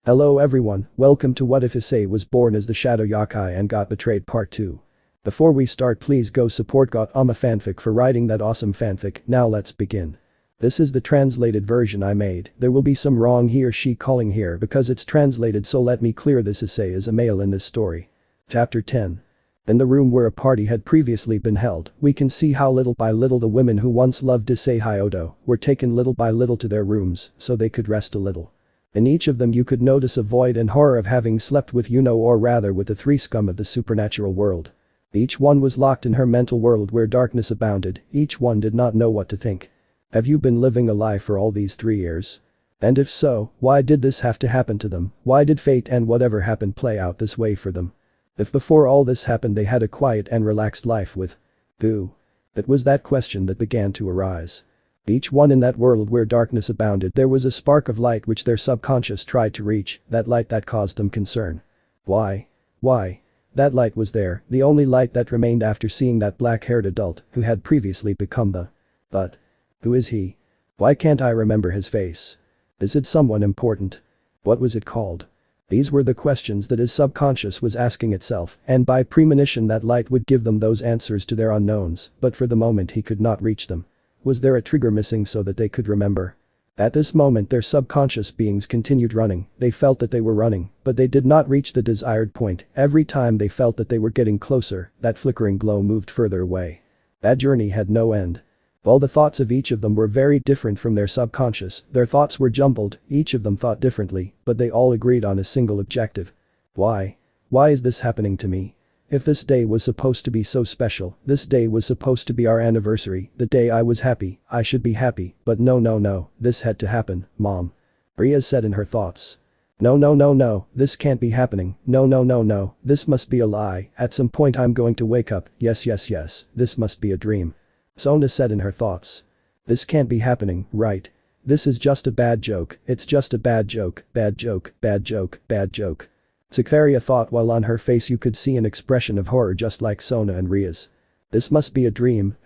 Hello everyone, welcome to What If Issei Was Born as the Shadow Yokai and Got Betrayed Part 2. Before we start, please go support GautamaFanfic for writing that awesome fanfic. Now let's begin. This is the translated version I made. There will be some wrong he or she calling here because it's translated, so let me clear this. Issei is a male in this story. Chapter 10. In the room where a party had previously been held, we can see how little by little the women who once loved Issei Hyodo were taken little by little to their rooms so they could rest a little. In each of them you could notice a void and horror of having slept with or rather with the three scum of the supernatural world. Each one was locked in her mental world where darkness abounded, each one did not know what to think. Have you been living a lie for all these 3 years? And if so, why did this have to happen to them? Why did fate and whatever happened play out this way for them? If before all this happened they had a quiet and relaxed life with who? It was that question that began to arise. Each one in that world where darkness abounded, there was a spark of light which their subconscious tried to reach, that light that caused them concern. Why? Why? That light was there, the only light that remained after seeing that black-haired adult who had previously become the. But. Who is he? Why can't I remember his face? Is it someone important? What was it called? These were the questions that his subconscious was asking itself, and by premonition that light would give them those answers to their unknowns, but for the moment he could not reach them. Was there a trigger missing so that they could remember? At this moment their subconscious beings continued running, they felt that they were running, but they did not reach the desired point. Every time they felt that they were getting closer, that flickering glow moved further away. That journey had no end. While the thoughts of each of them were very different from their subconscious, their thoughts were jumbled, each of them thought differently, but they all agreed on a single objective. Why? Why is this happening to me? If this day was supposed to be so special, this day was supposed to be our anniversary, the day I was happy, I should be happy, but no, this had to happen, Mom. Ria said in her thoughts. No, this can't be happening, no, this must be a lie, at some point I'm going to wake up, yes, this must be a dream. Sona said in her thoughts. This can't be happening, right? This is just a bad joke, it's just a bad joke. Zakaria thought while on her face you could see an expression of horror just like Sona and Ria's. This must be a dream.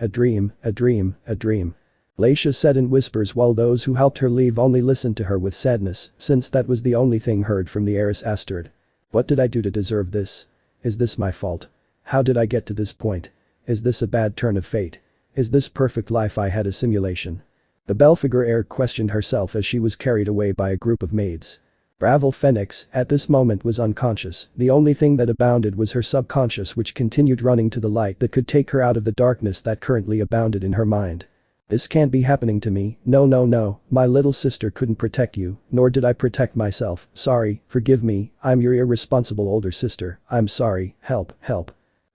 Laisha said in whispers while those who helped her leave only listened to her with sadness, since that was the only thing heard from the heiress Astrid. What did I do to deserve this? Is this my fault? How did I get to this point? Is this a bad turn of fate? Is this perfect life I had a simulation? The Belphegor heir questioned herself as she was carried away by a group of maids. Ravel Phoenix, at this moment, was unconscious, the only thing that abounded was her subconscious which continued running to the light that could take her out of the darkness that currently abounded in her mind. This can't be happening to me, no, my little sister couldn't protect you, nor did I protect myself, sorry, forgive me, I'm your irresponsible older sister, I'm sorry, help.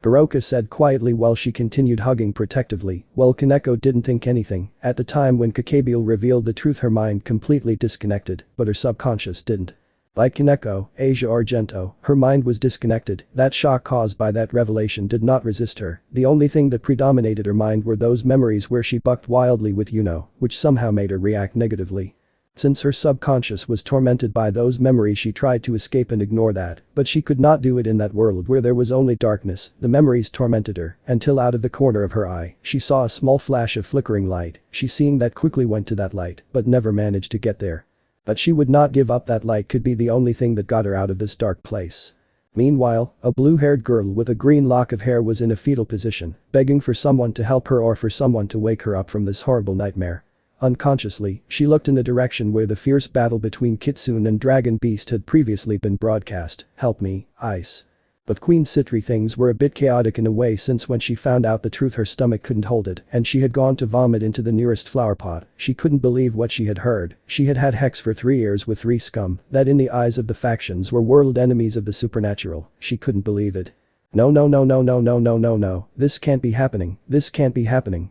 Hiroka said quietly while she continued hugging protectively. Well, Kaneko didn't think anything. At the time when Kakebiel revealed the truth her mind completely disconnected, but her subconscious didn't. Like Kaneko, Asia Argento, her mind was disconnected. That shock caused by that revelation did not resist her. The only thing that predominated her mind were those memories where she bucked wildly with Yuno, which somehow made her react negatively. Since her subconscious was tormented by those memories she tried to escape and ignore that, but she could not do it in that world where there was only darkness. The memories tormented her, until out of the corner of her eye, she saw a small flash of flickering light. She seeing that quickly went to that light, but never managed to get there. But she would not give up, that light could be the only thing that got her out of this dark place. Meanwhile, a blue-haired girl with a green lock of hair was in a fetal position, begging for someone to help her or for someone to wake her up from this horrible nightmare. Unconsciously, she looked in the direction where the fierce battle between Kitsune and Dragon Beast had previously been broadcast. Help me, Ice. With Queen Citri things were a bit chaotic in a way since when she found out the truth her stomach couldn't hold it and she had gone to vomit into the nearest flower pot. She couldn't believe what she had heard. She had had Hex for 3 years with 3 scum that in the eyes of the factions were world enemies of the supernatural. She couldn't believe it. No, this can't be happening,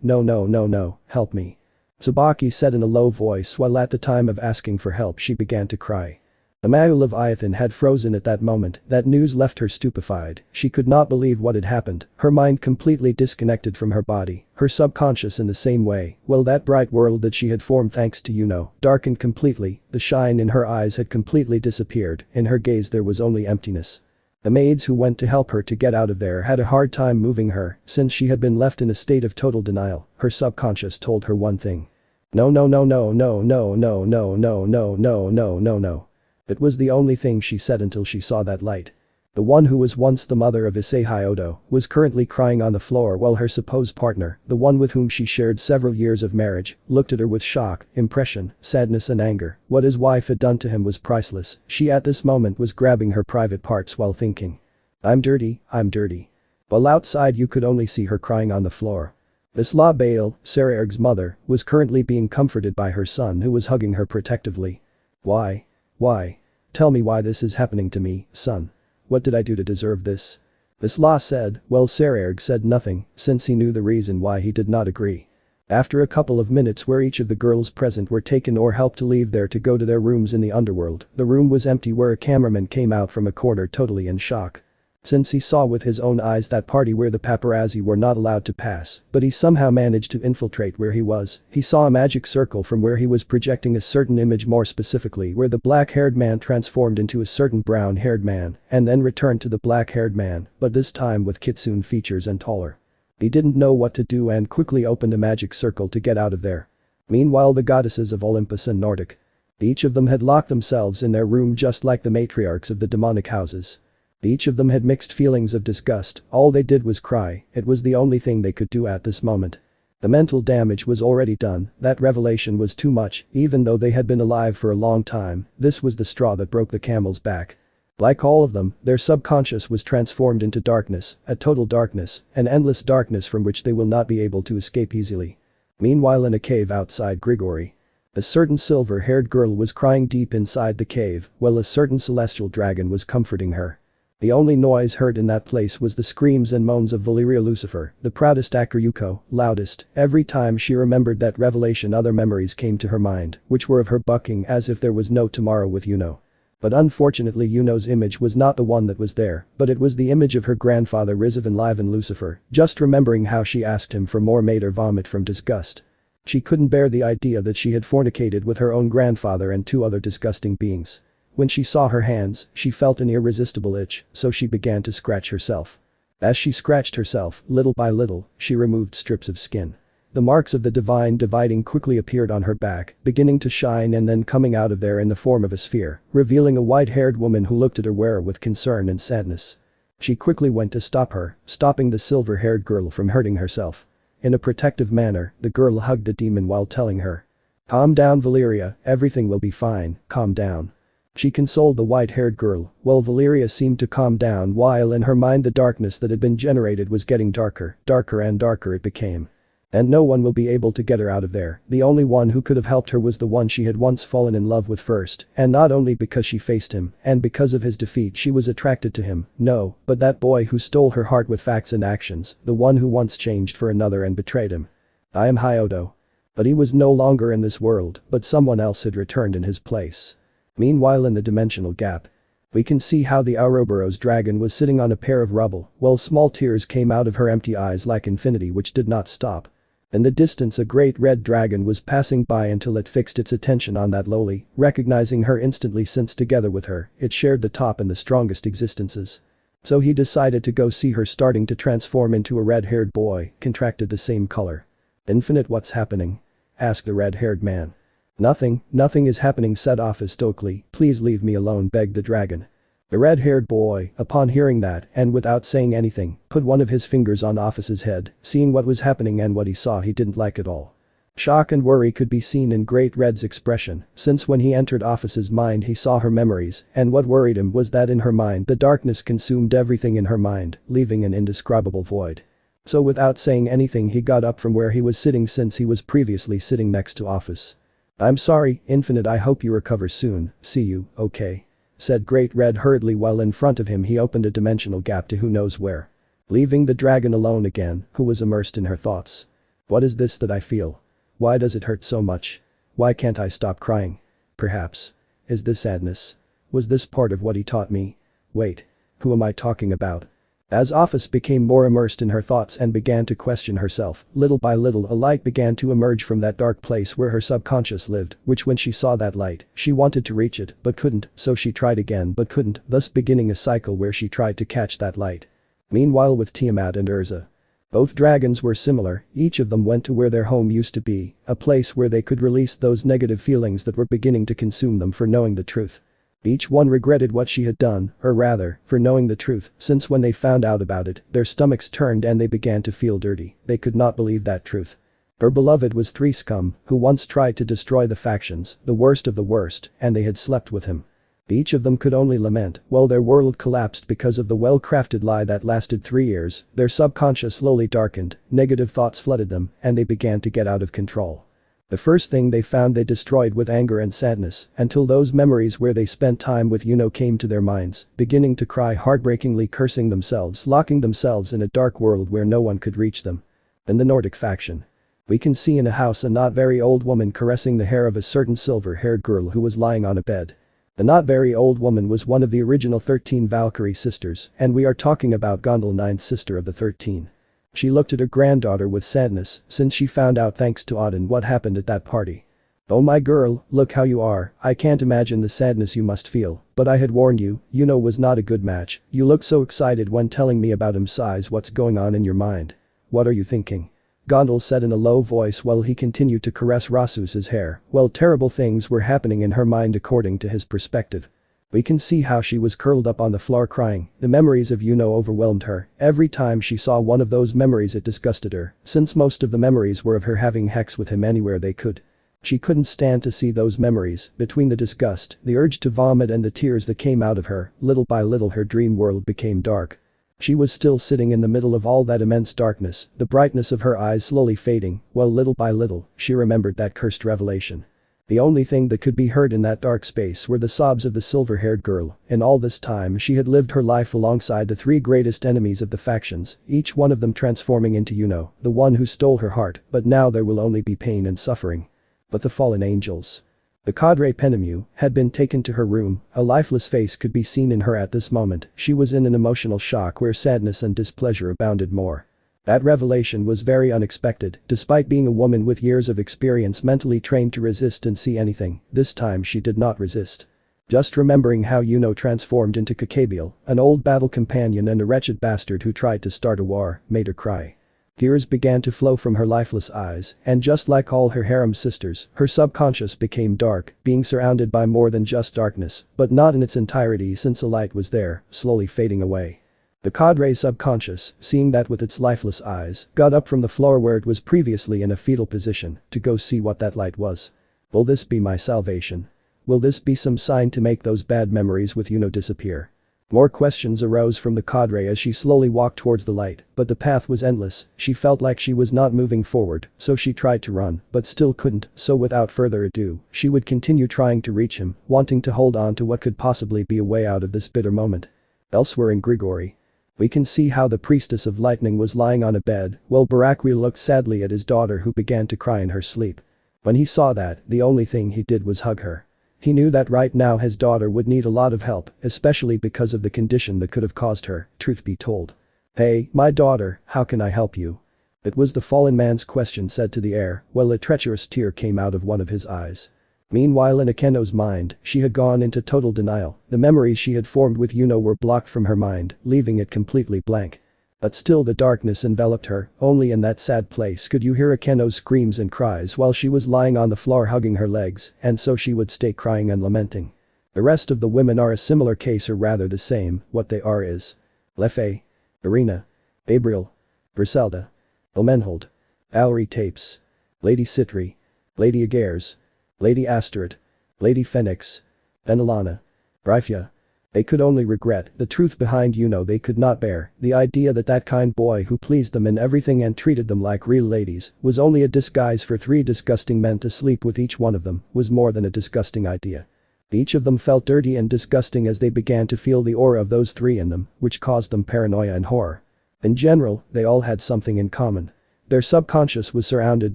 no, help me. Tsubaki said in a low voice while at the time of asking for help she began to cry. The Mayu Leviathan had frozen at that moment. That news left her stupefied. She could not believe what had happened, her mind completely disconnected from her body, her subconscious in the same way. Well, that bright world that she had formed thanks to Yuno, darkened completely, the shine in her eyes had completely disappeared, in her gaze there was only emptiness. The maids who went to help her to get out of there had a hard time moving her, since she had been left in a state of total denial. Her subconscious told her one thing. No no no no no no no no no no no no no no. It was the only thing she said until she saw that light. The one who was once the mother of Issei Hyodo was currently crying on the floor while her supposed partner, the one with whom she shared several years of marriage, looked at her with shock, impression, sadness and anger. What his wife had done to him was priceless. She at this moment was grabbing her private parts while thinking. I'm dirty, I'm dirty. While outside you could only see her crying on the floor. This La Bale, Sarerg's mother, was currently being comforted by her son who was hugging her protectively. Why? Why? Tell me why this is happening to me, son. What did I do to deserve this? This law said, well Sarerg said nothing, since he knew the reason why he did not agree. After a couple of minutes where each of the girls present were taken or helped to leave there to go to their rooms in the underworld, the room was empty where a cameraman came out from a corner totally in shock. Since he saw with his own eyes that party where the paparazzi were not allowed to pass, but he somehow managed to infiltrate where he was, he saw a magic circle from where he was projecting a certain image, more specifically where the black-haired man transformed into a certain brown-haired man and then returned to the black-haired man, but this time with Kitsune features and taller. He didn't know what to do and quickly opened a magic circle to get out of there. Meanwhile the goddesses of Olympus and Nordic. Each of them had locked themselves in their room just like the matriarchs of the demonic houses. Each of them had mixed feelings of disgust, all they did was cry, it was the only thing they could do at this moment. The mental damage was already done, that revelation was too much, even though they had been alive for a long time, this was the straw that broke the camel's back. Like all of them, their subconscious was transformed into darkness, a total darkness, an endless darkness from which they will not be able to escape easily. Meanwhile in a cave outside Grigori. A certain silver-haired girl was crying deep inside the cave, while a certain celestial dragon was comforting her. The only noise heard in that place was the screams and moans of Valeria Lucifer, the proudest actor Yuko, loudest. Every time she remembered that revelation other memories came to her mind, which were of her bucking as if there was no tomorrow with Yuno. But unfortunately Yuno's image was not the one that was there, but it was the image of her grandfather Rizvan Livan Lucifer, just remembering how she asked him for more made her vomit from disgust. She couldn't bear the idea that she had fornicated with her own grandfather and two other disgusting beings. When she saw her hands, she felt an irresistible itch, so she began to scratch herself. As she scratched herself, little by little, she removed strips of skin. The marks of the divine dividing quickly appeared on her back, beginning to shine and then coming out of there in the form of a sphere, revealing a white-haired woman who looked at her wearer with concern and sadness. She quickly went to stop her, stopping the silver-haired girl from hurting herself. In a protective manner, the girl hugged the demon while telling her. Calm down Valeria, everything will be fine, calm down. She consoled the white-haired girl, while Valeria seemed to calm down while in her mind the darkness that had been generated was getting darker, darker and darker it became. And no one will be able to get her out of there, the only one who could have helped her was the one she had once fallen in love with first, and not only because she faced him, and because of his defeat she was attracted to him, no, but that boy who stole her heart with facts and actions, the one who once changed for another and betrayed him. I am Hyodo. But he was no longer in this world, but someone else had returned in his place. Meanwhile in the dimensional gap. We can see how the Ouroboros dragon was sitting on a pair of rubble, while small tears came out of her empty eyes like infinity which did not stop. In the distance a great red dragon was passing by until it fixed its attention on that lowly, recognizing her instantly since together with her, it shared the top and the strongest existences. So he decided to go see her starting to transform into a red-haired boy, contracted the same color. Infinite, what's happening? Asked the red-haired man. Nothing is happening, said Office stoically, please leave me alone, begged the dragon. The red-haired boy, upon hearing that and without saying anything, put one of his fingers on Office's head, seeing what was happening and what he saw he didn't like at all. Shock and worry could be seen in Great Red's expression, since when he entered Office's mind he saw her memories, and what worried him was that in her mind the darkness consumed everything in her mind, leaving an indescribable void. So without saying anything he got up from where he was sitting since he was previously sitting next to Office. I'm sorry, Infinite, I hope you recover soon, see you, okay? Said Great Red hurriedly while in front of him he opened a dimensional gap to who knows where. Leaving the dragon alone again, who was immersed in her thoughts. What is this that I feel? Why does it hurt so much? Why can't I stop crying? Perhaps. Is this sadness? Was this part of what he taught me? Wait. Who am I talking about? As Office became more immersed in her thoughts and began to question herself, little by little a light began to emerge from that dark place where her subconscious lived, which when she saw that light, she wanted to reach it but couldn't, so she tried again but couldn't, thus beginning a cycle where she tried to catch that light. Meanwhile with Tiamat and Urza. Both dragons were similar, each of them went to where their home used to be, a place where they could release those negative feelings that were beginning to consume them for knowing the truth. Each one regretted what she had done, or rather, for knowing the truth, since when they found out about it, their stomachs turned and they began to feel dirty, they could not believe that truth. Her beloved was three scum, who once tried to destroy the factions, the worst of the worst, and they had slept with him. Each of them could only lament, while their world collapsed because of the well-crafted lie that lasted 3 years, their subconscious slowly darkened, negative thoughts flooded them, and they began to get out of control. The first thing they found they destroyed with anger and sadness, until those memories where they spent time with came to their minds, beginning to cry heartbreakingly, cursing themselves, locking themselves in a dark world where no one could reach them. In the Nordic faction. We can see in a house a not very old woman caressing the hair of a certain silver-haired girl who was lying on a bed. The not very old woman was one of the original 13 Valkyrie sisters, and we are talking about Gondel, 9th sister of the 13. She looked at her granddaughter with sadness, since she found out thanks to Odin what happened at that party. "Oh my girl, look how you are, I can't imagine the sadness you must feel, but I had warned you, was not a good match, you look so excited when telling me about him. Size, what's going on in your mind? What are you thinking?" Gondel said in a low voice while he continued to caress Rasus's hair. Well, terrible things were happening in her mind according to his perspective. We can see how she was curled up on the floor crying, the memories of overwhelmed her, every time she saw one of those memories it disgusted her, since most of the memories were of her having sex with him anywhere they could. She couldn't stand to see those memories, between the disgust, the urge to vomit and the tears that came out of her, little by little her dream world became dark. She was still sitting in the middle of all that immense darkness, the brightness of her eyes slowly fading, while little by little, she remembered that cursed revelation. The only thing that could be heard in that dark space were the sobs of the silver-haired girl, and all this time she had lived her life alongside the 3 greatest enemies of the factions, each one of them transforming into the one who stole her heart, but now there will only be pain and suffering. But the fallen angels. The cadre Penemu had been taken to her room, a lifeless face could be seen in her at this moment, she was in an emotional shock where sadness and displeasure abounded more. That revelation was very unexpected, despite being a woman with years of experience mentally trained to resist and see anything, this time she did not resist. Just remembering how transformed into Kakabiel, an old battle companion and a wretched bastard who tried to start a war, made her cry. Tears began to flow from her lifeless eyes, and just like all her harem sisters, her subconscious became dark, being surrounded by more than just darkness, but not in its entirety since a light was there, slowly fading away. The cadre's subconscious, seeing that with its lifeless eyes, got up from the floor where it was previously in a fetal position, to go see what that light was. Will this be my salvation? Will this be some sign to make those bad memories with disappear? More questions arose from the cadre as she slowly walked towards the light, but the path was endless, she felt like she was not moving forward, so she tried to run, but still couldn't, so without further ado, she would continue trying to reach him, wanting to hold on to what could possibly be a way out of this bitter moment. Elsewhere in Grigori. We can see how the priestess of lightning was lying on a bed, while Barakwi looked sadly at his daughter who began to cry in her sleep. When he saw that, the only thing he did was hug her. He knew that right now his daughter would need a lot of help, especially because of the condition that could have caused her, truth be told. "Hey, my daughter, how can I help you?" It was the fallen man's question said to the air, while a treacherous tear came out of one of his eyes. Meanwhile in Akeno's mind, she had gone into total denial, the memories she had formed with were blocked from her mind, leaving it completely blank. But still the darkness enveloped her, only in that sad place could you hear Akeno's screams and cries while she was lying on the floor hugging her legs, and so she would stay crying and lamenting. The rest of the women are a similar case or rather the same, what they are is Lefay, Irina, Gabriel, Griselda, Ilmenhold, Valerie Tapes, Lady Citri, Lady Agares, Lady Asterid, Lady Phoenix, Benelana, Bryphia. They could only regret the truth behind they could not bear, the idea that that kind boy who pleased them in everything and treated them like real ladies was only a disguise for 3 disgusting men to sleep with each one of them was more than a disgusting idea. Each of them felt dirty and disgusting as they began to feel the aura of those 3 in them, which caused them paranoia and horror. In general, they all had something in common. Their subconscious was surrounded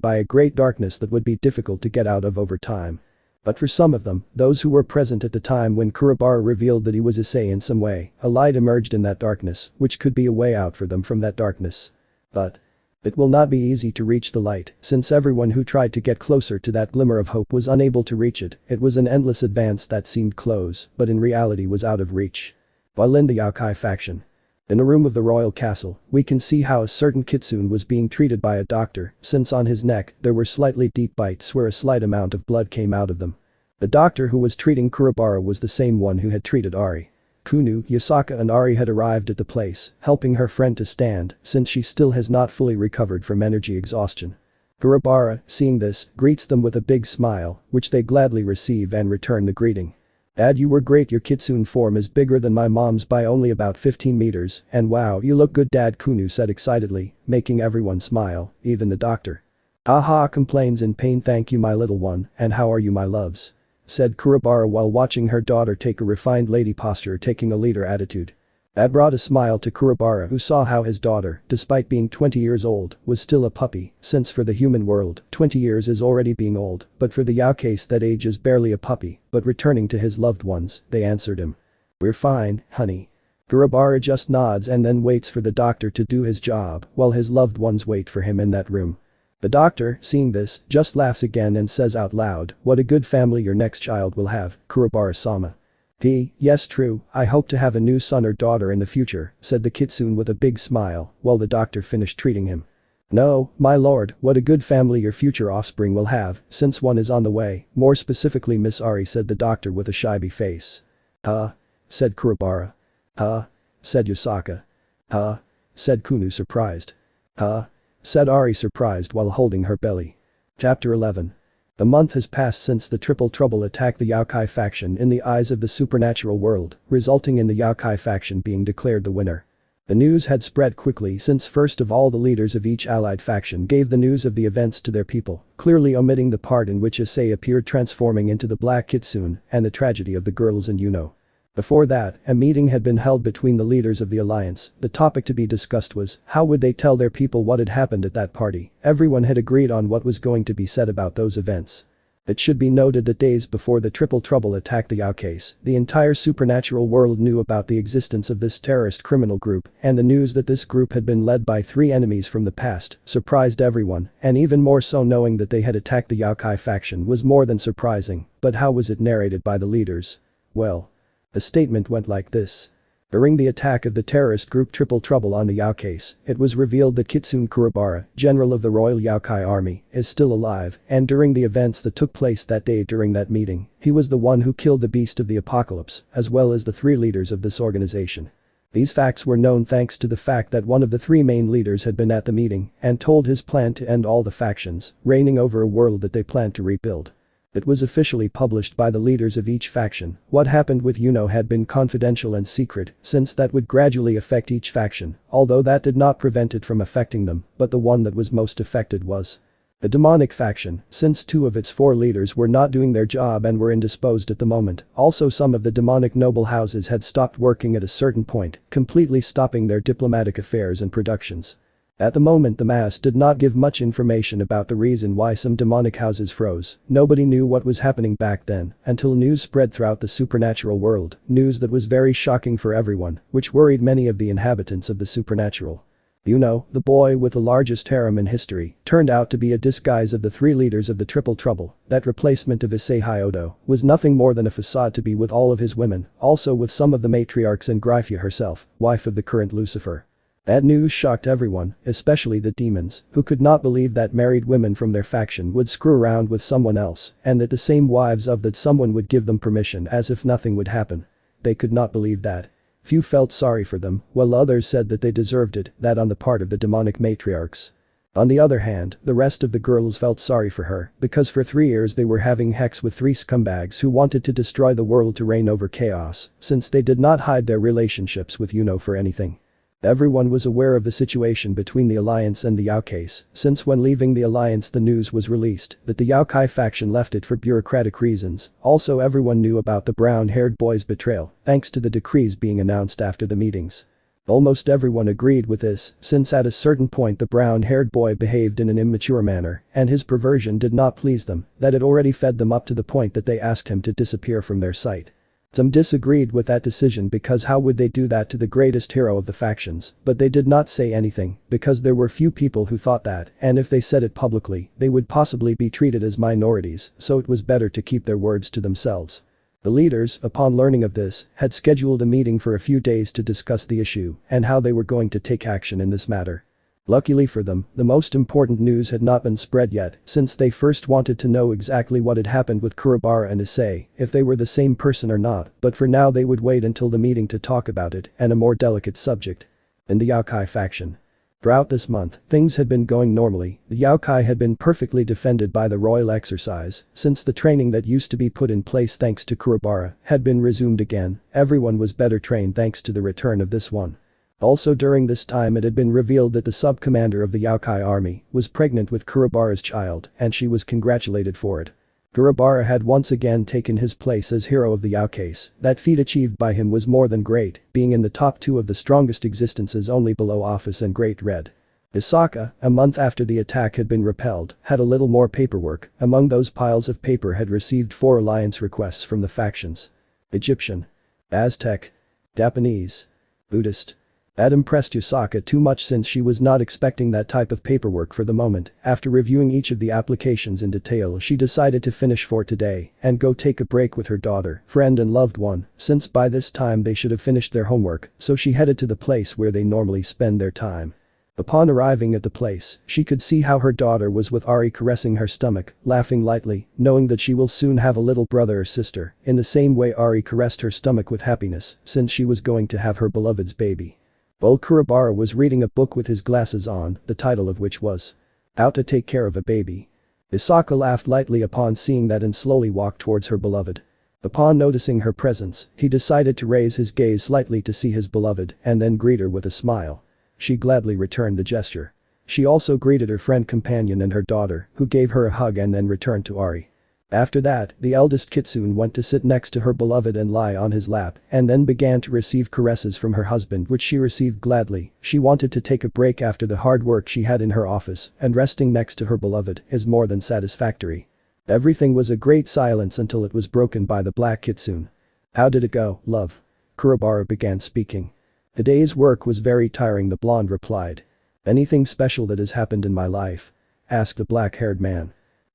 by a great darkness that would be difficult to get out of over time. But for some of them, those who were present at the time when Kurobara revealed that he was Issei in some way, a light emerged in that darkness, which could be a way out for them from that darkness. But it will not be easy to reach the light, since everyone who tried to get closer to that glimmer of hope was unable to reach it. It was an endless advance that seemed close, but in reality was out of reach. While in the Yokai faction. In a room of the royal castle, we can see how a certain Kitsune was being treated by a doctor, since on his neck there were slightly deep bites where a slight amount of blood came out of them. The doctor who was treating Kurobara was the same one who had treated Ari. Kunu, Yasaka and Ari had arrived at the place, helping her friend to stand, since she still has not fully recovered from energy exhaustion. Kurobara, seeing this, greets them with a big smile, which they gladly receive and return the greeting. Dad, you were great. Your Kitsune form is bigger than my mom's by only about 15 meters, and wow, you look good, Dad, Kunu said excitedly, making everyone smile, even the doctor. Aha, complains in pain. Thank you, my little one, and how are you, my loves? Said Kurobara while watching her daughter take a refined lady posture, taking a leader attitude. That brought a smile to Kurobara, who saw how his daughter, despite being 20 years old, was still a puppy, since for the human world, 20 years is already being old, but for the Youkai that age is barely a puppy, but returning to his loved ones, they answered him. We're fine, honey. Kurobara just nods and then waits for the doctor to do his job, while his loved ones wait for him in that room. The doctor, seeing this, just laughs again and says out loud, what a good family your next child will have, Kurobara-sama. Yes, true, I hope to have a new son or daughter in the future, said the Kitsune with a big smile, while the doctor finished treating him. No, my lord, what a good family your future offspring will have, since one is on the way, more specifically Miss Ari, said the doctor with a shabby face. Huh? Said Kurobara. Huh? Said Yasaka. Huh? Said Kunu surprised. Huh? Said Ari surprised while holding her belly. Chapter 11. The month has passed since the Triple Trouble attacked the Youkai faction in the eyes of the supernatural world, resulting in the Youkai faction being declared the winner. The news had spread quickly since first of all the leaders of each allied faction gave the news of the events to their people, clearly omitting the part in which Issei appeared transforming into the Black Kitsune and the tragedy of the girls in Yuno. Before that, a meeting had been held between the leaders of the alliance. The topic to be discussed was, how would they tell their people what had happened at that party? Everyone had agreed on what was going to be said about those events. It should be noted that days before the Triple Trouble attacked the Youkai, the entire supernatural world knew about the existence of this terrorist criminal group, and the news that this group had been led by 3 enemies from the past surprised everyone, and even more so knowing that they had attacked the Youkai faction was more than surprising, but how was it narrated by the leaders? Well, the statement went like this. During the attack of the terrorist group Triple Trouble on the Youkai, it was revealed that Kitsune Kurobara, general of the Royal Youkai Army, is still alive, and during the events that took place that day during that meeting, he was the one who killed the Beast of the Apocalypse, as well as the 3 leaders of this organization. These facts were known thanks to the fact that one of the 3 main leaders had been at the meeting and told his plan to end all the factions, reigning over a world that they planned to rebuild. It was officially published by the leaders of each faction. What happened with Yuno had been confidential and secret, since that would gradually affect each faction, although that did not prevent it from affecting them, but the one that was most affected was the demonic faction, since 2 of its 4 leaders were not doing their job and were indisposed at the moment. Also, some of the demonic noble houses had stopped working at a certain point, completely stopping their diplomatic affairs and productions. At the moment, the mass did not give much information about the reason why some demonic houses froze. Nobody knew what was happening back then until news spread throughout the supernatural world, news that was very shocking for everyone, which worried many of the inhabitants of the supernatural. Yuno, the boy with the largest harem in history, turned out to be a disguise of the 3 leaders of the Triple Trouble. That replacement of Issei Hyodo was nothing more than a facade to be with all of his women, also with some of the matriarchs and Gryphia herself, wife of the current Lucifer. That news shocked everyone, especially the demons, who could not believe that married women from their faction would screw around with someone else, and that the same wives of that someone would give them permission as if nothing would happen. They could not believe that. Few felt sorry for them, while others said that they deserved it, that on the part of the demonic matriarchs. On the other hand, the rest of the girls felt sorry for her, because for 3 years they were having sex with 3 scumbags who wanted to destroy the world to reign over chaos, since they did not hide their relationships with Yuno for anything. Everyone was aware of the situation between the Alliance and the Youkai, since when leaving the Alliance the news was released that the Youkai faction left it for bureaucratic reasons. Also, everyone knew about the brown-haired boy's betrayal, thanks to the decrees being announced after the meetings. Almost everyone agreed with this, since at a certain point the brown-haired boy behaved in an immature manner, and his perversion did not please them, that it already fed them up to the point that they asked him to disappear from their sight. Some disagreed with that decision because how would they do that to the greatest hero of the factions, but they did not say anything because there were few people who thought that, and if they said it publicly, they would possibly be treated as minorities, so it was better to keep their words to themselves. The leaders, upon learning of this, had scheduled a meeting for a few days to discuss the issue and how they were going to take action in this matter. Luckily for them, the most important news had not been spread yet, since they first wanted to know exactly what had happened with Kurobara and Issei, if they were the same person or not, but for now they would wait until the meeting to talk about it and a more delicate subject. In the Youkai faction. Throughout this month, things had been going normally. The Youkai had been perfectly defended by the royal exercise, since the training that used to be put in place thanks to Kurobara had been resumed again. Everyone was better trained thanks to the return of this one. Also during this time it had been revealed that the sub-commander of the Youkai army was pregnant with Kurobara's child and she was congratulated for it. Kurobara had once again taken his place as hero of the Youkais. That feat achieved by him was more than great, being in the top 2 of the strongest existences only below Office and Great Red. Yasaka, a month after the attack had been repelled, had a little more paperwork. Among those piles of paper had received 4 alliance requests from the factions. Egyptian, Aztec, Japanese, Buddhist. That impressed Yasaka too much since she was not expecting that type of paperwork for the moment. After reviewing each of the applications in detail, she decided to finish for today and go take a break with her daughter, friend and loved one, since by this time they should have finished their homework, so she headed to the place where they normally spend their time. Upon arriving at the place, she could see how her daughter was with Ari caressing her stomach, laughing lightly, knowing that she will soon have a little brother or sister, in the same way Ari caressed her stomach with happiness, since she was going to have her beloved's baby. While Kurobara was reading a book with his glasses on, the title of which was How to Take Care of a Baby. Yasaka laughed lightly upon seeing that and slowly walked towards her beloved. Upon noticing her presence, he decided to raise his gaze slightly to see his beloved and then greet her with a smile. She gladly returned the gesture. She also greeted her friend companion and her daughter, who gave her a hug and then returned to Ari. After that, the eldest Kitsune went to sit next to her beloved and lie on his lap and then began to receive caresses from her husband which she received gladly. She wanted to take a break after the hard work she had in her office and resting next to her beloved is more than satisfactory. Everything was a great silence until it was broken by the black Kitsune. How did it go, love? Kurobara began speaking. The day's work was very tiring, the blonde replied. Anything special that has happened in my life? Asked the black-haired man.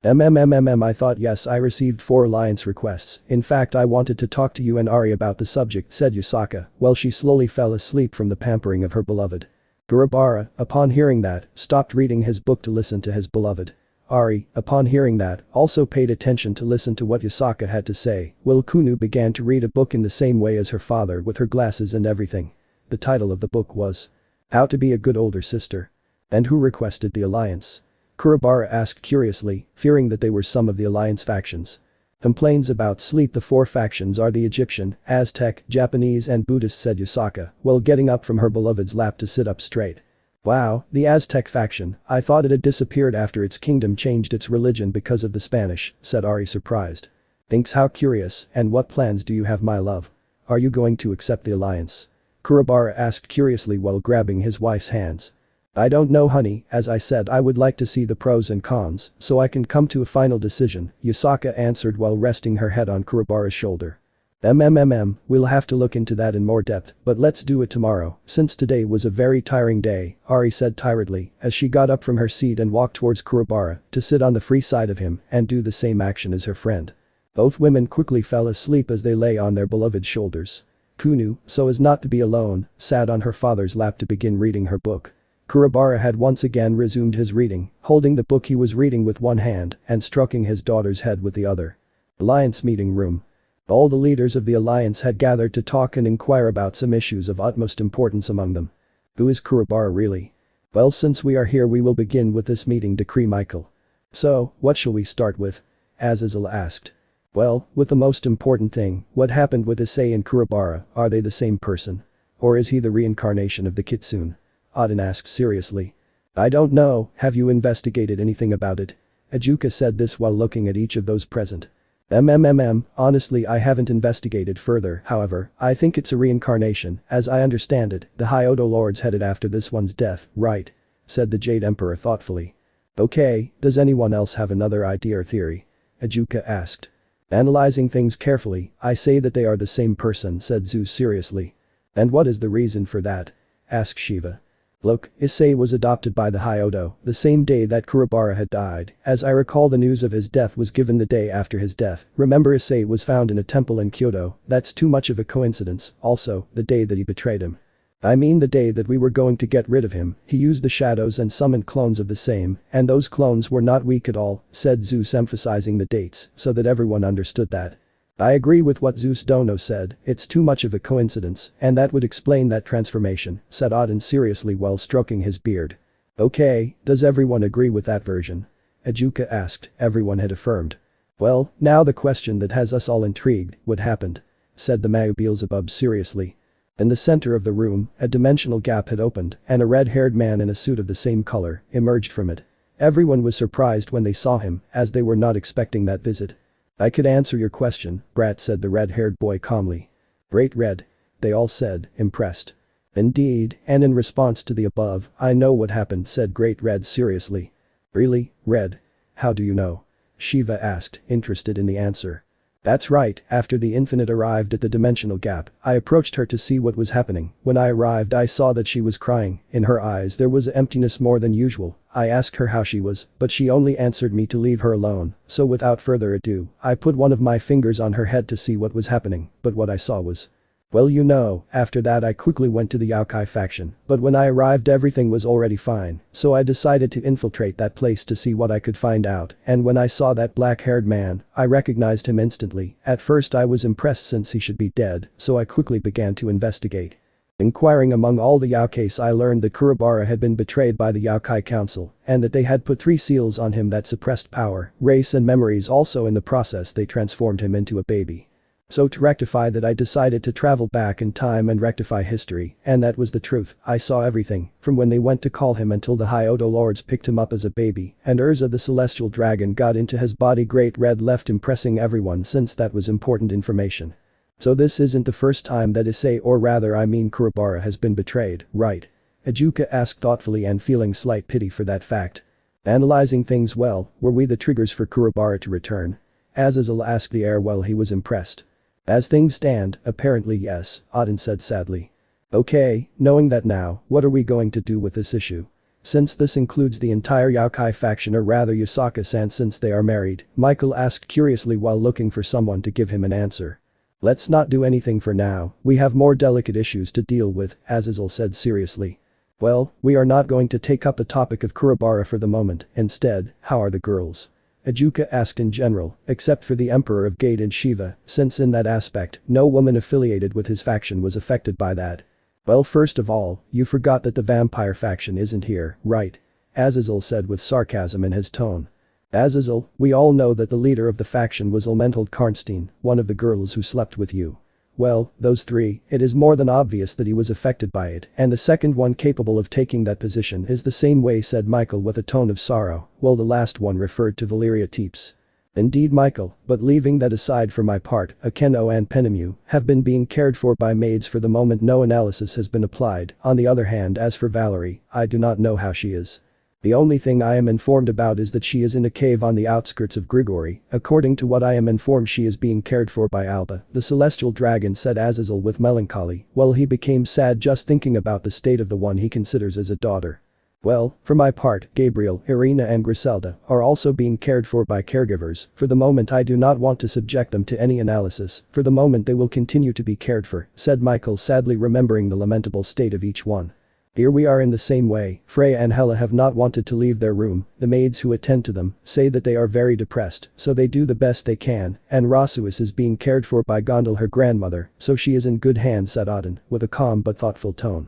I thought yes, I received 4 alliance requests. In fact I wanted to talk to you and Ari about the subject, said Yasaka, while she slowly fell asleep from the pampering of her beloved. Kurobara, upon hearing that, stopped reading his book to listen to his beloved. Ari, upon hearing that, also paid attention to listen to what Yasaka had to say, while Kunu began to read a book in the same way as her father with her glasses and everything. The title of the book was How to Be a Good Older Sister. And who requested the alliance? Kurobara asked curiously, fearing that they were some of the alliance factions. Complains about sleep. The 4 factions are the Egyptian, Aztec, Japanese and Buddhist, said Yasaka, while getting up from her beloved's lap to sit up straight. Wow, the Aztec faction, I thought it had disappeared after its kingdom changed its religion because of the Spanish, said Ari surprised. Thinks how curious, and what plans do you have, my love? Are you going to accept the alliance? Kurobara asked curiously while grabbing his wife's hands. I don't know honey, as I said I would like to see the pros and cons so I can come to a final decision, Yasaka answered while resting her head on Kurobara's shoulder. We'll have to look into that in more depth, but let's do it tomorrow, since today was a very tiring day, Ari said tiredly as she got up from her seat and walked towards Kurobara to sit on the free side of him and do the same action as her friend. Both women quickly fell asleep as they lay on their beloved's shoulders. Kunu, so as not to be alone, sat on her father's lap to begin reading her book. Kurobara had once again resumed his reading, holding the book he was reading with one hand and stroking his daughter's head with the other. Alliance meeting room. All the leaders of the alliance had gathered to talk and inquire about some issues of utmost importance among them. Who is Kurobara really? Well, since we are here we will begin with this meeting, decree Michael. So, what shall we start with? Azazel asked. Well, with the most important thing, what happened with Issei and Kurobara, are they the same person? Or is he the reincarnation of the Kitsune? Auden asked seriously. I don't know, have you investigated anything about it? Ajuka said this while looking at each of those present. Honestly I haven't investigated further, however, I think it's a reincarnation, as I understand it, the Hyodo lords headed after this one's death, right? Said the Jade Emperor thoughtfully. Okay, does anyone else have another idea or theory? Ajuka asked. Analyzing things carefully, I say that they are the same person, said Zeus seriously. And what is the reason for that? Asked Shiva. Look, Issei was adopted by the Hyodo, the same day that Kurobara had died. As I recall, the news of his death was given the day after his death. Remember, Issei was found in a temple in Kyoto. That's too much of a coincidence. Also, the day that he betrayed him. I mean the day that we were going to get rid of him, he used the shadows and summoned clones of the same, and those clones were not weak at all, said Zeus, emphasizing the dates, so that everyone understood that. I agree with what Zeus Dono said, it's too much of a coincidence, and that would explain that transformation, said Auden seriously while stroking his beard. Okay, does everyone agree with that version? Ejuka asked. Everyone had affirmed. Well, now the question that has us all intrigued, what happened? Said the Beelzebub seriously. In the center of the room, a dimensional gap had opened, and a red-haired man in a suit of the same color emerged from it. Everyone was surprised when they saw him, as they were not expecting that visit. I could answer your question, Brat, said the red-haired boy calmly. Great Red. They all said, impressed. Indeed, and in response to the above, I know what happened, said Great Red seriously. Really, Red? How do you know? Shiva asked, interested in the answer. That's right, after the Infinite arrived at the dimensional gap, I approached her to see what was happening. When I arrived, I saw that she was crying. In her eyes there was emptiness more than usual. I asked her how she was, but she only answered me to leave her alone, so without further ado, I put one of my fingers on her head to see what was happening, but what I saw was… Well, you know, after that I quickly went to the Youkai faction, but when I arrived everything was already fine, so I decided to infiltrate that place to see what I could find out, and when I saw that black-haired man, I recognized him instantly. At first I was impressed since he should be dead, so I quickly began to investigate. Inquiring among all the Youkais, I learned that Kurobara had been betrayed by the Youkai Council, and that they had put 3 seals on him that suppressed power, race and memories. Also in the process they transformed him into a baby. So to rectify that I decided to travel back in time and rectify history, and that was the truth. I saw everything, from when they went to call him until the Hyodo lords picked him up as a baby, and Urza the celestial dragon got into his body. Great Red left impressing everyone since that was important information. So this isn't the first time that Issei, or rather I mean Kurobara, has been betrayed, right? Ejuka asked thoughtfully and feeling slight pity for that fact. Analyzing things well, were we the triggers for Kurobara to return? Azazel asked the heir while he was impressed. As things stand, apparently yes, Auden said sadly. Okay, knowing that now, what are we going to do with this issue? Since this includes the entire Youkai faction, or rather Yasaka-san, since they are married, Michael asked curiously while looking for someone to give him an answer. Let's not do anything for now, we have more delicate issues to deal with, Azazel said seriously. Well, we are not going to take up the topic of Kurobara for the moment, instead, how are the girls? Ejuka asked in general, except for the Emperor of Gate and Shiva, since in that aspect, no woman affiliated with his faction was affected by that. Well, first of all, you forgot that the vampire faction isn't here, right? Azazel said with sarcasm in his tone. Azazel, we all know that the leader of the faction was Elmental Karnstein, one of the girls who slept with you. Well, those 3, it is more than obvious that he was affected by it, and the second one capable of taking that position is the same way, said Michael with a tone of sorrow, while the last one referred to Valeria Teeps. Indeed, Michael, but leaving that aside, for my part, Akeno and Penemu have been being cared for by maids for the moment. No analysis has been applied. On the other hand, as for Valerie, I do not know how she is. The only thing I am informed about is that she is in a cave on the outskirts of Grigori. According to what I am informed, she is being cared for by Alba, the celestial dragon, said Azazel with melancholy, while he became sad just thinking about the state of the one he considers as a daughter. Well, for my part, Gabriel, Irina and Griselda are also being cared for by caregivers. For the moment I do not want to subject them to any analysis. For the moment they will continue to be cared for, said Michael, sadly remembering the lamentable state of each one. Here we are in the same way. Freya and Hela have not wanted to leave their room. The maids who attend to them say that they are very depressed, so they do the best they can, and Rasuis is being cared for by Gondel, her grandmother, so she is in good hands, said Auden, with a calm but thoughtful tone.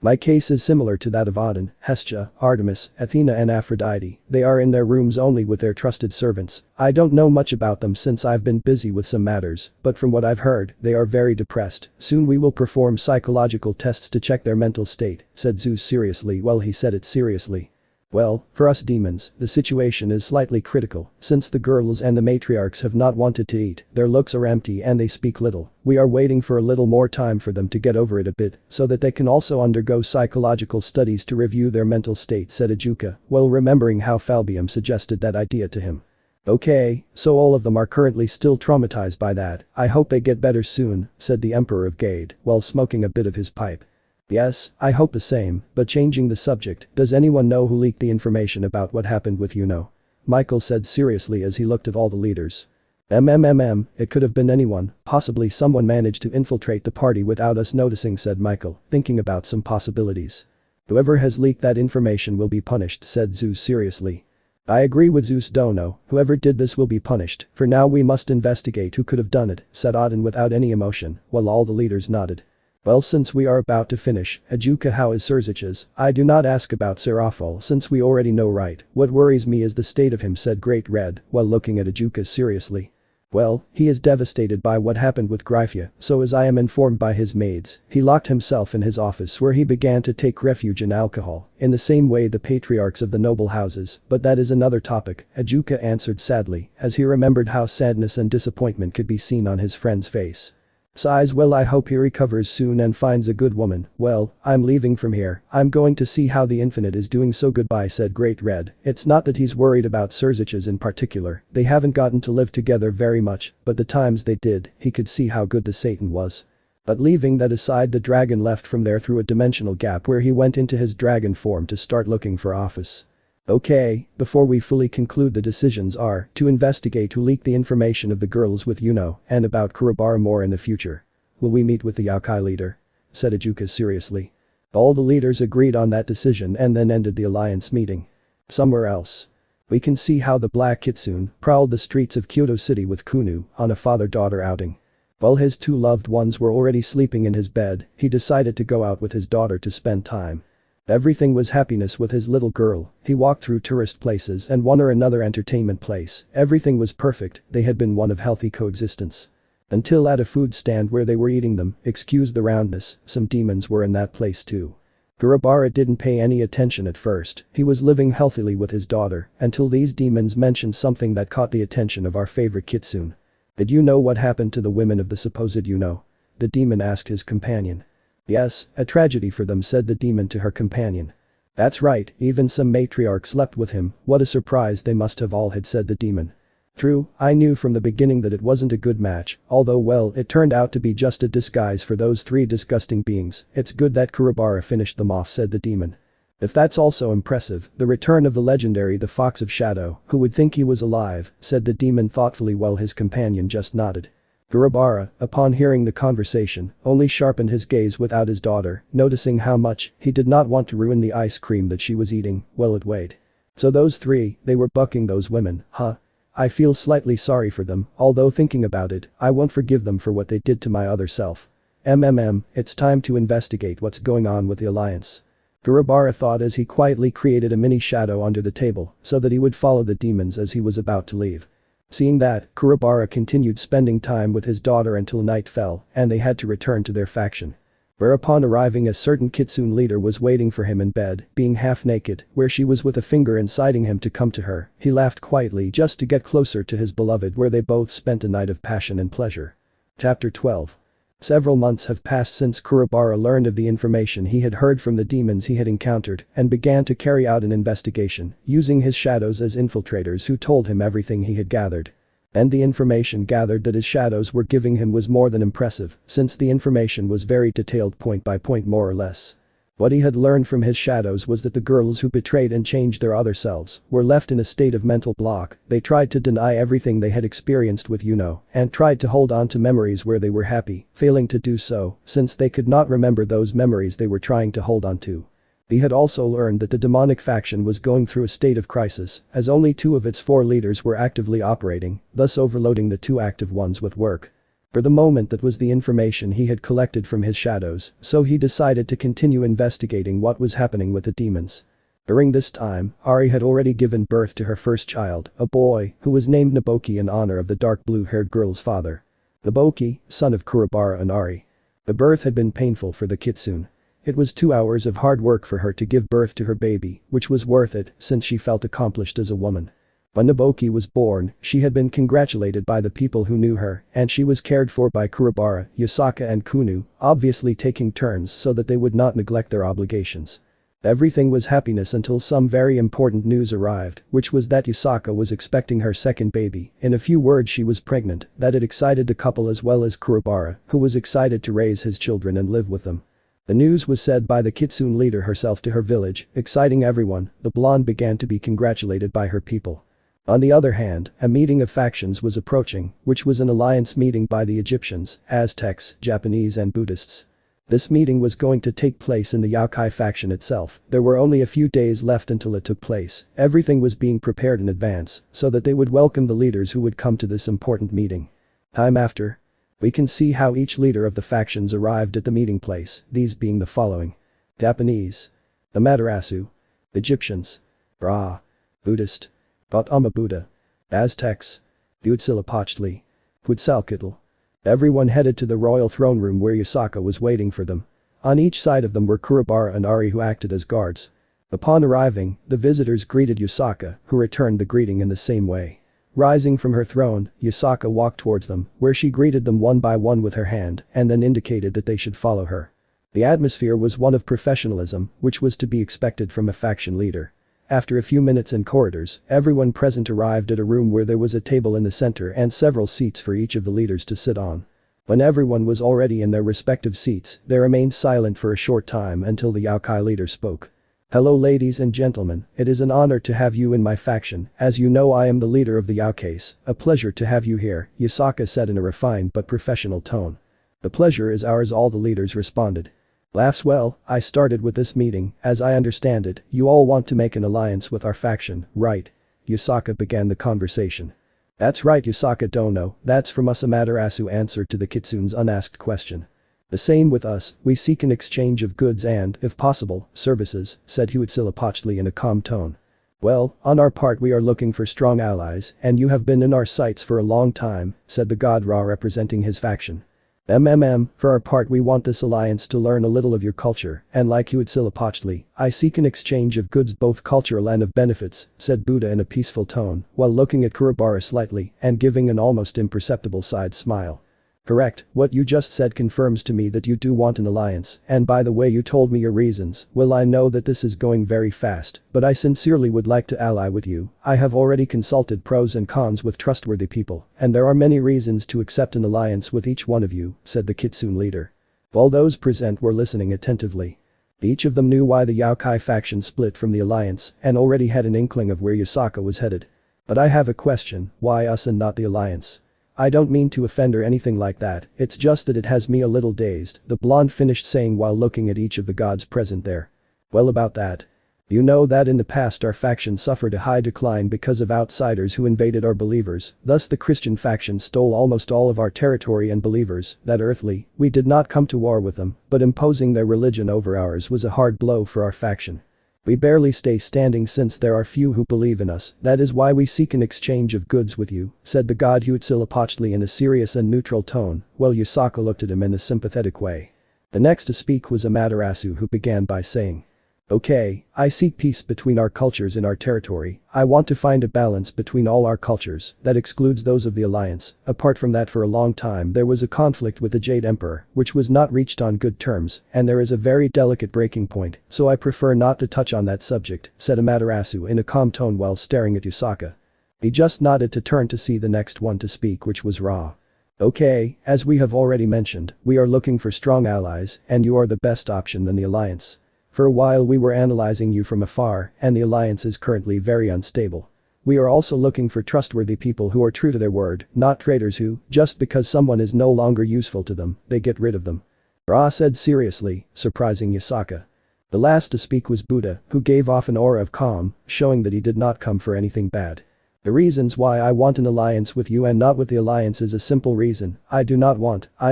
My case is similar to that of Auden, Hestia, Artemis, Athena and Aphrodite. They are in their rooms only with their trusted servants. I don't know much about them since I've been busy with some matters, but from what I've heard, they are very depressed. Soon we will perform psychological tests to check their mental state, said Zeus seriously. Well, he said it seriously. Well, for us demons, the situation is slightly critical, since the girls and the matriarchs have not wanted to eat, their looks are empty and they speak little. We are waiting for a little more time for them to get over it a bit, so that they can also undergo psychological studies to review their mental state, said Ejuka, while remembering how Falbium suggested that idea to him. Okay, so all of them are currently still traumatized by that. I hope they get better soon, said the Emperor of Gade, while smoking a bit of his pipe. Yes, I hope the same, but changing the subject, does anyone know who leaked the information about what happened with Yuno? Michael said seriously as he looked at all the leaders. It could have been anyone, possibly someone managed to infiltrate the party without us noticing, said Michael, thinking about some possibilities. Whoever has leaked that information will be punished, said Zeus seriously. I agree with Zeus Dono, whoever did this will be punished, for now we must investigate who could have done it, said Auden without any emotion, while all the leaders nodded. Well, since we are about to finish, Ajuka, how is Surzich's? I do not ask about Serafal since we already know, right? What worries me is the state of him, said Great Red, while looking at Ajuka seriously. Well, he is devastated by what happened with Gryphia, so as I am informed by his maids, he locked himself in his office where he began to take refuge in alcohol, in the same way the patriarchs of the noble houses, but that is another topic, Ajuka answered sadly, as he remembered how sadness and disappointment could be seen on his friend's face. Sighs, well, I hope he recovers soon and finds a good woman. Well, I'm leaving from here, I'm going to see how the Infinite is doing, so goodbye, said Great Red. It's not that he's worried about Surzich's in particular, they haven't gotten to live together very much, but the times they did, he could see how good the Satan was. But leaving that aside, the dragon left from there through a dimensional gap where he went into his dragon form to start looking for office. Okay, before we fully conclude, the decisions are to investigate who leaked the information of the girls with Yuno and about Kurobara more in the future. Will we meet with the Yokai leader? Said Ajuka seriously. All the leaders agreed on that decision and then ended the alliance meeting. Somewhere else. We can see how the Black Kitsune prowled the streets of Kyoto City with Kunu on a father-daughter outing. While his two loved ones were already sleeping in his bed, he decided to go out with his daughter to spend time. Everything was happiness with his little girl, he walked through tourist places and one or another entertainment place, everything was perfect, they had been one of healthy coexistence. Until at a food stand where they were eating them, excuse the roundness, some demons were in that place too. Kurobara didn't pay any attention at first, he was living healthily with his daughter, until these demons mentioned something that caught the attention of our favorite Kitsune. Did you know what happened to the women of the supposed Yuno? The demon asked his companion. Yes, a tragedy for them, said the demon to her companion. That's right, even some matriarch slept with him, what a surprise they must have all had, said the demon. True, I knew from the beginning that it wasn't a good match, although well, it turned out to be just a disguise for those three disgusting beings, it's good that Kurobara finished them off, said the demon. If that's also impressive, the return of the legendary the Fox of Shadow, who would think he was alive, said the demon thoughtfully while his companion just nodded. Kurobara, upon hearing the conversation, only sharpened his gaze without his daughter, noticing how much he did not want to ruin the ice cream that she was eating, well it weighed. So those three, they were bucking those women, huh? I feel slightly sorry for them, although thinking about it, I won't forgive them for what they did to my other self. It's time to investigate what's going on with the alliance. Kurobara thought as he quietly created a mini shadow under the table so that he would follow the demons as he was about to leave. Seeing that, Kurobara continued spending time with his daughter until night fell and they had to return to their faction. Whereupon arriving, a certain Kitsune leader was waiting for him in bed, being half naked, where she was with a finger inciting him to come to her. He laughed quietly just to get closer to his beloved, where they both spent a night of passion and pleasure. Chapter 12. Several months have passed since Kurobara learned of the information he had heard from the demons he had encountered and began to carry out an investigation, using his shadows as infiltrators who told him everything he had gathered. And the information gathered that his shadows were giving him was more than impressive, since the information was very detailed point by point more or less. What he had learned from his shadows was that the girls who betrayed and changed their other selves were left in a state of mental block, they tried to deny everything they had experienced with Yuno and tried to hold on to memories where they were happy, failing to do so since they could not remember those memories they were trying to hold on to. He had also learned that the demonic faction was going through a state of crisis as only 2 of its 4 leaders were actively operating, thus overloading the 2 active ones with work. For the moment, that was the information he had collected from his shadows, so he decided to continue investigating what was happening with the demons. During this time, Ari had already given birth to her first child, a boy, who was named Naboki in honor of the dark blue-haired girl's father. Naboki, son of Kurobara and Ari. The birth had been painful for the Kitsune. It was 2 hours of hard work for her to give birth to her baby, which was worth it since she felt accomplished as a woman. When Naboki was born, she had been congratulated by the people who knew her, and she was cared for by Kurobara, Yasaka and Kunu, obviously taking turns so that they would not neglect their obligations. Everything was happiness until some very important news arrived, which was that Yasaka was expecting her second baby. In a few words, she was pregnant. That it excited the couple as well as Kurobara, who was excited to raise his children and live with them. The news was said by the Kitsune leader herself to her village, exciting everyone. The blonde began to be congratulated by her people. On the other hand, a meeting of factions was approaching, which was an alliance meeting by the Egyptians, Aztecs, Japanese and Buddhists. This meeting was going to take place in the Youkai faction itself. There were only a few days left until it took place. Everything was being prepared in advance, so that they would welcome the leaders who would come to this important meeting. Time after. We can see how each leader of the factions arrived at the meeting place, these being the following. Japanese. Amaterasu. Egyptians. Ra. Buddhist. Gautama Buddha. Aztecs. Huitzilopochtli. Quetzalcoatl. Everyone headed to the royal throne room where Yasaka was waiting for them. On each side of them were Kurobara and Ari who acted as guards. Upon arriving, the visitors greeted Yasaka, who returned the greeting in the same way. Rising from her throne, Yasaka walked towards them, where she greeted them one by one with her hand and then indicated that they should follow her. The atmosphere was one of professionalism, which was to be expected from a faction leader. After a few minutes in corridors, everyone present arrived at a room where there was a table in the center and several seats for each of the leaders to sit on. When everyone was already in their respective seats, they remained silent for a short time until the Youkai leader spoke. "Hello ladies and gentlemen, it is an honor to have you in my faction. As you know, I am the leader of the Youkais. A pleasure to have you here," Yasaka said in a refined but professional tone. "The pleasure is ours," all the leaders responded. Laughs. "Well, I started with this meeting, as I understand it, you all want to make an alliance with our faction, right?" Yasaka began the conversation. "That's right, Yasaka Dono, that's from us," Amaterasu answered to the Kitsune's unasked question. "The same with us, we seek an exchange of goods and, if possible, services," said Huitzilopochtli in a calm tone. "Well, on our part we are looking for strong allies, and you have been in our sights for a long time," said the god Ra representing his faction. For our part we want this alliance to learn a little of your culture, and like Huitzilopochtli, I seek an exchange of goods both cultural and of benefits," said Buddha in a peaceful tone, while looking at Kurobara slightly and giving an almost imperceptible side smile. "Correct, what you just said confirms to me that you do want an alliance, and by the way you told me your reasons, well I know that this is going very fast, but I sincerely would like to ally with you. I have already consulted pros and cons with trustworthy people, and there are many reasons to accept an alliance with each one of you," said the Kitsune leader. All those present were listening attentively. Each of them knew why the Youkai faction split from the alliance and already had an inkling of where Yasaka was headed. "But I have a question, why us and not the alliance? I don't mean to offend or anything like that, it's just that it has me a little dazed," the blonde finished saying while looking at each of the gods present there. "Well, about that. You know that in the past our faction suffered a high decline because of outsiders who invaded our believers, thus the Christian faction stole almost all of our territory and believers, that earthly, we did not come to war with them, but imposing their religion over ours was a hard blow for our faction. We barely stay standing since there are few who believe in us, that is why we seek an exchange of goods with you," said the god Huitzilopochtli in a serious and neutral tone, while Yasaka looked at him in a sympathetic way. The next to speak was Amaterasu, who began by saying, "Okay, I seek peace between our cultures in our territory. I want to find a balance between all our cultures, that excludes those of the alliance. Apart from that, for a long time there was a conflict with the Jade Emperor, which was not reached on good terms, and there is a very delicate breaking point, so I prefer not to touch on that subject," said Amaterasu in a calm tone while staring at Yasaka. He just nodded to turn to see the next one to speak, which was Ra. "Okay, as we have already mentioned, we are looking for strong allies, and you are the best option than the alliance. For a while we were analyzing you from afar, and the alliance is currently very unstable. We are also looking for trustworthy people who are true to their word, not traitors who, just because someone is no longer useful to them, they get rid of them," Ra said seriously, surprising Yasaka. The last to speak was Buddha, who gave off an aura of calm, showing that he did not come for anything bad. "The reasons why I want an alliance with you and not with the alliance is a simple reason, I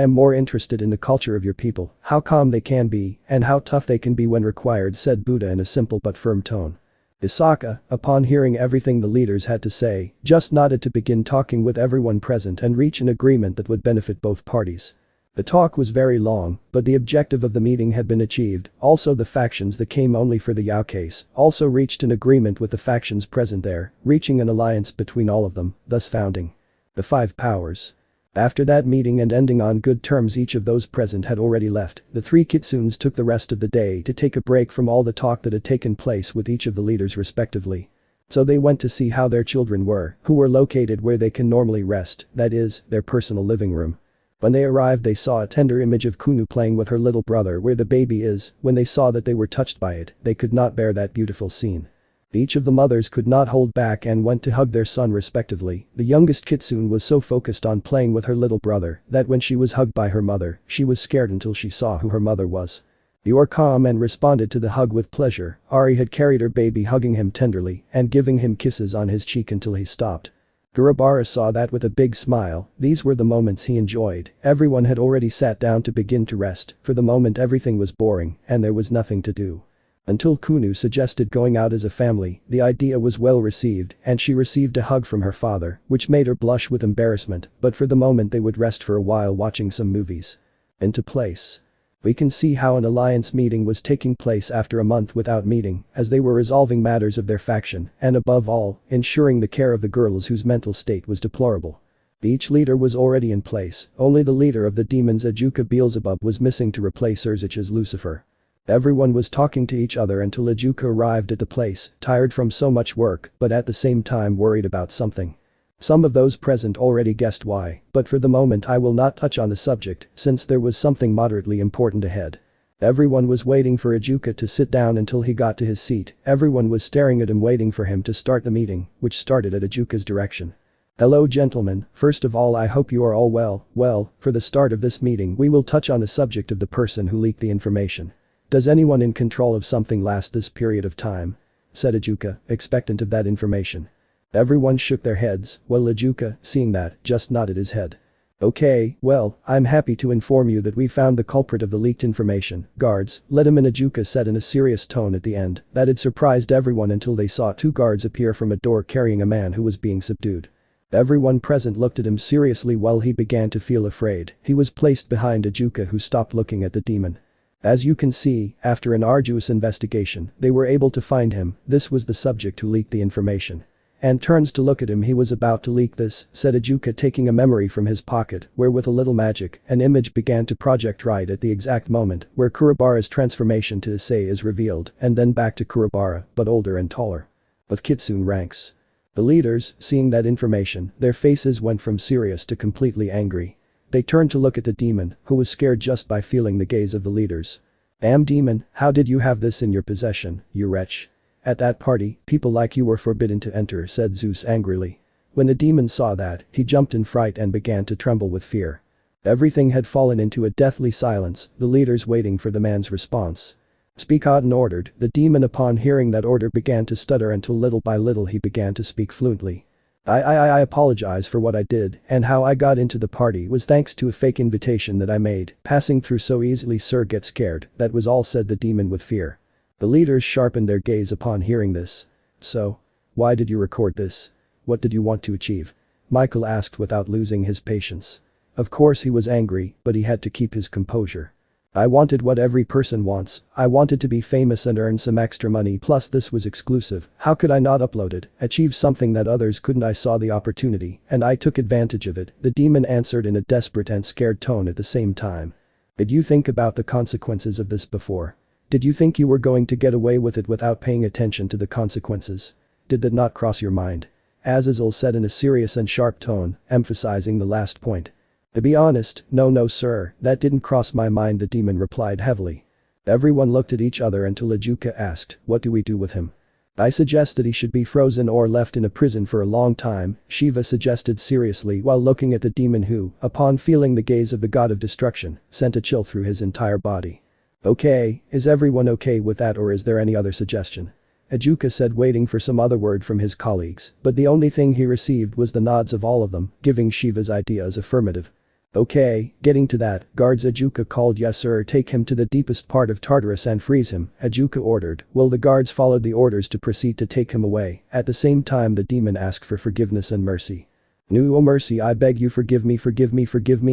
am more interested in the culture of your people, how calm they can be, and how tough they can be when required," said Buddha in a simple but firm tone. Yasaka, upon hearing everything the leaders had to say, just nodded to begin talking with everyone present and reach an agreement that would benefit both parties. The talk was very long, but the objective of the meeting had been achieved. Also, the factions that came only for the Youkais also reached an agreement with the factions present there, reaching an alliance between all of them, thus founding the Five Powers. After that meeting and ending on good terms, each of those present had already left. The three Kitsunes took the rest of the day to take a break from all the talk that had taken place with each of the leaders respectively. So they went to see how their children were, who were located where they can normally rest, that is, their personal living room. When they arrived they saw a tender image of Kunu playing with her little brother where the baby is. When they saw that they were touched by it, they could not bear that beautiful scene. Each of the mothers could not hold back and went to hug their son respectively. The youngest Kitsune was so focused on playing with her little brother that when she was hugged by her mother, she was scared until she saw who her mother was. "You are calm," and responded to the hug with pleasure. Ari had carried her baby, hugging him tenderly and giving him kisses on his cheek until he stopped. Kurobara saw that with a big smile. These were the moments he enjoyed. Everyone had already sat down to begin to rest. For the moment everything was boring and there was nothing to do. Until Kunu suggested going out as a family, the idea was well received and she received a hug from her father, which made her blush with embarrassment, but for the moment they would rest for a while watching some movies. Into place. We can see how an alliance meeting was taking place after a month without meeting, as they were resolving matters of their faction and above all, ensuring the care of the girls whose mental state was deplorable. Each leader was already in place, only the leader of the demons Ajuka Beelzebub was missing to replace Urzich's Lucifer. Everyone was talking to each other until Ajuka arrived at the place, tired from so much work but at the same time worried about something. Some of those present already guessed why, but for the moment I will not touch on the subject since there was something moderately important ahead. Everyone was waiting for Ajuka to sit down until he got to his seat. Everyone was staring at him waiting for him to start the meeting, which started at Ajuka's direction. "Hello gentlemen, first of all I hope you are all well. Well, for the start of this meeting we will touch on the subject of the person who leaked the information. Does anyone in control of something last this period of time?" said Ajuka, expectant of that information. Everyone shook their heads, while Ajuka, seeing that, just nodded his head. "Okay, well, I'm happy to inform you that we found the culprit of the leaked information. Guards, let him in," Ajuka said in a serious tone at the end. That had surprised everyone until they saw two guards appear from a door carrying a man who was being subdued. Everyone present looked at him seriously while he began to feel afraid. He was placed behind Ajuka, who stopped looking at the demon. As you can see, after an arduous investigation, they were able to find him. This was the subject who leaked the information. "And turns to look at him, he was about to leak this," said Ajuka, taking a memory from his pocket where with a little magic an image began to project right at the exact moment where Kurobara's transformation to Issei is revealed and then back to Kurobara, but older and taller. Of Kitsune ranks. The leaders, seeing that information, their faces went from serious to completely angry. They turned to look at the demon, who was scared just by feeling the gaze of the leaders. "Damn demon, how did you have this in your possession, you wretch? At that party, people like you were forbidden to enter," said Zeus angrily. When the demon saw that, he jumped in fright and began to tremble with fear. Everything had fallen into a deathly silence, the leaders waiting for the man's response. "Speak," Auden ordered. The demon, upon hearing that order, began to stutter until little by little he began to speak fluently. I apologize for what I did, and how I got into the party was thanks to a fake invitation that I made. Passing through so easily, sir, get scared, that was all," said the demon with fear. The leaders sharpened their gaze upon hearing this. "So? Why did you record this? What did you want to achieve?" Michael asked without losing his patience. Of course he was angry, but he had to keep his composure. "I wanted what every person wants. I wanted to be famous and earn some extra money, plus this was exclusive. How could I not upload it? Achieve something that others couldn't. I saw the opportunity and I took advantage of it," the demon answered in a desperate and scared tone at the same time. "Did you think about the consequences of this before? Did you think you were going to get away with it without paying attention to the consequences? Did that not cross your mind?" Azazel said in a serious and sharp tone, emphasizing the last point. "To be honest, no sir, that didn't cross my mind," the demon replied heavily. Everyone looked at each other until Ajuka asked, "What do we do with him?" "I suggest that he should be frozen or left in a prison for a long time," Shiva suggested seriously while looking at the demon who, upon feeling the gaze of the god of destruction, sent a chill through his entire body. "Okay, is everyone okay with that, or is there any other suggestion?" Ajuka said, waiting for some other word from his colleagues, but the only thing he received was the nods of all of them, giving Shiva's idea as affirmative. "Okay, getting to that, guards," Ajuka called. "Yes sir, take him to the deepest part of Tartarus and freeze him," Ajuka ordered. Well, the guards followed the orders to proceed to take him away. At the same time the demon asked for forgiveness and mercy. "No, oh mercy, I beg you, forgive me.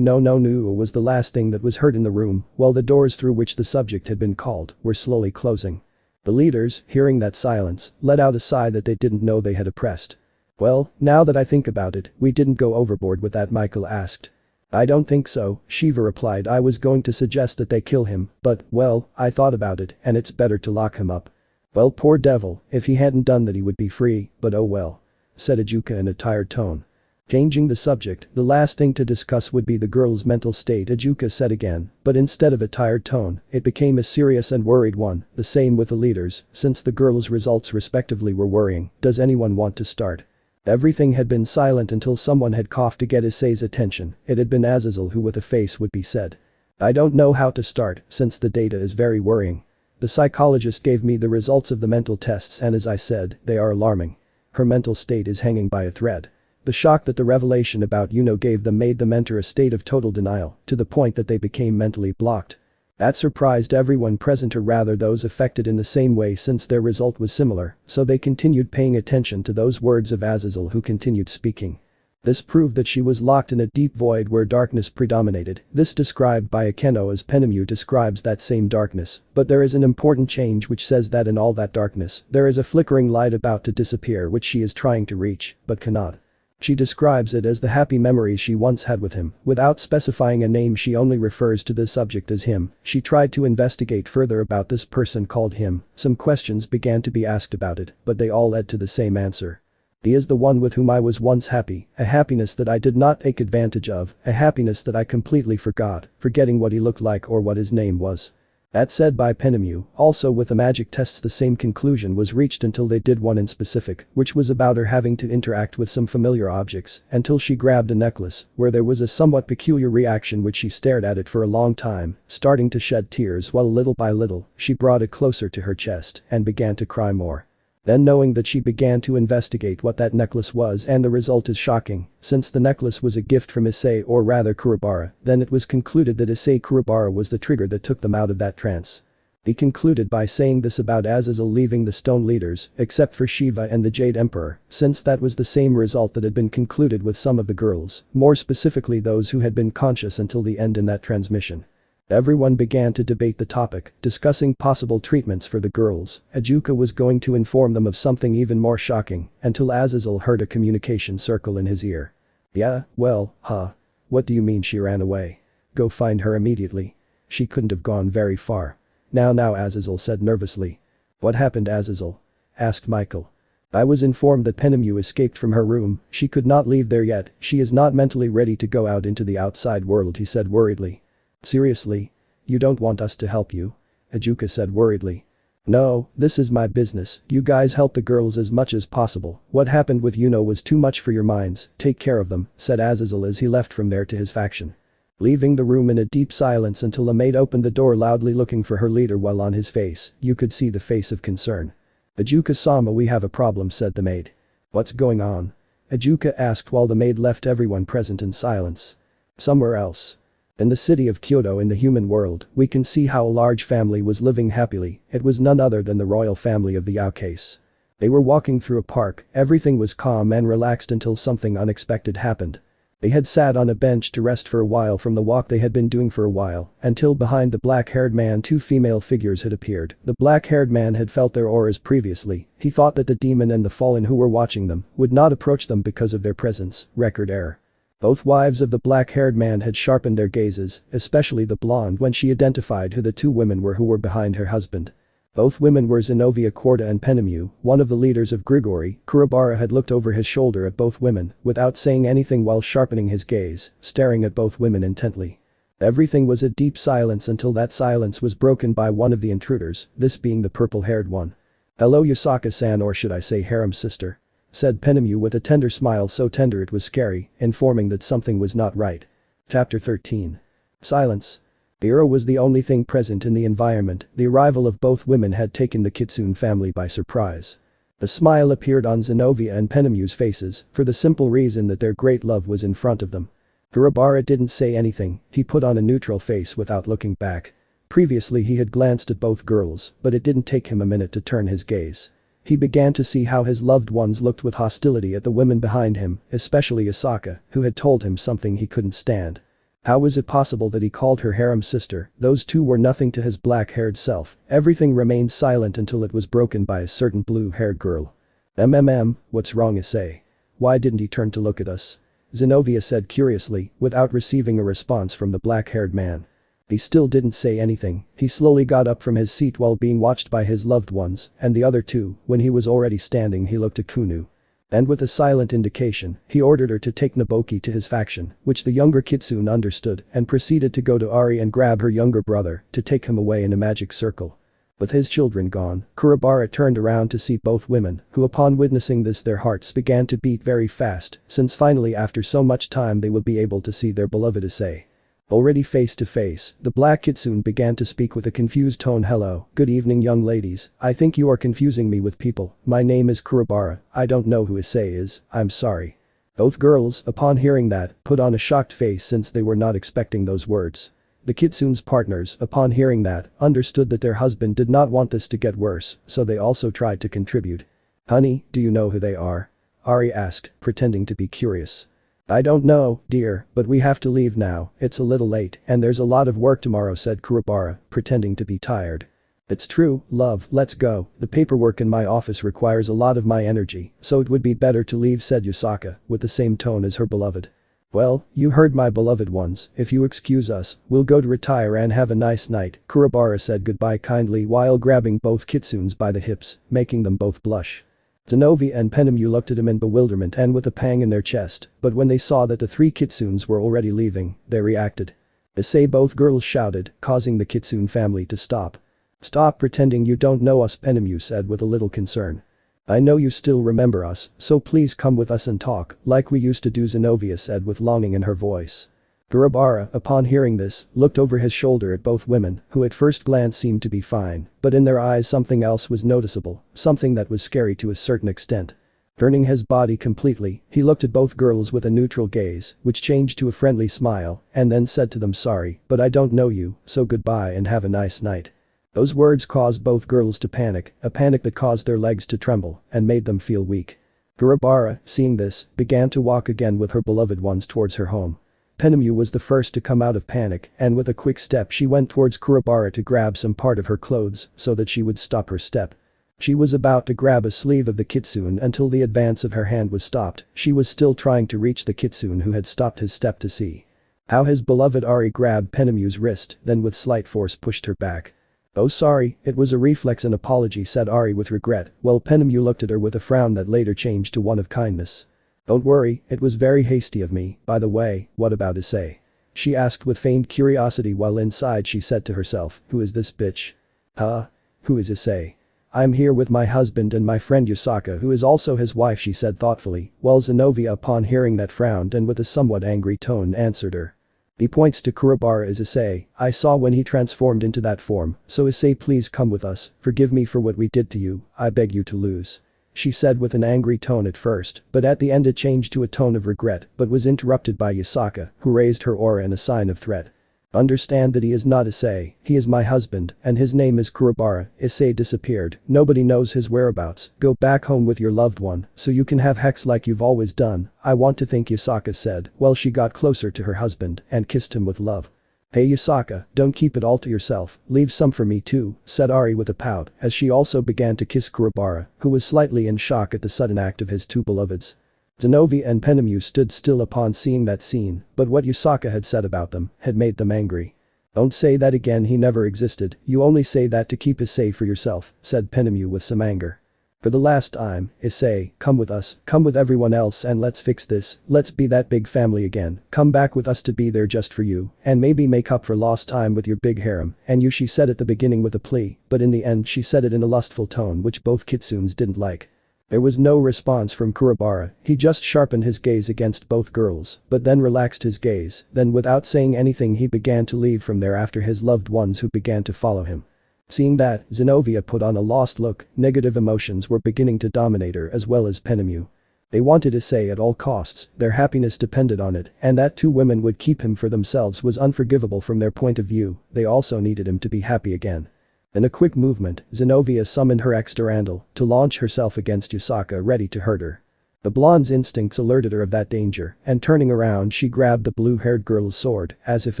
No," was the last thing that was heard in the room, while the doors through which the subject had been called were slowly closing. The leaders, hearing that silence, let out a sigh that they didn't know they had oppressed. "Well, now that I think about it, we didn't go overboard with that?" Michael asked. "I don't think so," Shiva replied. "I was going to suggest that they kill him, but, well, I thought about it and it's better to lock him up." "Well, poor devil, if he hadn't done that he would be free, but oh well," said Ajuka in a tired tone. Changing the subject, the last thing to discuss would be the girl's mental state, Ajuka said again, but instead of a tired tone, it became a serious and worried one, the same with the leaders, since the girls' results respectively were worrying. Does anyone want to start? Everything had been silent until someone had coughed to get Issei's attention. It had been Azazel who with a face would be said. I don't know how to start, since the data is very worrying. The psychologist gave me the results of the mental tests and as I said, they are alarming. Her mental state is hanging by a thread. The shock that the revelation about Yuno gave them made them enter a state of total denial, to the point that they became mentally blocked. That surprised everyone present or rather those affected in the same way since their result was similar, so they continued paying attention to those words of Azazel who continued speaking. This proved that she was locked in a deep void where darkness predominated, this described by Akeno as Penemu describes that same darkness, but there is an important change which says that in all that darkness, there is a flickering light about to disappear which she is trying to reach, but cannot. She describes it as the happy memories she once had with him. Without specifying a name she only refers to this subject as him. She tried to investigate further about this person called him. Some questions began to be asked about it, but they all led to the same answer. He is the one with whom I was once happy, a happiness that I did not take advantage of, a happiness that I completely forgot, forgetting what he looked like or what his name was. That said by Penemu, also with the magic tests the same conclusion was reached until they did one in specific, which was about her having to interact with some familiar objects, until she grabbed a necklace, where there was a somewhat peculiar reaction which she stared at it for a long time, starting to shed tears while little by little, she brought it closer to her chest and began to cry more. Then knowing that she began to investigate what that necklace was and the result is shocking, since the necklace was a gift from Issei or rather Kurobara, then it was concluded that Issei Kurobara was the trigger that took them out of that trance. He concluded by saying this about Azazel leaving the stone leaders, except for Shiva and the Jade Emperor, since that was the same result that had been concluded with some of the girls, more specifically those who had been conscious until the end in that transmission. Everyone began to debate the topic, discussing possible treatments for the girls. Ajuka was going to inform them of something even more shocking, until Azazel heard a communication circle in his ear. Yeah, well, huh. What do you mean she ran away? Go find her immediately. She couldn't have gone very far. Now Azazel said nervously. What happened Azazel? Asked Michael. I was informed that Penemu escaped from her room, she could not leave there yet, she is not mentally ready to go out into the outside world he said worriedly. Seriously? You don't want us to help you? Ajuka said worriedly. No, this is my business, you guys help the girls as much as possible, what happened with Yuno was too much for your minds, take care of them, said Azazel as he left from there to his faction. Leaving the room in a deep silence until a maid opened the door loudly looking for her leader while on his face, you could see the face of concern. Ajuka-sama we have a problem said the maid. What's going on? Ajuka asked while the maid left everyone present in silence. Somewhere else. In the city of Kyoto in the human world, we can see how a large family was living happily, it was none other than the royal family of the Youkais. They were walking through a park, everything was calm and relaxed until something unexpected happened. They had sat on a bench to rest for a while from the walk they had been doing for a while, until behind the black-haired man two female figures had appeared. The black-haired man had felt their auras previously, he thought that the demon and the fallen who were watching them would not approach them because of their presence, record error. Both wives of the black-haired man had sharpened their gazes, especially the blonde when she identified who the two women were who were behind her husband. Both women were Zenobia Korda and Penemu, one of the leaders of Grigori. Kurobara had looked over his shoulder at both women, without saying anything while sharpening his gaze, staring at both women intently. Everything was a deep silence until that silence was broken by one of the intruders, this being the purple-haired one. Hello Yasaka-san or should I say harem sister? Said Penemu with a tender smile so tender it was scary, informing that something was not right. Chapter 13. Silence. Iro was the only thing present in the environment, the arrival of both women had taken the Kitsune family by surprise. A smile appeared on Zenobia and Penemu's faces, for the simple reason that their great love was in front of them. Kurobara didn't say anything, he put on a neutral face without looking back. Previously he had glanced at both girls, but it didn't take him a minute to turn his gaze. He began to see how his loved ones looked with hostility at the women behind him, especially Yasaka, who had told him something he couldn't stand. How was it possible that he called her harem sister? Those two were nothing to his black-haired self. Everything remained silent until it was broken by a certain blue-haired girl. What's wrong Issei? Why didn't he turn to look at us? Zenobia said curiously, without receiving a response from the black-haired man. He still didn't say anything, he slowly got up from his seat while being watched by his loved ones, and the other two, when he was already standing he looked at Kunu. And with a silent indication, he ordered her to take Naboki to his faction, which the younger Kitsune understood and proceeded to go to Ari and grab her younger brother to take him away in a magic circle. With his children gone, Kurobara turned around to see both women, who upon witnessing this their hearts began to beat very fast, since finally after so much time they would be able to see their beloved Issei. Already face to face, the black Kitsune began to speak with a confused tone. Hello, good evening young ladies, I think you are confusing me with people, my name is Kurobara, I don't know who Issei is, I'm sorry. Both girls, upon hearing that, put on a shocked face since they were not expecting those words. The Kitsune's partners, upon hearing that, understood that their husband did not want this to get worse, so they also tried to contribute. Honey, do you know who they are? Ari asked, pretending to be curious. I don't know, dear, but we have to leave now, it's a little late and there's a lot of work tomorrow, said Kurobara, pretending to be tired. It's true, love, let's go, the paperwork in my office requires a lot of my energy, so it would be better to leave, said Yasaka, with the same tone as her beloved. Well, you heard my beloved ones, if you excuse us, we'll go to retire and have a nice night, Kurobara said goodbye kindly while grabbing both Kitsunes by the hips, making them both blush. Zenovia and Penemu looked at him in bewilderment and with a pang in their chest, but when they saw that the three Kitsunes were already leaving, they reacted. Issei, both girls shouted, causing the Kitsune family to stop. Stop pretending you don't know us, Penemu said with a little concern. I know you still remember us, so please come with us and talk, like we used to do, Zenovia said with longing in her voice. Kurobara, upon hearing this, looked over his shoulder at both women, who at first glance seemed to be fine, but in their eyes something else was noticeable, something that was scary to a certain extent. Turning his body completely, he looked at both girls with a neutral gaze, which changed to a friendly smile, and then said to them, sorry, but I don't know you, so goodbye and have a nice night. Those words caused both girls to panic, a panic that caused their legs to tremble and made them feel weak. Kurobara, seeing this, began to walk again with her beloved ones towards her home. Penemu was the first to come out of panic, and with a quick step she went towards Kurobara to grab some part of her clothes so that she would stop her step. She was about to grab a sleeve of the Kitsune until the advance of her hand was stopped, she was still trying to reach the Kitsune who had stopped his step to see how his beloved Ari grabbed Penemu's wrist, then with slight force pushed her back. Oh sorry, it was a reflex, an apology, said Ari with regret, while Penemu looked at her with a frown that later changed to one of kindness. Don't worry, it was very hasty of me, by the way, what about Issei? She asked with feigned curiosity while inside she said to herself, who is this bitch? Huh? Who is Issei? I'm here with my husband and my friend Yasaka, who is also his wife, she said thoughtfully, while Zenovia upon hearing that frowned and with a somewhat angry tone answered her. He points to Kurobara as Issei, I saw when he transformed into that form, so Issei please come with us, forgive me for what we did to you, I beg you to lose. She said with an angry tone at first, but at the end it changed to a tone of regret but was interrupted by Yasaka, who raised her aura in a sign of threat. Understand that he is not Issei, he is my husband and his name is Kurobara. Issei disappeared, nobody knows his whereabouts, go back home with your loved one so you can have Hex like you've always done, I want to think, Yasaka said while she got closer to her husband and kissed him with love. Hey Yasaka, don't keep it all to yourself, leave some for me too, said Ari with a pout as she also began to kiss Kurobara, who was slightly in shock at the sudden act of his two beloveds. Zenovia and Penemu stood still upon seeing that scene, but what Yasaka had said about them had made them angry. Don't say that again, he never existed, you only say that to keep Issei for yourself, said Penemu with some anger. For the last time, Issei, come with us, come with everyone else and let's fix this, let's be that big family again, come back with us to be there just for you, and maybe make up for lost time with your big harem, and you, she said at the beginning with a plea, but in the end she said it in a lustful tone which both Kitsunes didn't like. There was no response from Kurobara, he just sharpened his gaze against both girls, but then relaxed his gaze, then without saying anything he began to leave from there after his loved ones who began to follow him. Seeing that, Zenovia put on a lost look, negative emotions were beginning to dominate her as well as Penemu. They wanted Issei at all costs, their happiness depended on it, and that two women would keep him for themselves was unforgivable from their point of view, they also needed him to be happy again. In a quick movement, Zenovia summoned her ex-Durandal to launch herself against Yasaka, ready to hurt her. The blonde's instincts alerted her of that danger, and turning around she grabbed the blue-haired girl's sword, as if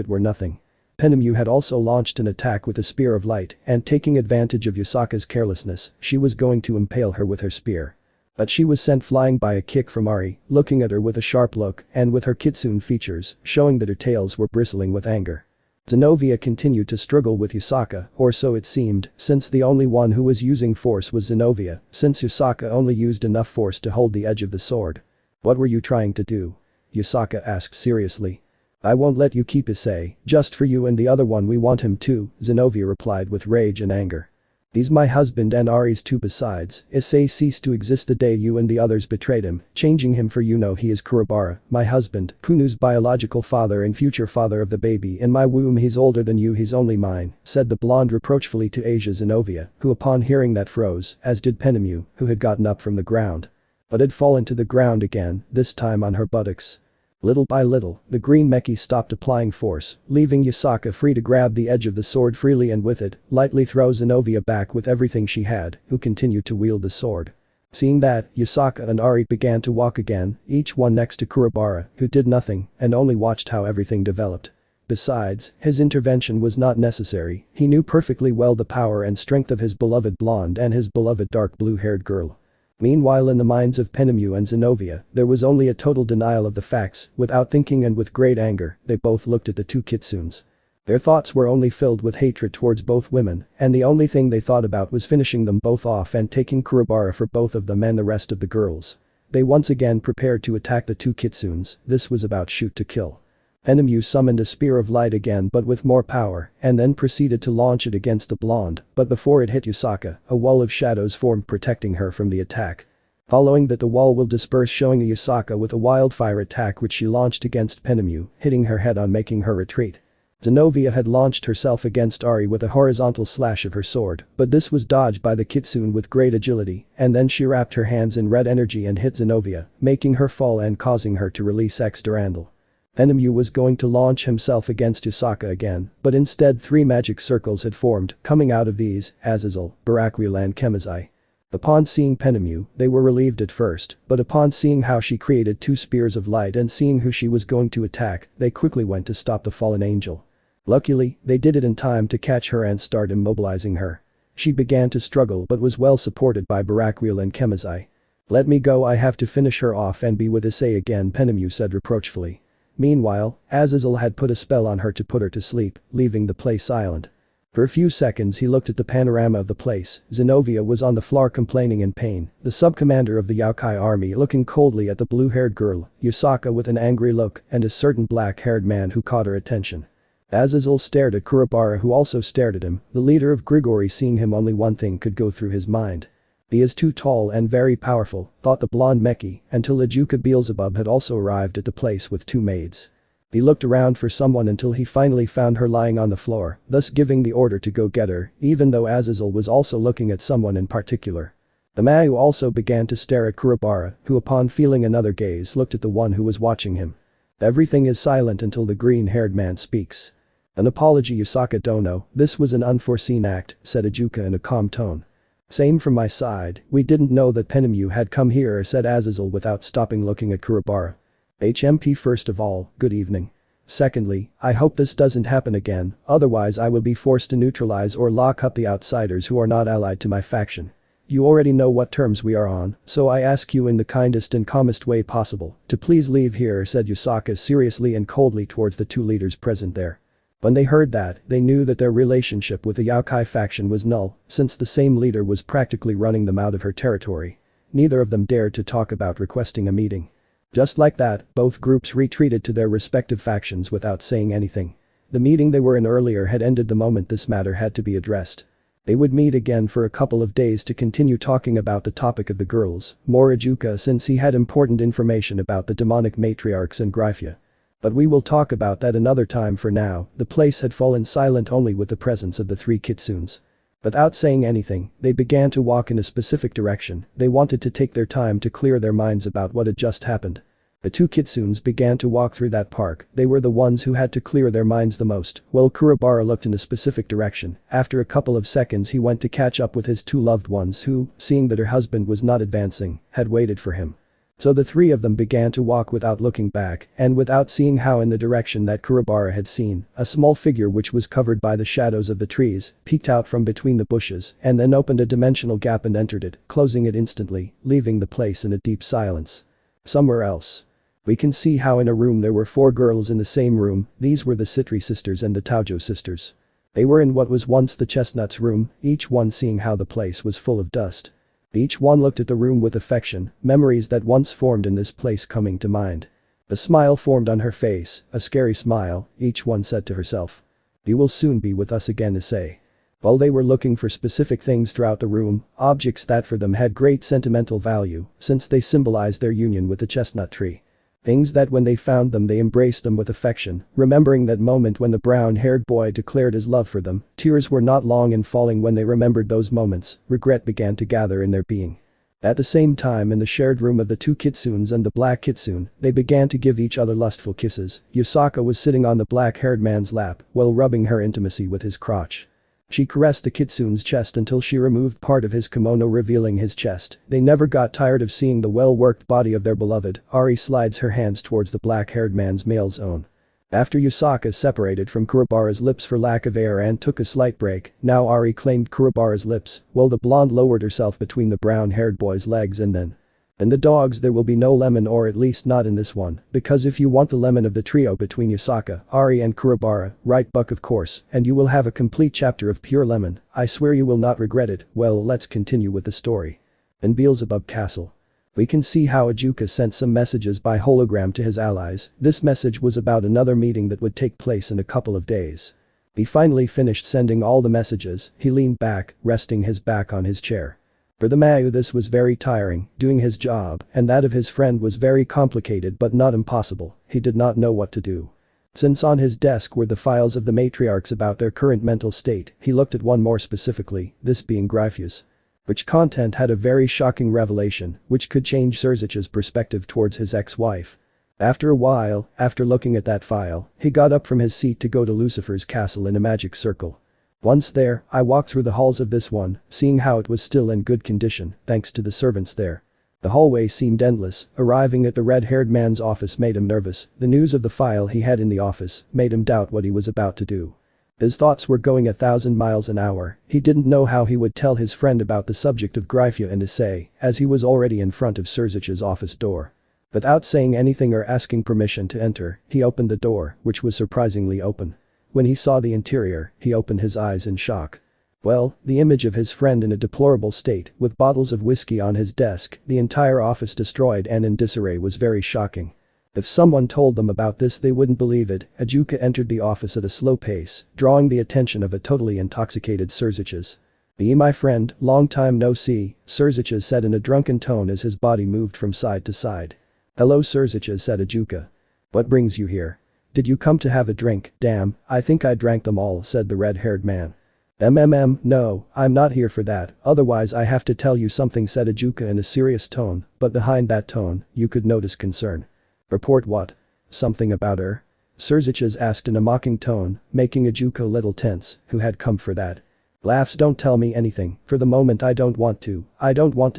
it were nothing. Penemu had also launched an attack with a spear of light, and taking advantage of Yasaka's carelessness, she was going to impale her with her spear. But she was sent flying by a kick from Ari, looking at her with a sharp look and with her Kitsune features, showing that her tails were bristling with anger. Zenobia continued to struggle with Yasaka, or so it seemed, since the only one who was using force was Zenobia, since Yasaka only used enough force to hold the edge of the sword. "What were you trying to do?" Yasaka asked seriously. "I won't let you keep Issei, just for you and the other one we want him too," Zenobia replied with rage and anger. "He's my husband and Ari's too besides, Issei ceased to exist the day you and the others betrayed him, changing him for you know he is Kurobara, my husband, Kunu's biological father and future father of the baby in my womb he's older than you he's only mine," said the blonde reproachfully to Asia Zenobia, who upon hearing that froze, as did Penemu, who had gotten up from the ground. But had fallen to the ground again, this time on her buttocks. Little by little, the green mechie stopped applying force, leaving Yasaka free to grab the edge of the sword freely and with it, lightly throw Zenobia back with everything she had, who continued to wield the sword. Seeing that, Yasaka and Ari began to walk again, each one next to Kurobara, who did nothing and only watched how everything developed. Besides, his intervention was not necessary, he knew perfectly well the power and strength of his beloved blonde and his beloved dark blue-haired girl. Meanwhile in the minds of Penemu and Zenobia, there was only a total denial of the facts, without thinking and with great anger, they both looked at the two kitsunes. Their thoughts were only filled with hatred towards both women, and the only thing they thought about was finishing them both off and taking Kurobara for both of them and the rest of the girls. They once again prepared to attack the two kitsunes, this was about shoot to kill. Penemu summoned a spear of light again but with more power, and then proceeded to launch it against the blonde, but before it hit Yasaka, a wall of shadows formed protecting her from the attack. Following that the wall will disperse showing Yasaka with a wildfire attack which she launched against Penemu, hitting her head on making her retreat. Zenobia had launched herself against Ari with a horizontal slash of her sword, but this was dodged by the kitsune with great agility, and then she wrapped her hands in red energy and hit Zenobia, making her fall and causing her to release X Durandal. Penemu was going to launch himself against Yasaka again, but instead 3 magic circles had formed, coming out of these, Azazel, Barakuel and Kemizai. Upon seeing Penemu, they were relieved at first, but upon seeing how she created 2 spears of light and seeing who she was going to attack, they quickly went to stop the fallen angel. Luckily, they did it in time to catch her and start immobilizing her. She began to struggle but was well supported by Barakuel and Kemizai. "Let me go, I have to finish her off and be with Issei again," Penemu said reproachfully. Meanwhile, Azazel had put a spell on her to put her to sleep, leaving the place silent. For a few seconds he looked at the panorama of the place, Zenobia was on the floor complaining in pain, the sub-commander of the Youkai army looking coldly at the blue-haired girl, Yasaka with an angry look, and a certain black-haired man who caught her attention. Azazel stared at Kurobara who also stared at him, the leader of Grigori seeing him only one thing could go through his mind. He is too tall and very powerful, thought the blonde mechie, until Ajuka Beelzebub had also arrived at the place with 2 maids. He looked around for someone until he finally found her lying on the floor, thus giving the order to go get her, even though Azazel was also looking at someone in particular. The Mayu also began to stare at Kurobara, who upon feeling another gaze looked at the one who was watching him. Everything is silent until the green-haired man speaks. "An apology Yasaka Dono, this was an unforeseen act," said Ajuka in a calm tone. "Same from my side, we didn't know that Penemu had come here," said Azazel without stopping looking at Kurobara. "HMP first of all, good evening. Secondly, I hope this doesn't happen again, otherwise I will be forced to neutralize or lock up the outsiders who are not allied to my faction. You already know what terms we are on, so I ask you in the kindest and calmest way possible to please leave here," said Yasaka seriously and coldly towards the 2 leaders present there. When they heard that, they knew that their relationship with the Youkai faction was null, since the same leader was practically running them out of her territory. Neither of them dared to talk about requesting a meeting. Just like that, both groups retreated to their respective factions without saying anything. The meeting they were in earlier had ended the moment this matter had to be addressed. They would meet again for a couple of days to continue talking about the topic of the girls, more Ajuka since he had important information about the demonic matriarchs and Gryphia. But we will talk about that another time. For now, the place had fallen silent only with the presence of the 3 kitsunes. Without saying anything, they began to walk in a specific direction, they wanted to take their time to clear their minds about what had just happened. The 2 kitsunes began to walk through that park, they were the ones who had to clear their minds the most, while Kurobara looked in a specific direction. After a couple of seconds he went to catch up with his 2 loved ones who, seeing that her husband was not advancing, had waited for him. So the 3 of them began to walk without looking back and without seeing how in the direction that Kurobara had seen, a small figure which was covered by the shadows of the trees, peeked out from between the bushes and then opened a dimensional gap and entered it, closing it instantly, leaving the place in a deep silence. Somewhere else. We can see how in a room there were 4 girls in the same room, these were the Citri sisters and the Taojo sisters. They were in what was once the Chestnut's room, each one seeing how the place was full of dust. Each one looked at the room with affection, memories that once formed in this place coming to mind. A smile formed on her face, a scary smile, each one said to herself. You will soon be with us again, Issei. While they were looking for specific things throughout the room, objects that for them had great sentimental value, since they symbolized their union with the chestnut tree. Things that when they found them they embraced them with affection, remembering that moment when the brown-haired boy declared his love for them. Tears were not long in falling when they remembered those moments, regret began to gather in their being. At the same time in the shared room of the 2 kitsunes and the black kitsune, they began to give each other lustful kisses. Yasaka was sitting on the black-haired man's lap, while rubbing her intimacy with his crotch. She caressed the kitsune's chest until she removed part of his kimono revealing his chest. They never got tired of seeing the well-worked body of their beloved. Ari slides her hands towards the black-haired man's male zone. After Yasaka separated from Kurobara's lips for lack of air and took a slight break, now Ari claimed Kurobara's lips, while the blonde lowered herself between the brown-haired boy's legs and then. In the dogs there will be no lemon, or at least not in this one, because if you want the lemon of the trio between Yasaka, Ari and Kurobara, right Buck of course, and you will have a complete chapter of pure lemon, I swear you will not regret it. Well, let's continue with the story. In Beelzebub Castle. We can see how Ajuka sent some messages by hologram to his allies. This message was about another meeting that would take place in a couple of days. He finally finished sending all the messages, he leaned back, resting his back on his chair. For the Mayu this was very tiring, doing his job, and that of his friend was very complicated but not impossible, he did not know what to do. Since on his desk were the files of the matriarchs about their current mental state, he looked at one more specifically, this being Gryphia's. Which content had a very shocking revelation, which could change Surzich's perspective towards his ex-wife. After a while, after looking at that file, he got up from his seat to go to Lucifer's castle in a magic circle. Once there, I walked through the halls of this one, seeing how it was still in good condition, thanks to the servants there. The hallway seemed endless, arriving at the red-haired man's office made him nervous, the news of the file he had in the office made him doubt what he was about to do. His thoughts were going 1,000 miles an hour, he didn't know how he would tell his friend about the subject of Gryphia and Issei, as he was already in front of Surzich's office door. Without saying anything or asking permission to enter, he opened the door, which was surprisingly open. When he saw the interior, he opened his eyes in shock. Well, the image of his friend in a deplorable state, with bottles of whiskey on his desk, the entire office destroyed and in disarray was very shocking. If someone told them about this they wouldn't believe it. Ajuka entered the office at a slow pace, drawing the attention of a totally intoxicated Surzich's. "Be my friend, long time no see," Surzich's said in a drunken tone as his body moved from side to side. "Hello Surzich's," said Ajuka. "What brings you here? Did you come to have a drink?" "Damn, I think I drank them all," said the red-haired man. No, I'm not here for that, otherwise I have to tell you something," said Ajuka in a serious tone, but behind that tone, you could notice concern. "Report what? Something about her?" Surzich's asked in a mocking tone, making Ajuka a little tense, who had come for that. "Laughs, don't tell me anything, for the moment I don't want to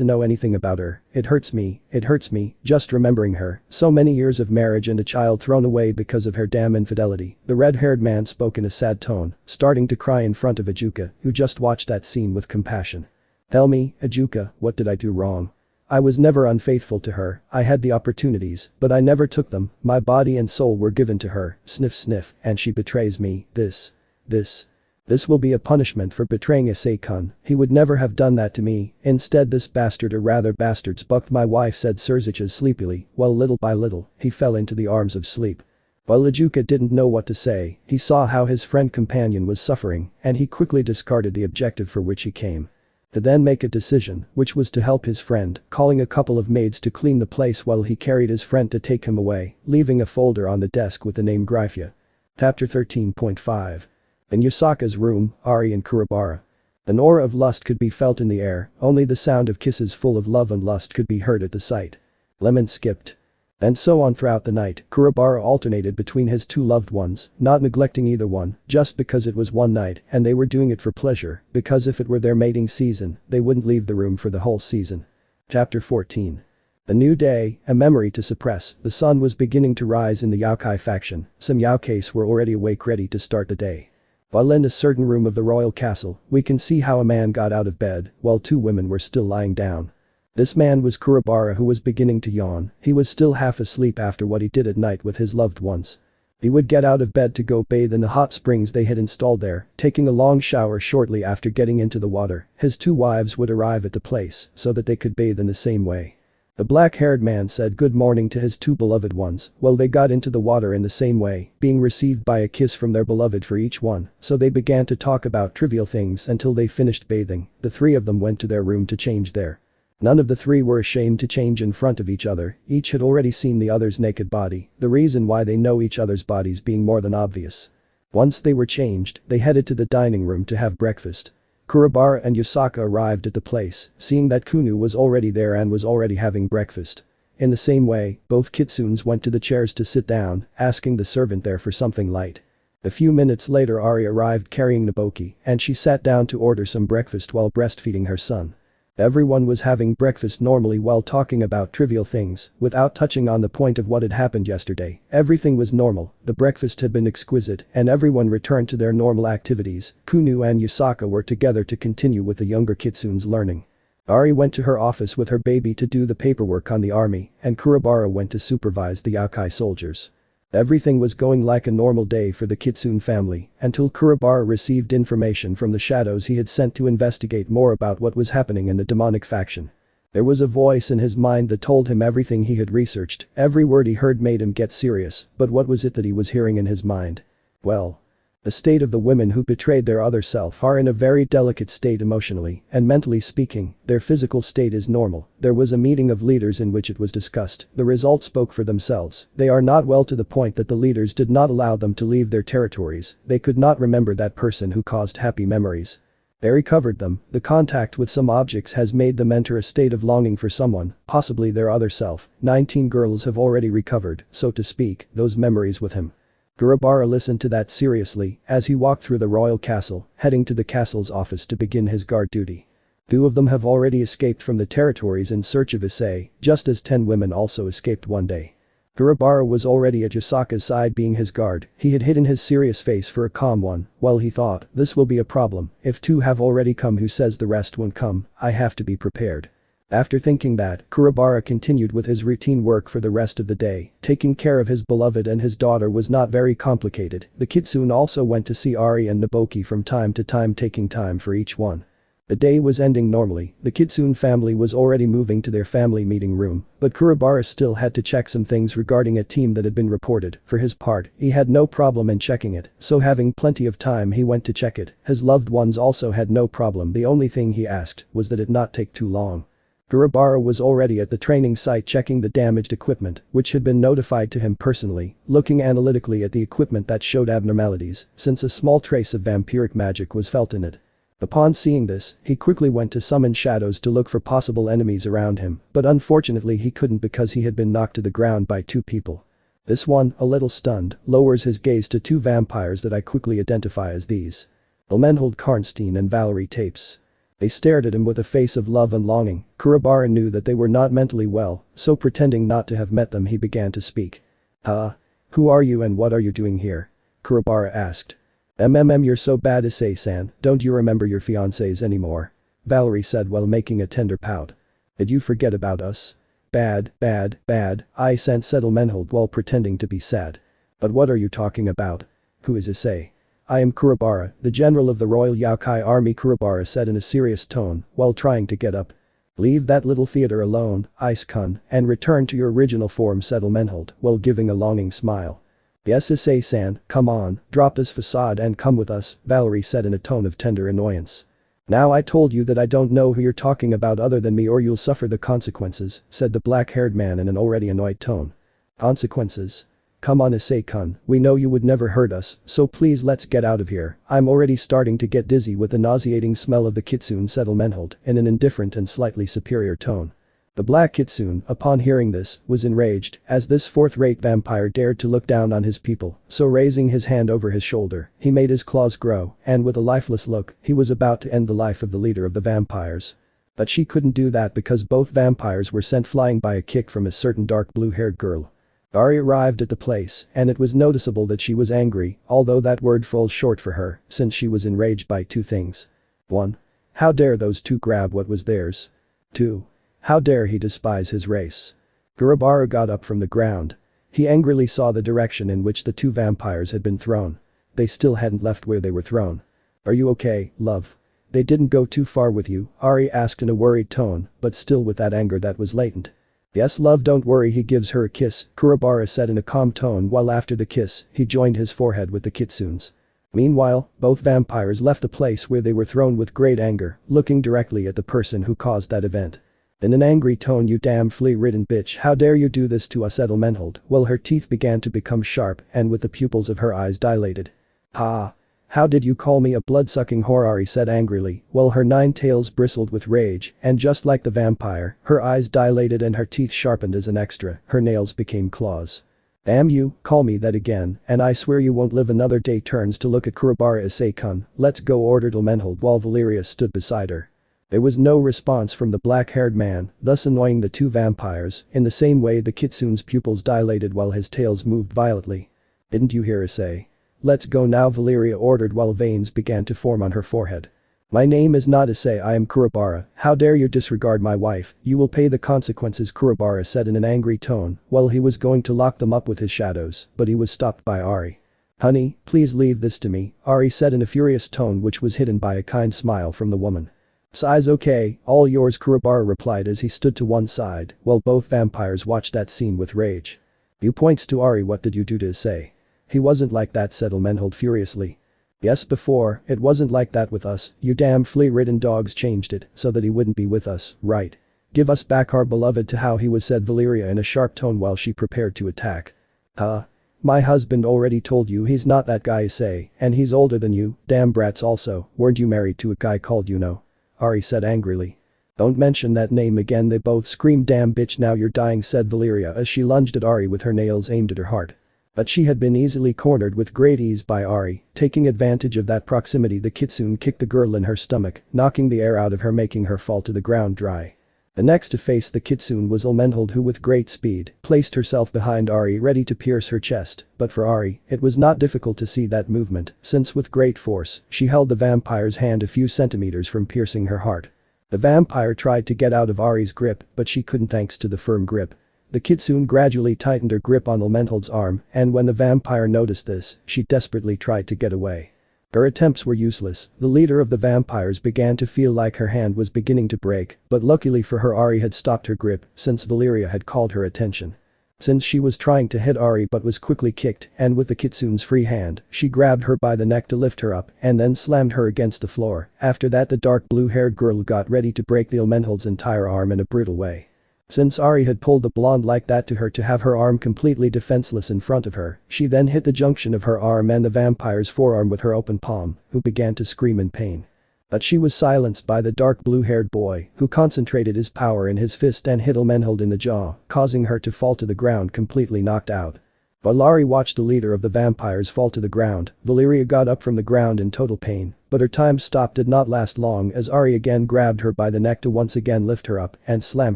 know anything about her, it hurts me, just remembering her, so many years of marriage and a child thrown away because of her damn infidelity." The red-haired man spoke in a sad tone, starting to cry in front of Ajuka, who just watched that scene with compassion. "Tell me, Ajuka, what did I do wrong? I was never unfaithful to her, I had the opportunities, but I never took them, my body and soul were given to her, sniff sniff, and she betrays me, This will be a punishment for betraying Issei-kun, he would never have done that to me, instead this bastard or rather bastards bucked my wife," said Surzich's sleepily, while little by little, he fell into the arms of sleep. While Ajuka didn't know what to say, he saw how his friend companion was suffering, and he quickly discarded the objective for which he came. To then make a decision, which was to help his friend, calling a couple of maids to clean the place while he carried his friend to take him away, leaving a folder on the desk with the name Gryphia. Chapter 13.5. In Yasaka's room, Ari and Kurobara. An aura of lust could be felt in the air, only the sound of kisses full of love and lust could be heard at the sight. Lemon skipped. And so on throughout the night, Kurobara alternated between his 2 loved ones, not neglecting either one, just because it was one night and they were doing it for pleasure, because if it were their mating season, they wouldn't leave the room for the whole season. Chapter 14. A new day, a memory to suppress. The sun was beginning to rise in the Youkai faction, some Youkais were already awake ready to start the day. While in a certain room of the royal castle, we can see how a man got out of bed, while 2 women were still lying down. This man was Kurobara, who was beginning to yawn. He was still half asleep after what he did at night with his loved ones. He would get out of bed to go bathe in the hot springs they had installed there, taking a long shower shortly after getting into the water. His two wives would arrive at the place so that they could bathe in the same way. The black-haired man said good morning to his two beloved ones while they got into the water in the same way, being received by a kiss from their beloved for each one, so they began to talk about trivial things until they finished bathing. The three of them went to their room to change there. None of the three were ashamed to change in front of each other, each had already seen the other's naked body, the reason why they know each other's bodies being more than obvious. Once they were changed, they headed to the dining room to have breakfast. Kurobara and Yasaka arrived at the place, seeing that Kunu was already there and was already having breakfast. In the same way, both kitsunes went to the chairs to sit down, asking the servant there for something light. A few minutes later Ari arrived carrying Naboki, and she sat down to order some breakfast while breastfeeding her son. Everyone was having breakfast normally while talking about trivial things, without touching on the point of what had happened yesterday. Everything was normal, the breakfast had been exquisite, and everyone returned to their normal activities. Kunu and Yasaka were together to continue with the younger kitsune's learning. Ari went to her office with her baby to do the paperwork on the army, and Kurobara went to supervise the Yokai soldiers. Everything was going like a normal day for the Kitsune family until Kurobara received information from the shadows he had sent to investigate more about what was happening in the demonic faction. There was a voice in his mind that told him everything he had researched. Every word he heard made him get serious, but what was it that he was hearing in his mind? Well, the state of the women who betrayed their other self are in a very delicate state emotionally and mentally speaking. Their physical state is normal. There was a meeting of leaders in which it was discussed. The results spoke for themselves. They are not well to the point that the leaders did not allow them to leave their territories. They could not remember that person who caused happy memories. They recovered them. The contact with some objects has made them enter a state of longing for someone, possibly their other self. 19 girls have already recovered, so to speak, those memories with him. Kurobara listened to that seriously as he walked through the royal castle, heading to the castle's office to begin his guard duty. 2 of them have already escaped from the territories in search of Issei, just as 10 women also escaped one day. Kurobara was already at Yasaka's side being his guard. He had hidden his serious face for a calm one, while he thought, this will be a problem. If 2 have already come, who says the rest won't come? I have to be prepared. After thinking that, Kurobara continued with his routine work for the rest of the day. Taking care of his beloved and his daughter was not very complicated. The Kitsune also went to see Ari and Naboki from time to time, taking time for each one. The day was ending normally. The Kitsune family was already moving to their family meeting room, but Kurobara still had to check some things regarding a team that had been reported. For his part, he had no problem in checking it, so having plenty of time he went to check it. His loved ones also had no problem. The only thing he asked was that it not take too long. Kurobara was already at the training site checking the damaged equipment, which had been notified to him personally, looking analytically at the equipment that showed abnormalities, since a small trace of vampiric magic was felt in it. Upon seeing this, he quickly went to summon shadows to look for possible enemies around him, but unfortunately he couldn't because he had been knocked to the ground by 2 people. This one, a little stunned, lowers his gaze to 2 vampires that I quickly identify as these. Elmenhold Karnstein and Valerie Tapes. They stared at him with a face of love and longing. Kurobara knew that they were not mentally well, so pretending not to have met them he began to speak. Who are you and what are you doing here? Kurobara asked. You're so bad, Issei-san, don't you remember your fiancés anymore? Valerie said while making a tender pout. Did you forget about us? Bad, said Elmenhold while pretending to be sad. But what are you talking about? Who is Issei? I am Kurobara, the general of the Royal Yokai Army, Kurobara said in a serious tone while trying to get up. Leave that little theater alone, Ice-kun, and return to your original form, said Elmenhold while giving a longing smile. Yes, Issei-san, come on, drop this facade and come with us, Valerie said in a tone of tender annoyance. Now I told you that I don't know who you're talking about other than me or you'll suffer the consequences, said the black-haired man in an already annoyed tone. Consequences? Come on, Issei-kun, we know you would never hurt us, so please let's get out of here. I'm already starting to get dizzy with the nauseating smell of the Kitsune, said Elmenhold in an indifferent and slightly superior tone. The black Kitsune, upon hearing this, was enraged as this 4th-rate vampire dared to look down on his people, so raising his hand over his shoulder, he made his claws grow, and with a lifeless look, he was about to end the life of the leader of the vampires. But she couldn't do that because both vampires were sent flying by a kick from a certain dark blue-haired girl. Ari arrived at the place, and it was noticeable that she was angry, although that word falls short for her, since she was enraged by 2 things. 1. How dare those 2 grab what was theirs? 2. How dare he despise his race? Kurobara got up from the ground. He angrily saw the direction in which the two vampires had been thrown. They still hadn't left where they were thrown. Are you okay, love? They didn't go too far with you, Ari asked in a worried tone, but still with that anger that was latent. Yes love, don't worry. He gives her a kiss, Kurobara said in a calm tone while after the kiss, he joined his forehead with the Kitsune's. Meanwhile, both vampires left the place where they were thrown with great anger, looking directly at the person who caused that event. In an angry tone, you damn flea-ridden bitch, how dare you do this to us, Edelmenhold, while her teeth began to become sharp and with the pupils of her eyes dilated. Ha! How did you call me a blood-sucking whore, Ari said angrily, while her 9 tails bristled with rage, and just like the vampire, her eyes dilated and her teeth sharpened as an extra, her nails became claws. Damn you, call me that again, and I swear you won't live another day. Turns to look at Kurobara. Issei-kun, let's go, ordered Edelmenhold while Valeria stood beside her. There was no response from the black-haired man, thus annoying the two vampires. In the same way, the Kitsune's pupils dilated while his tails moved violently. Didn't you hear Issei? Let's go now, Valeria ordered while veins began to form on her forehead. My name is not Issei, I am Kurobara. How dare you disregard my wife, you will pay the consequences, Kurobara said in an angry tone while he was going to lock them up with his shadows, but he was stopped by Ari. Honey, please leave this to me, Ari said in a furious tone which was hidden by a kind smile from the woman. Size okay, all yours, Kurobara replied as he stood to one side while both vampires watched that scene with rage. You points to Ari. What did you do to Issei? He wasn't like that, said Edelmenhold furiously. Yes, before, it wasn't like that with us, you damn flea-ridden dogs changed it so that he wouldn't be with us, right? Give us back our beloved to how he was, said Valeria in a sharp tone while she prepared to attack. Huh? My husband already told you he's not that guy, Issei, and he's older than you, damn brats. Also, weren't you married to a guy called Yuno? Ari said angrily. Don't mention that name again, they both screamed. Damn bitch, now you're dying, said Valeria as she lunged at Ari with her nails aimed at her heart. But she had been easily cornered with great ease by Ari. Taking advantage of that proximity, the Kitsune kicked the girl in her stomach, knocking the air out of her, making her fall to the ground dry. The next to face the Kitsune was Edelmenhold, who with great speed placed herself behind Ari ready to pierce her chest, but for Ari, it was not difficult to see that movement, since with great force, she held the vampire's hand a few centimeters from piercing her heart. The vampire tried to get out of Ari's grip, but she couldn't thanks to the firm grip. The Kitsune gradually tightened her grip on Edelmenhold's arm, and when the vampire noticed this, she desperately tried to get away. Her attempts were useless. The leader of the vampires began to feel like her hand was beginning to break, but luckily for her, Ari had stopped her grip since Valeria had called her attention. Since she was trying to hit Ari but was quickly kicked, and with the Kitsune's free hand, she grabbed her by the neck to lift her up and then slammed her against the floor. After that, the dark blue-haired girl got ready to break the Edelmenhold's entire arm in a brutal way. Since Ari had pulled the blonde like that to her to have her arm completely defenseless in front of her, she then hit the junction of her arm and the vampire's forearm with her open palm, who began to scream in pain. But she was silenced by the dark blue-haired boy, who concentrated his power in his fist and hit Edelmenhold in the jaw, causing her to fall to the ground completely knocked out. While Ari watched the leader of the vampires fall to the ground, Valeria got up from the ground in total pain, but her time stop did not last long as Ari again grabbed her by the neck to once again lift her up and slam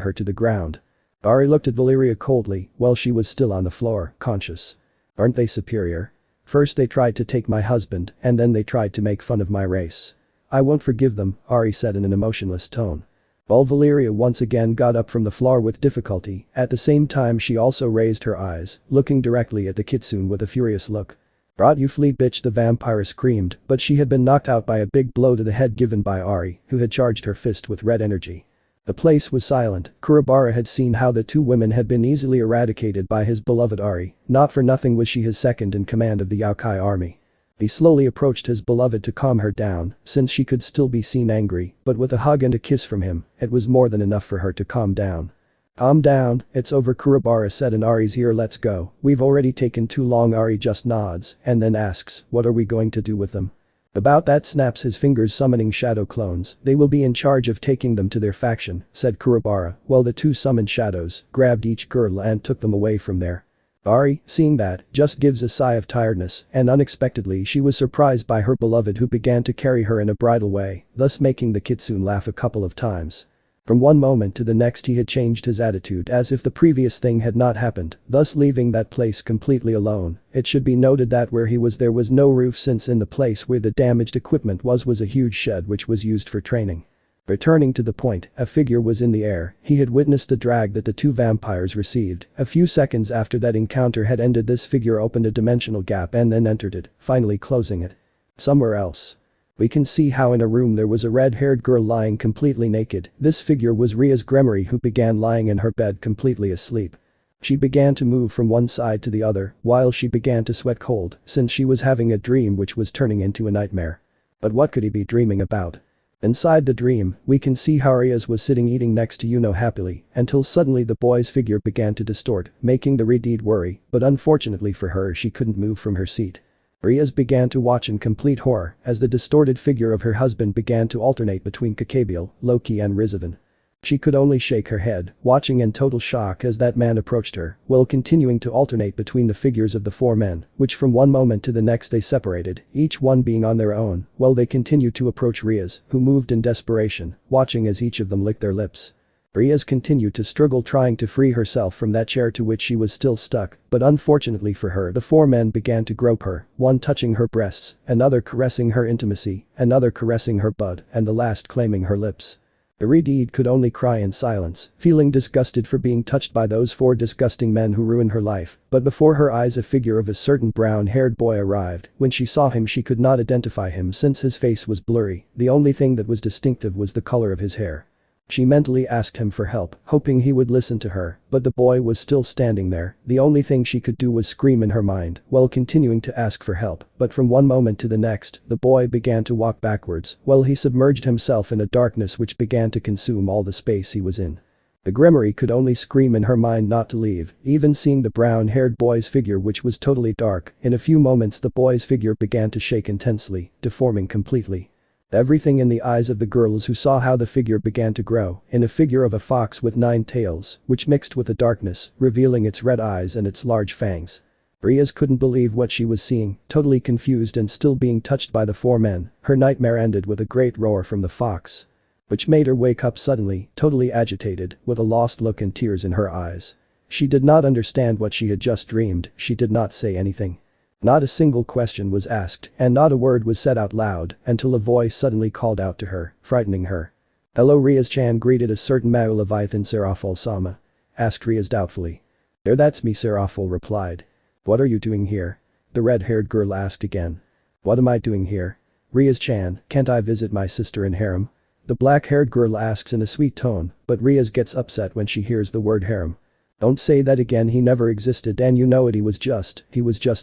her to the ground. Ari looked at Valeria coldly while she was still on the floor, conscious. Aren't they superior? First they tried to take my husband and then they tried to make fun of my race. I won't forgive them, Ari said in an emotionless tone. While Valeria once again got up from the floor with difficulty, at the same time she also raised her eyes, looking directly at the Kitsune with a furious look. Brought you flea bitch, the vampire screamed, but she had been knocked out by a big blow to the head given by Ari, who had charged her fist with red energy. The place was silent. Kurobara had seen how the two women had been easily eradicated by his beloved Ari, not for nothing was she his second in command of the Youkai army. He slowly approached his beloved to calm her down, since she could still be seen angry, but with a hug and a kiss from him, it was more than enough for her to calm down. Calm down, it's over, Kurobara said in Ari's ear. Let's go, we've already taken too long. Ari just nods and then asks, what are we going to do with them? About that, snaps his fingers summoning shadow clones. They will be in charge of taking them to their faction, said Kurobara, while the two summoned shadows grabbed each girl and took them away from there. Ari, seeing that, just gives a sigh of tiredness, and unexpectedly she was surprised by her beloved, who began to carry her in a bridal way, thus making the Kitsune laugh a couple of times. From one moment to the next he had changed his attitude as if the previous thing had not happened, thus leaving that place completely alone. It should be noted that where he was there was no roof, since in the place where the damaged equipment was a huge shed which was used for training. Returning to the point, a figure was in the air. He had witnessed the drag that the two vampires received. A few seconds after that encounter had ended, this figure opened a dimensional gap and then entered it, finally closing it. Somewhere else. We can see how in a room there was a red-haired girl lying completely naked. This figure was Ria's Gremory, who began lying in her bed completely asleep. She began to move from one side to the other, while she began to sweat cold, since she was having a dream which was turning into a nightmare. But what could he be dreaming about? Inside the dream, we can see how Rias was sitting eating next to Yuno happily, until suddenly the boy's figure began to distort, making the Redeed worry, but unfortunately for her she couldn't move from her seat. Rias began to watch in complete horror as the distorted figure of her husband began to alternate between Kakabiel, Loki and Rizavan. She could only shake her head, watching in total shock as that man approached her, while continuing to alternate between the figures of the four men, which from one moment to the next they separated, each one being on their own, while they continued to approach Rias, who moved in desperation, watching as each of them licked their lips. Rias continued to struggle trying to free herself from that chair to which she was still stuck, but unfortunately for her the four men began to grope her, one touching her breasts, another caressing her intimacy, another caressing her butt, and the last claiming her lips. Redeed could only cry in silence, feeling disgusted for being touched by those four disgusting men who ruined her life, but before her eyes a figure of a certain brown-haired boy arrived. When she saw him she could not identify him since his face was blurry, the only thing that was distinctive was the color of his hair. She mentally asked him for help, hoping he would listen to her, but the boy was still standing there. The only thing she could do was scream in her mind, while continuing to ask for help, but from one moment to the next, the boy began to walk backwards, while he submerged himself in a darkness which began to consume all the space he was in. The Gremory could only scream in her mind not to leave, even seeing the brown-haired boy's figure which was totally dark. In a few moments the boy's figure began to shake intensely, deforming completely. Everything in the eyes of the girls who saw how the figure began to grow, in a figure of a fox with 9 tails, which mixed with the darkness, revealing its red eyes and its large fangs. Rias couldn't believe what she was seeing, totally confused and still being touched by the four men. Her nightmare ended with a great roar from the fox, which made her wake up suddenly, totally agitated, with a lost look and tears in her eyes. She did not understand what she had just dreamed. She did not say anything. Not a single question was asked, and not a word was said out loud, until a voice suddenly called out to her, frightening her. "Hello Rias-chan," greeted a certain Mao Leviathan. "Serafal-sama?" asked Rias doubtfully. "There, that's me," Serafal replied. "What are you doing here?" the red-haired girl asked again. "What am I doing here? Rias-chan, can't I visit my sister in harem?" the black-haired girl asks in a sweet tone, but Rias gets upset when she hears the word harem. "Don't say that again, he never existed and you know it, he was just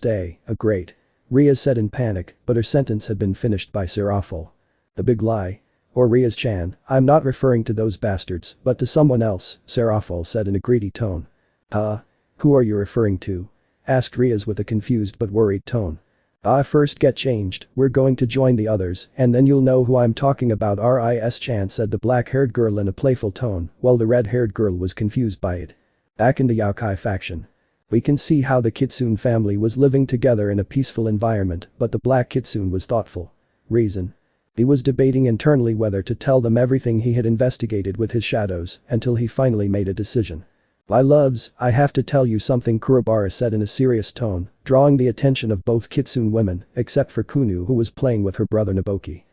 a great," Rias said in panic, but her sentence had been finished by Serafal. "The big lie? Or Rias-chan, I'm not referring to those bastards, but to someone else," Serafal said in a greedy tone. "Huh? Who are you referring to?" asked Rias with a confused but worried tone. First get changed, we're going to join the others, and then you'll know who I'm talking about, Rias-chan, said the black-haired girl in a playful tone, while the red-haired girl was confused by it. Back in the Youkai faction. We can see how the Kitsune family was living together in a peaceful environment, but the black Kitsune was thoughtful. Reason. He was debating internally whether to tell them everything he had investigated with his shadows, until he finally made a decision. "My loves, I have to tell you something," Kurobara said in a serious tone, drawing the attention of both Kitsune women, except for Kunu, who was playing with her brother Naboki.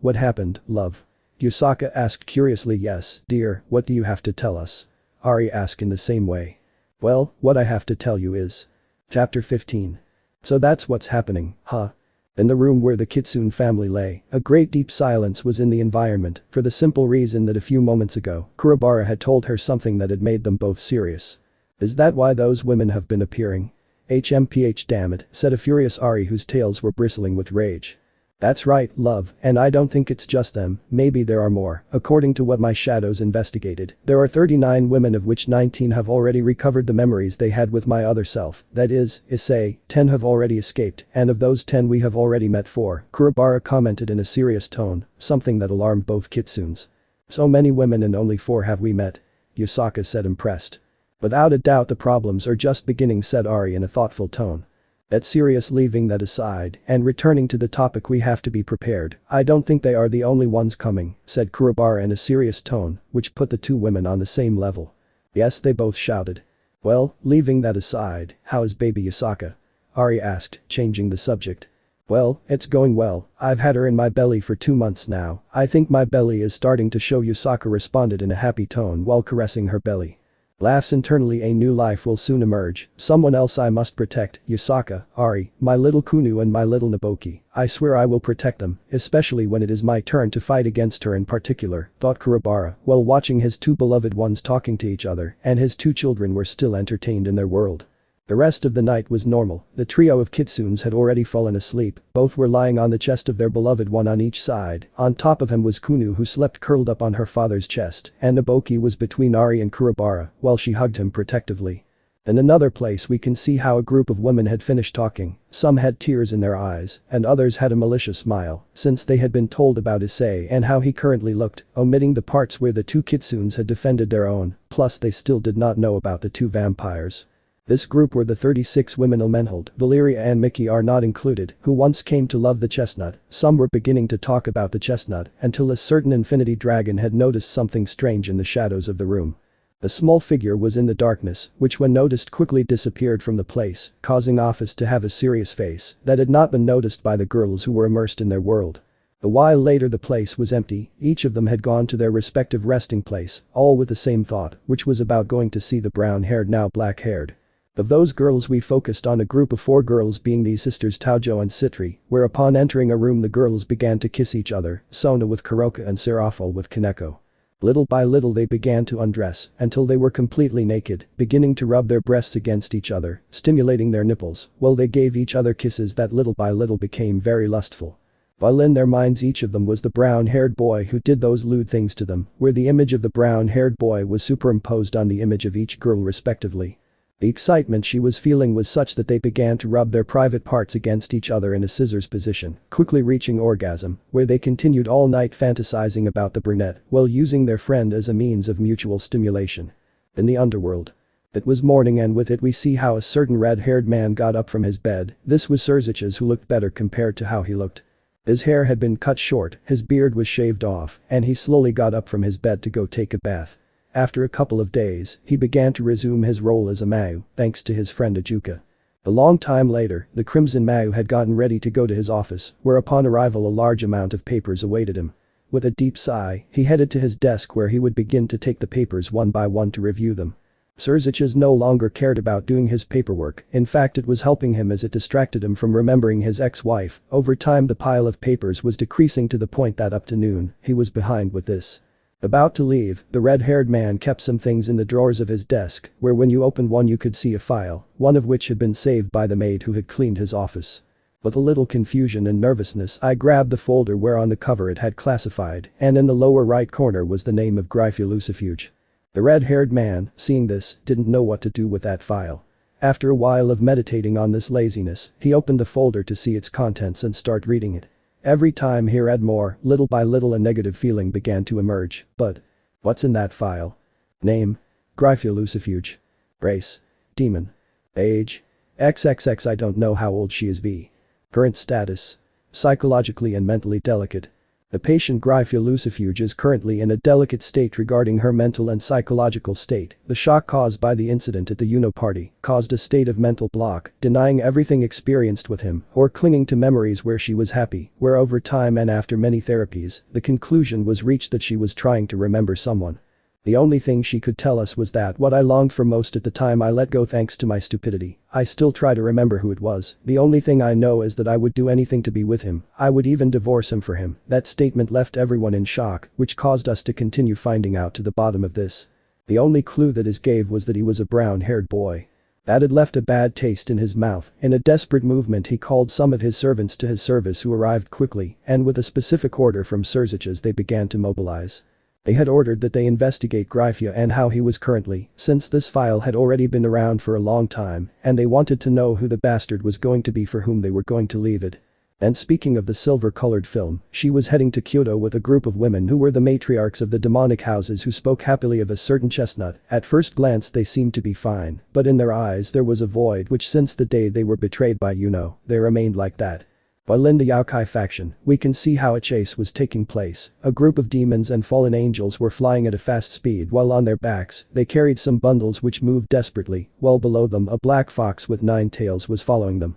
What happened, love?" Yasaka asked curiously. "Yes, dear, what do you have to tell us?" Ari asked in the same way. "Well, what I have to tell you is..." Chapter 15. So that's what's happening, huh? In the room where the Kitsune family lay, a great deep silence was in the environment, for the simple reason that a few moments ago, Kurobara had told her something that had made them both serious. "Is that why those women have been appearing?" "HMPH, damn it," said a furious Ari whose tails were bristling with rage. "That's right, love, and I don't think it's just them, maybe there are more. According to what my shadows investigated, there are 39 women, of which 19 have already recovered the memories they had with my other self, that is, Issei. 10 have already escaped, and of those 10 we have already met 4, Kurobara commented in a serious tone, something that alarmed both Kitsunes. "So many women and only 4 have we met?" Yasaka said, impressed. "Without a doubt the problems are just beginning," said Ari in a thoughtful tone. "That's serious. Leaving that aside and returning to the topic, we have to be prepared. I don't think they are the only ones coming," said Kurobara in a serious tone, which put the two women on the same level. "Yes," they both shouted. "Well, leaving that aside, how is baby Yasaka?" Ari asked, changing the subject. Well, it's going well, I've had her in my belly for 2 months now, I think my belly is starting to show, Yasaka responded in a happy tone while caressing her belly. Laughs internally, a new life will soon emerge, someone else I must protect, Yasaka, Ari, my little Kunu and my little Naboki, I swear I will protect them, especially when it is my turn to fight against her in particular, thought Kurobara while watching his two beloved ones talking to each other and his two children were still entertained in their world. The rest of the night was normal, the trio of kitsunes had already fallen asleep, both were lying on the chest of their beloved, one on each side, on top of him was Kunu who slept curled up on her father's chest, and Naboki was between Ari and Kurobara while she hugged him protectively. In another place we can see how a group of women had finished talking, some had tears in their eyes, and others had a malicious smile, since they had been told about Issei and how he currently looked, omitting the parts where the two kitsunes had defended their own, plus they still did not know about the two vampires. This group were the 36 women Ilmenhold, Valeria and Mickey are not included, who once came to love the chestnut, some were beginning to talk about the chestnut until a certain infinity dragon had noticed something strange in the shadows of the room. The small figure was in the darkness, which when noticed quickly disappeared from the place, causing Office to have a serious face that had not been noticed by the girls who were immersed in their world. A while later the place was empty, each of them had gone to their respective resting place, all with the same thought, which was about going to see the brown-haired now black-haired. Of those girls we focused on a group of 4 girls being these sisters Taojo and Citri, where upon entering a room the girls began to kiss each other, Sona with Kuroka and Serafal with Kaneko. Little by little they began to undress until they were completely naked, beginning to rub their breasts against each other, stimulating their nipples, while they gave each other kisses that little by little became very lustful. While in their minds each of them was the brown-haired boy who did those lewd things to them, where the image of the brown-haired boy was superimposed on the image of each girl respectively. The excitement she was feeling was such that they began to rub their private parts against each other in a scissors position, quickly reaching orgasm, where they continued all night fantasizing about the brunette while using their friend as a means of mutual stimulation. In the underworld. It was morning and with it we see how a certain red-haired man got up from his bed, this was Surzich's who looked better compared to how he looked. His hair had been cut short, his beard was shaved off, and he slowly got up from his bed to go take a bath. After a couple of days, he began to resume his role as a Mau, thanks to his friend Ajuka. A long time later, the Crimson Mau had gotten ready to go to his office, where upon arrival a large amount of papers awaited him. With a deep sigh, he headed to his desk where he would begin to take the papers one by one to review them. Surzich's no longer cared about doing his paperwork, in fact it was helping him as it distracted him from remembering his ex-wife. Over time the pile of papers was decreasing to the point that up to noon, he was behind with this. About to leave, the red-haired man kept some things in the drawers of his desk, where when you opened one you could see a file, one of which had been saved by the maid who had cleaned his office. With a little confusion and nervousness I grabbed the folder where on the cover it had classified, and in the lower right corner was the name of Gryphilucifuge. The red-haired man, seeing this, didn't know what to do with that file. After a while of meditating on this laziness, he opened the folder to see its contents and start reading it. Every time he read more, little by little a negative feeling began to emerge, but what's in that file? Name? Gryphilucifuge. Race? Demon. Age? XXX I don't know how old she is v. Current status? Psychologically and mentally delicate. The patient Gryphilucifuge is currently in a delicate state regarding her mental and psychological state. The shock caused by the incident at the Uno party caused a state of mental block, denying everything experienced with him or clinging to memories where she was happy, where over time and after many therapies, the conclusion was reached that she was trying to remember someone. The only thing she could tell us was that what I longed for most at the time I let go thanks to my stupidity. I still try to remember who it was. The only thing I know is that I would do anything to be with him. I would even divorce him for him. That statement left everyone in shock, which caused us to continue finding out to the bottom of this. The only clue that is gave was that he was a brown-haired boy. That had left a bad taste in his mouth. In a desperate movement he called some of his servants to his service who arrived quickly, and with a specific order from Surzich's they began to mobilize. They had ordered that they investigate Gryphia and how he was currently, since this file had already been around for a long time, and they wanted to know who the bastard was going to be for whom they were going to leave it. And speaking of the silver-colored film, she was heading to Kyoto with a group of women who were the matriarchs of the demonic houses who spoke happily of a certain chestnut. At first glance they seemed to be fine, but in their eyes there was a void which since the day they were betrayed by Yuno, they remained like that. While in the Youkai faction, we can see how a chase was taking place. A group of demons and fallen angels were flying at a fast speed while on their backs, they carried some bundles which moved desperately, while below them a black fox with 9 tails was following them.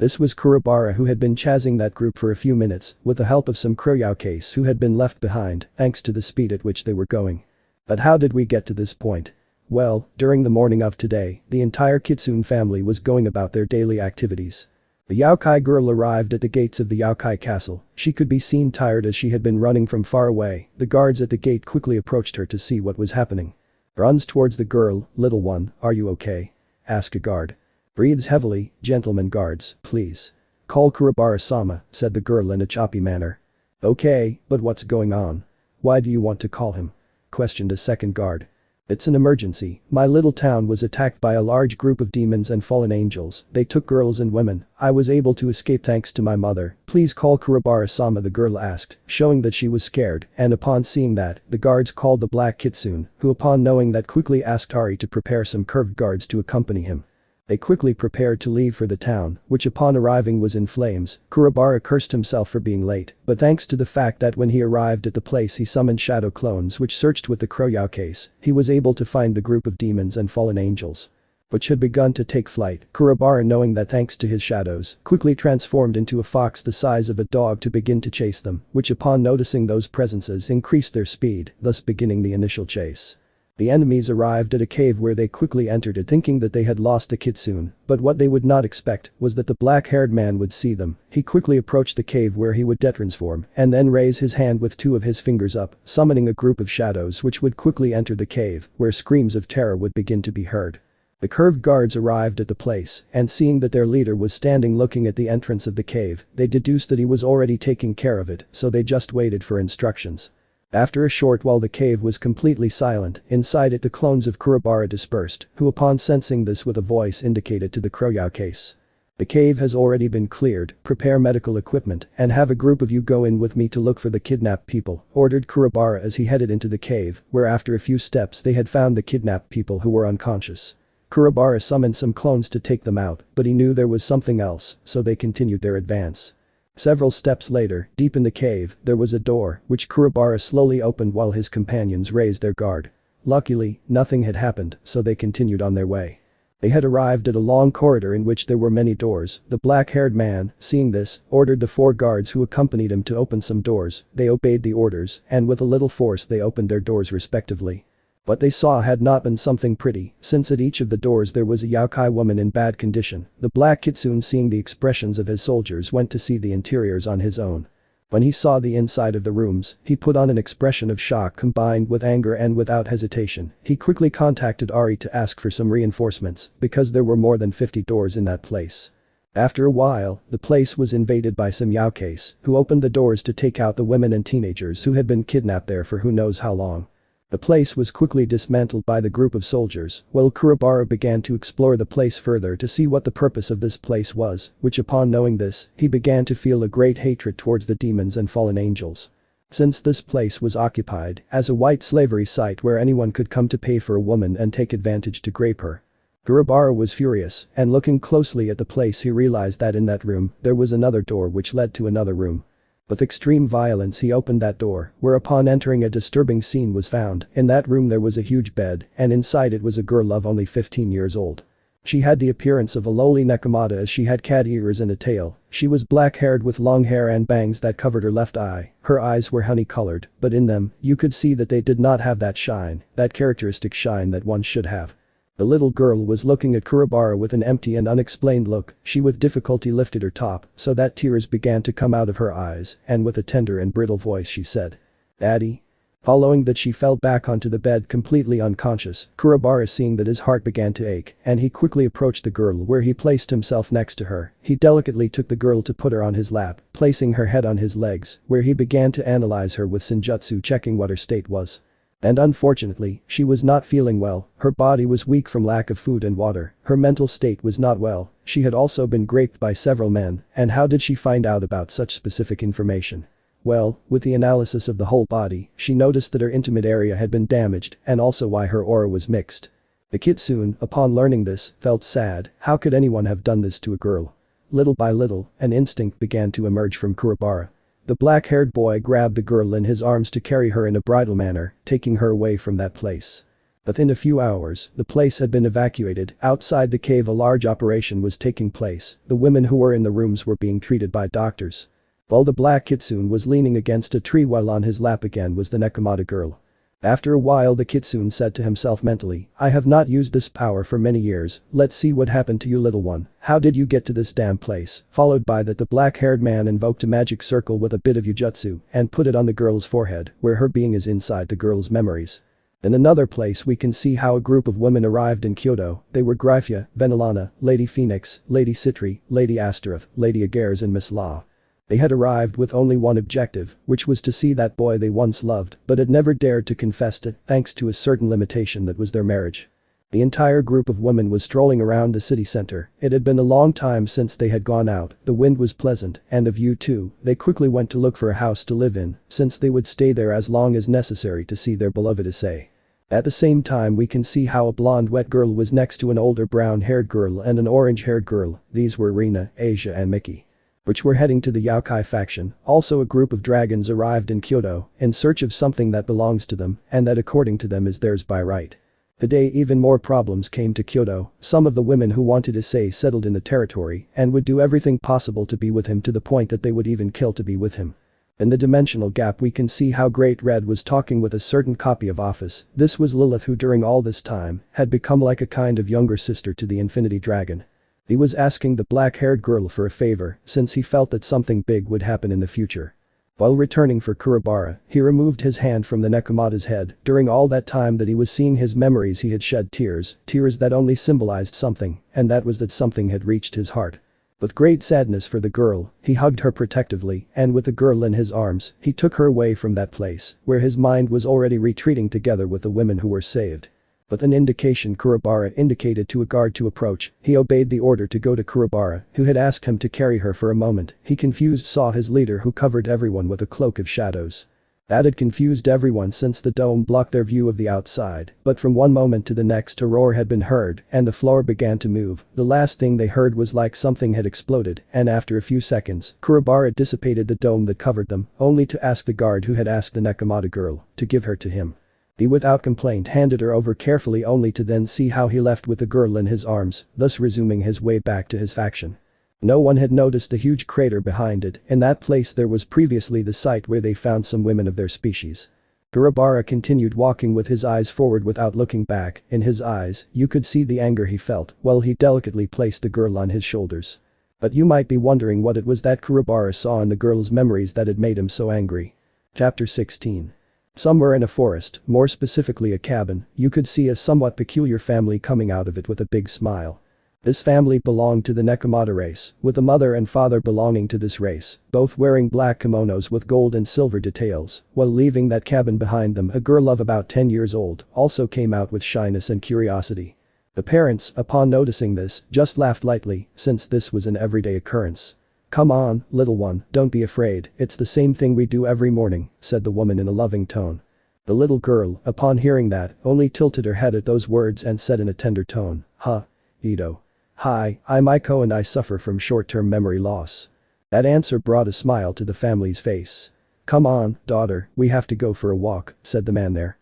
This was Kurobara, who had been chasing that group for a few minutes with the help of some Youkais who had been left behind thanks to the speed at which they were going. But how did we get to this point? Well, during the morning of today, the entire Kitsune family was going about their daily activities. The Youkai girl arrived at the gates of the Youkai castle. She could be seen tired as she had been running from far away. The guards at the gate quickly approached her to see what was happening. Runs towards the girl. "Little one, are you okay?" asked a guard. Breathes heavily. "Gentlemen guards, please. Call Kurobara-sama," said the girl in a choppy manner. "Okay, but what's going on? Why do you want to call him?" questioned a second guard. "It's an emergency. My little town was attacked by a large group of demons and fallen angels. They took girls and women. I was able to escape thanks to my mother. Please call Kurobara-sama," the girl asked, showing that she was scared, and upon seeing that, the guards called the black Kitsune, who upon knowing that quickly asked Ari to prepare some curved guards to accompany him. They quickly prepared to leave for the town, which upon arriving was in flames. Kurobara cursed himself for being late, but thanks to the fact that when he arrived at the place he summoned shadow clones which searched with the Youkais, he was able to find the group of demons and fallen angels, which had begun to take flight. Kurobara, knowing that thanks to his shadows, quickly transformed into a fox the size of a dog to begin to chase them, which upon noticing those presences increased their speed, thus beginning the initial chase. The enemies arrived at a cave where they quickly entered it thinking that they had lost the Kitsune, but what they would not expect was that the black-haired man would see them. He quickly approached the cave where he would detransform and then raise his hand with two of his fingers up, summoning a group of shadows which would quickly enter the cave, where screams of terror would begin to be heard. The curved guards arrived at the place, and seeing that their leader was standing looking at the entrance of the cave, they deduced that he was already taking care of it, so they just waited for instructions. After a short while the cave was completely silent. Inside it the clones of Kurobara dispersed, who upon sensing this with a voice indicated to the Youkais. "The cave has already been cleared, prepare medical equipment and have a group of you go in with me to look for the kidnapped people," ordered Kurobara as he headed into the cave, where after a few steps they had found the kidnapped people who were unconscious. Kurobara summoned some clones to take them out, but he knew there was something else, so they continued their advance. Several steps later, deep in the cave, there was a door, which Kurobara slowly opened while his companions raised their guard. Luckily, nothing had happened, so they continued on their way. They had arrived at a long corridor in which there were many doors. The black-haired man, seeing this, ordered the 4 guards who accompanied him to open some doors. They obeyed the orders, and with a little force they opened their doors respectively. What they saw had not been something pretty, since at each of the doors there was a Youkai woman in bad condition. The black Kitsune, seeing the expressions of his soldiers, went to see the interiors on his own. When he saw the inside of the rooms, he put on an expression of shock combined with anger, and without hesitation, he quickly contacted Ari to ask for some reinforcements, because there were more than 50 doors in that place. After a while, the place was invaded by some Youkais, who opened the doors to take out the women and teenagers who had been kidnapped there for who knows how long. The place was quickly dismantled by the group of soldiers, while Kurobara began to explore the place further to see what the purpose of this place was, which upon knowing this, he began to feel a great hatred towards the demons and fallen angels. Since this place was occupied as a white slavery site where anyone could come to pay for a woman and take advantage to grape her. Kurobara was furious, and looking closely at the place he realized that in that room, there was another door which led to another room. With extreme violence he opened that door, where upon entering a disturbing scene was found. In that room there was a huge bed, and inside it was a girl of only 15 years old. She had the appearance of a lowly Nekomata as she had cat ears and a tail. She was black-haired with long hair and bangs that covered her left eye. Her eyes were honey-colored, but in them, you could see that they did not have that shine, that characteristic shine that one should have. The little girl was looking at Kurobara with an empty and unexplained look. She with difficulty lifted her top so that tears began to come out of her eyes, and with a tender and brittle voice she said, "Daddy?" Following that she fell back onto the bed completely unconscious. Kurobara, seeing that, his heart began to ache, and he quickly approached the girl where he placed himself next to her. He delicately took the girl to put her on his lap, placing her head on his legs, where he began to analyze her with senjutsu, checking what her state was. And unfortunately, she was not feeling well. Her body was weak from lack of food and water. Her mental state was not well. She had also been raped by several men. And how did she find out about such specific information? Well, with the analysis of the whole body, she noticed that her intimate area had been damaged, and also why her aura was mixed. The Kitsune, upon learning this, felt sad. How could anyone have done this to a girl? Little by little, an instinct began to emerge from Kurobara. The black-haired boy grabbed the girl in his arms to carry her in a bridal manner, taking her away from that place. Within a few hours, the place had been evacuated. Outside the cave a large operation was taking place. The women who were in the rooms were being treated by doctors. While the black Kitsune was leaning against a tree while on his lap again was the Nekomata girl. After a while the Kitsune said to himself mentally, I have not used this power for many years, let's see what happened to you little one, how did you get to this damn place, followed by that the black-haired man invoked a magic circle with a bit of Yujutsu and put it on the girl's forehead where her being is inside the girl's memories. In another place we can see how a group of women arrived in Kyoto. They were Gryphia, Venelana, Lady Phoenix, Lady Citri, Lady Astaroth, Lady Agares and Miss Law. They had arrived with only one objective, which was to see that boy they once loved but had never dared to confess to thanks to a certain limitation that was their marriage. The entire group of women was strolling around the city center. It had been a long time since they had gone out, the wind was pleasant and the view too. They quickly went to look for a house to live in since they would stay there as long as necessary to see their beloved Issei. At the same time we can see how a blonde wet girl was next to an older brown-haired girl and an orange-haired girl. These were Rina, Asia and Mickey, which were heading to the Youkai faction. Also a group of dragons arrived in Kyoto in search of something that belongs to them and that according to them is theirs by right. Today even more problems came to Kyoto. Some of the women who wanted Issei settled in the territory and would do everything possible to be with him to the point that they would even kill to be with him. In the dimensional gap we can see how Great Red was talking with a certain copy of Office. This was Lilith who during all this time had become like a kind of younger sister to the Infinity Dragon. He was asking the black-haired girl for a favor since he felt that something big would happen in the future. While returning for Kurobara, he removed his hand from the Nekomata's head. During all that time that he was seeing his memories he had shed tears that only symbolized something, and that was that something had reached his heart. With great sadness for the girl, he hugged her protectively and with the girl in his arms, he took her away from that place where his mind was already retreating together with the women who were saved. With an indication Kurobara indicated to a guard to approach, he obeyed the order to go to Kurobara, who had asked him to carry her for a moment. He confused saw his leader who covered everyone with a cloak of shadows. That had confused everyone since the dome blocked their view of the outside, but from one moment to the next a roar had been heard and the floor began to move. The last thing they heard was like something had exploded and after a few seconds, Kurobara dissipated the dome that covered them, only to ask the guard who had asked the Nekomata girl to give her to him. He without complaint handed her over carefully only to then see how he left with the girl in his arms, thus resuming his way back to his faction. No one had noticed the huge crater behind it. In that place there was previously the site where they found some women of their species. Kurobara continued walking with his eyes forward without looking back. In his eyes, you could see the anger he felt while he delicately placed the girl on his shoulders. But you might be wondering what it was that Kurobara saw in the girl's memories that had made him so angry. Chapter 16. Somewhere in a forest, more specifically a cabin, you could see a somewhat peculiar family coming out of it with a big smile. This family belonged to the Nekomata race, with a mother and father belonging to this race, both wearing black kimonos with gold and silver details. While leaving that cabin behind them, a girl of about 10 years old also came out with shyness and curiosity. The parents, upon noticing this, just laughed lightly, since this was an everyday occurrence. Come on, little one, don't be afraid, it's the same thing we do every morning, said the woman in a loving tone. The little girl, upon hearing that, only tilted her head at those words and said in a tender tone, Hyodo. Hi, I'm Aiko and I suffer from short-term memory loss. That answer brought a smile to the family's face. Come on, daughter, we have to go for a walk, said the man there.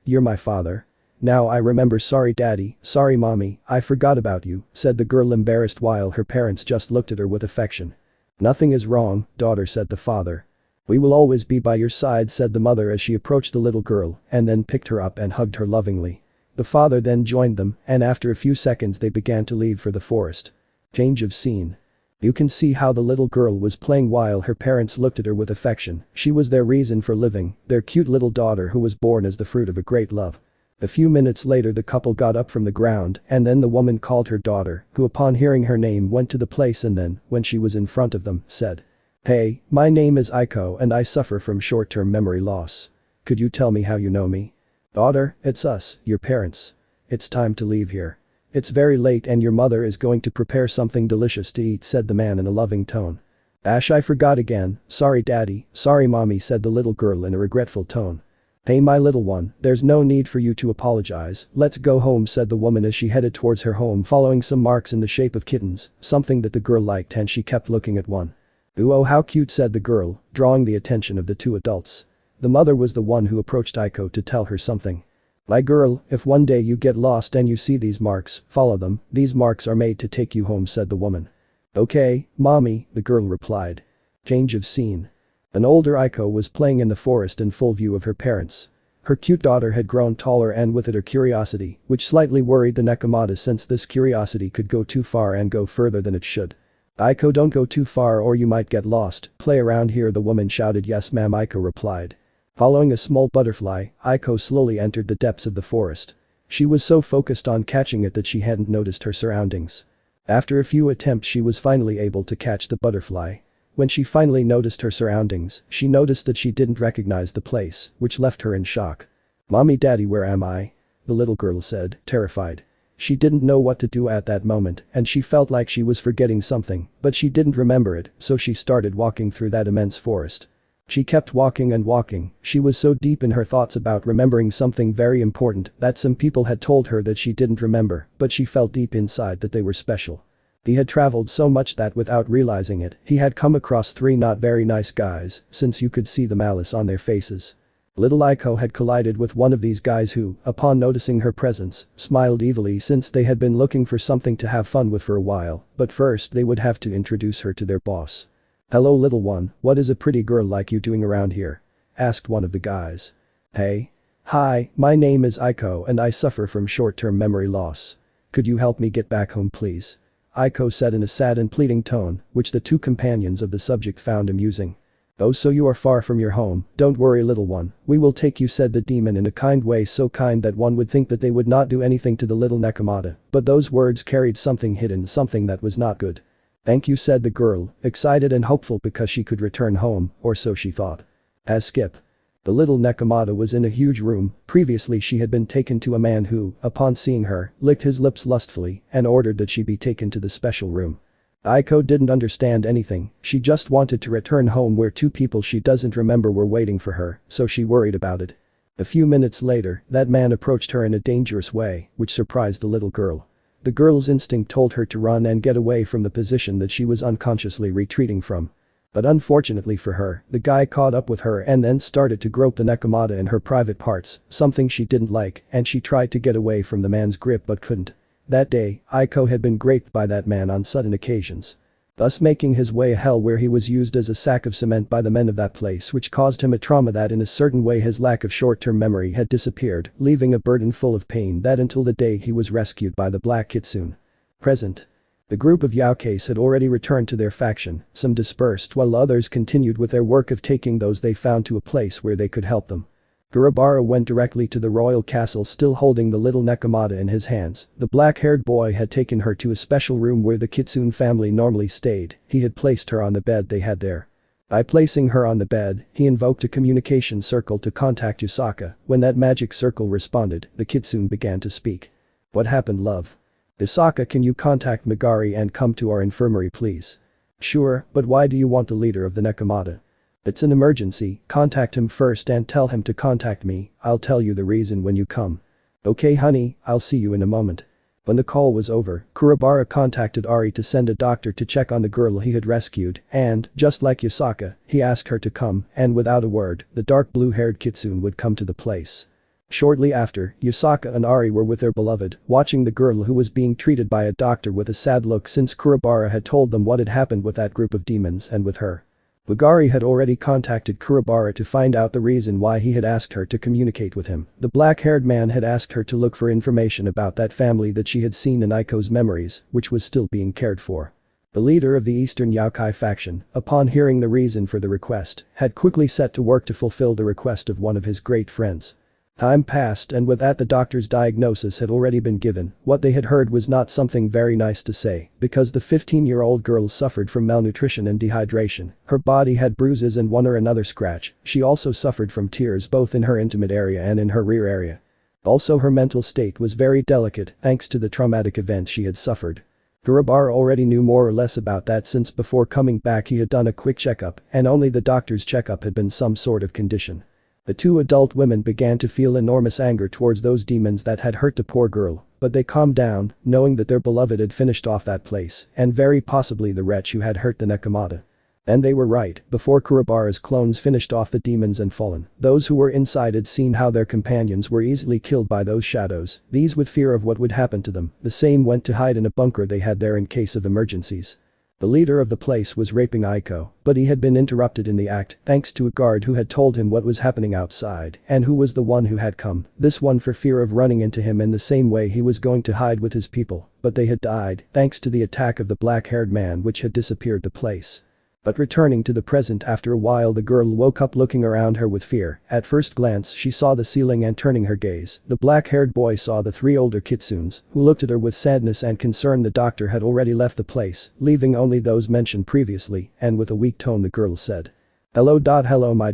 You're my father? Now I remember, sorry daddy, sorry mommy, I forgot about you, said the girl embarrassed while her parents just looked at her with affection. Nothing is wrong, daughter, said the father. We will always be by your side, said the mother as she approached the little girl and then picked her up and hugged her lovingly. The father then joined them and after a few seconds they began to leave for the forest. Change of scene. You can see how the little girl was playing while her parents looked at her with affection. She was their reason for living, their cute little daughter who was born as the fruit of a great love. A few minutes later the couple got up from the ground and then the woman called her daughter, who upon hearing her name went to the place and then, when she was in front of them, said, Hey, my name is Aiko and I suffer from short-term memory loss. Could you tell me how you know me? Daughter, it's us, your parents. It's time to leave here. It's very late and your mother is going to prepare something delicious to eat, said the man in a loving tone. Ash, I forgot again, sorry daddy, sorry mommy, said the little girl in a regretful tone. Hey my little one, there's no need for you to apologize, let's go home, said the woman as she headed towards her home following some marks in the shape of kittens, something that the girl liked and she kept looking at one. Ooh, oh how cute, said the girl, drawing the attention of the two adults. The mother was the one who approached Aiko to tell her something. My girl, if one day you get lost and you see these marks, follow them, these marks are made to take you home, said the woman. Okay, mommy, the girl replied. Change of scene. An older Aiko was playing in the forest in full view of her parents. Her cute daughter had grown taller and with it her curiosity, which slightly worried the Nekomata since this curiosity could go too far and go further than it should. Aiko, don't go too far or you might get lost, play around here, the woman shouted. Yes ma'am, Aiko replied. Following a small butterfly, Aiko slowly entered the depths of the forest. She was so focused on catching it that she hadn't noticed her surroundings. After a few attempts she was finally able to catch the butterfly. When she finally noticed her surroundings, she noticed that she didn't recognize the place, which left her in shock. Mommy, daddy, where am I? The little girl said, terrified. She didn't know what to do at that moment and she felt like she was forgetting something, but she didn't remember it, so she started walking through that immense forest. She kept walking and walking, she was so deep in her thoughts about remembering something very important that some people had told her that she didn't remember, but she felt deep inside that they were special. He had traveled so much that without realizing it, he had come across 3 not very nice guys, since you could see the malice on their faces. Little Aiko had collided with one of these guys who, upon noticing her presence, smiled evilly since they had been looking for something to have fun with for a while, but first they would have to introduce her to their boss. Hello little one, what is a pretty girl like you doing around here? Asked one of the guys. Hey. Hi, my name is Aiko and I suffer from short-term memory loss. Could you help me get back home please? Aiko said in a sad and pleading tone, which the 2 companions of the subject found amusing. Oh, so you are far from your home, don't worry little one, we will take you, said the demon in a kind way, so kind that one would think that they would not do anything to the little Nekomata, but those words carried something hidden, something that was not good. Thank you, said the girl, excited and hopeful because she could return home, or so she thought. As skip. The little Nekomata was in a huge room, previously she had been taken to a man who, upon seeing her, licked his lips lustfully and ordered that she be taken to the special room. Aiko didn't understand anything, she just wanted to return home where 2 people she doesn't remember were waiting for her, so she worried about it. A few minutes later, that man approached her in a dangerous way, which surprised the little girl. The girl's instinct told her to run and get away from the position that she was unconsciously retreating from. But unfortunately for her, the guy caught up with her and then started to grope the Nekomata in her private parts, something she didn't like, and she tried to get away from the man's grip but couldn't. That day, Aiko had been graped by that man on sudden occasions. Thus making his way a hell where he was used as a sack of cement by the men of that place, which caused him a trauma that in a certain way his lack of short-term memory had disappeared, leaving a burden full of pain that until the day he was rescued by the Black Kitsune. Present. The group of Youkais had already returned to their faction, some dispersed while others continued with their work of taking those they found to a place where they could help them. Kurobara went directly to the royal castle still holding the little Nekomata in his hands. The black-haired boy had taken her to a special room where the Kitsune family normally stayed, he had placed her on the bed they had there. By placing her on the bed, he invoked a communication circle to contact Yasaka. When that magic circle responded, the Kitsune began to speak. What happened, love? Yasaka, can you contact Megari and come to our infirmary please? Sure, but why do you want the leader of the Nekomata? It's an emergency, contact him first and tell him to contact me, I'll tell you the reason when you come. Okay honey, I'll see you in a moment. When the call was over, Kurobara contacted Ari to send a doctor to check on the girl he had rescued and, just like Yasaka, he asked her to come and without a word, the dark blue-haired Kitsune would come to the place. Shortly after, Yasaka and Ari were with their beloved, watching the girl who was being treated by a doctor with a sad look since Kurobara had told them what had happened with that group of demons and with her. Megari had already contacted Kurobara to find out the reason why he had asked her to communicate with him. The black-haired man had asked her to look for information about that family that she had seen in Aiko's memories, which was still being cared for. The leader of the Eastern Youkai faction, upon hearing the reason for the request, had quickly set to work to fulfill the request of one of his great friends. Time passed and with that the doctor's diagnosis had already been given. What they had heard was not something very nice to say, because the 15-year-old girl suffered from malnutrition and dehydration, her body had bruises and one or another scratch, she also suffered from tears both in her intimate area and in her rear area. Also her mental state was very delicate thanks to the traumatic events she had suffered. Kurobara already knew more or less about that since before coming back he had done a quick checkup and only the doctor's checkup had been some sort of condition. The 2 adult women began to feel enormous anger towards those demons that had hurt the poor girl, but they calmed down, knowing that their beloved had finished off that place, and very possibly the wretch who had hurt the Nekomata. And they were right, before Kurobara's clones finished off the demons and fallen, those who were inside had seen how their companions were easily killed by those shadows, these with fear of what would happen to them, the same went to hide in a bunker they had there in case of emergencies. The leader of the place was raping Aiko, but he had been interrupted in the act thanks to a guard who had told him what was happening outside and who was the one who had come, this one for fear of running into him in the same way he was going to hide with his people, but they had died thanks to the attack of the black-haired man which had disappeared the place. But returning to the present after a while the girl woke up looking around her with fear, at first glance she saw the ceiling and turning her gaze, the black-haired boy saw the three older kitsunes, who looked at her with sadness and concern. The doctor had already left the place, leaving only those mentioned previously, and with a weak tone the girl said. Hello. Hello my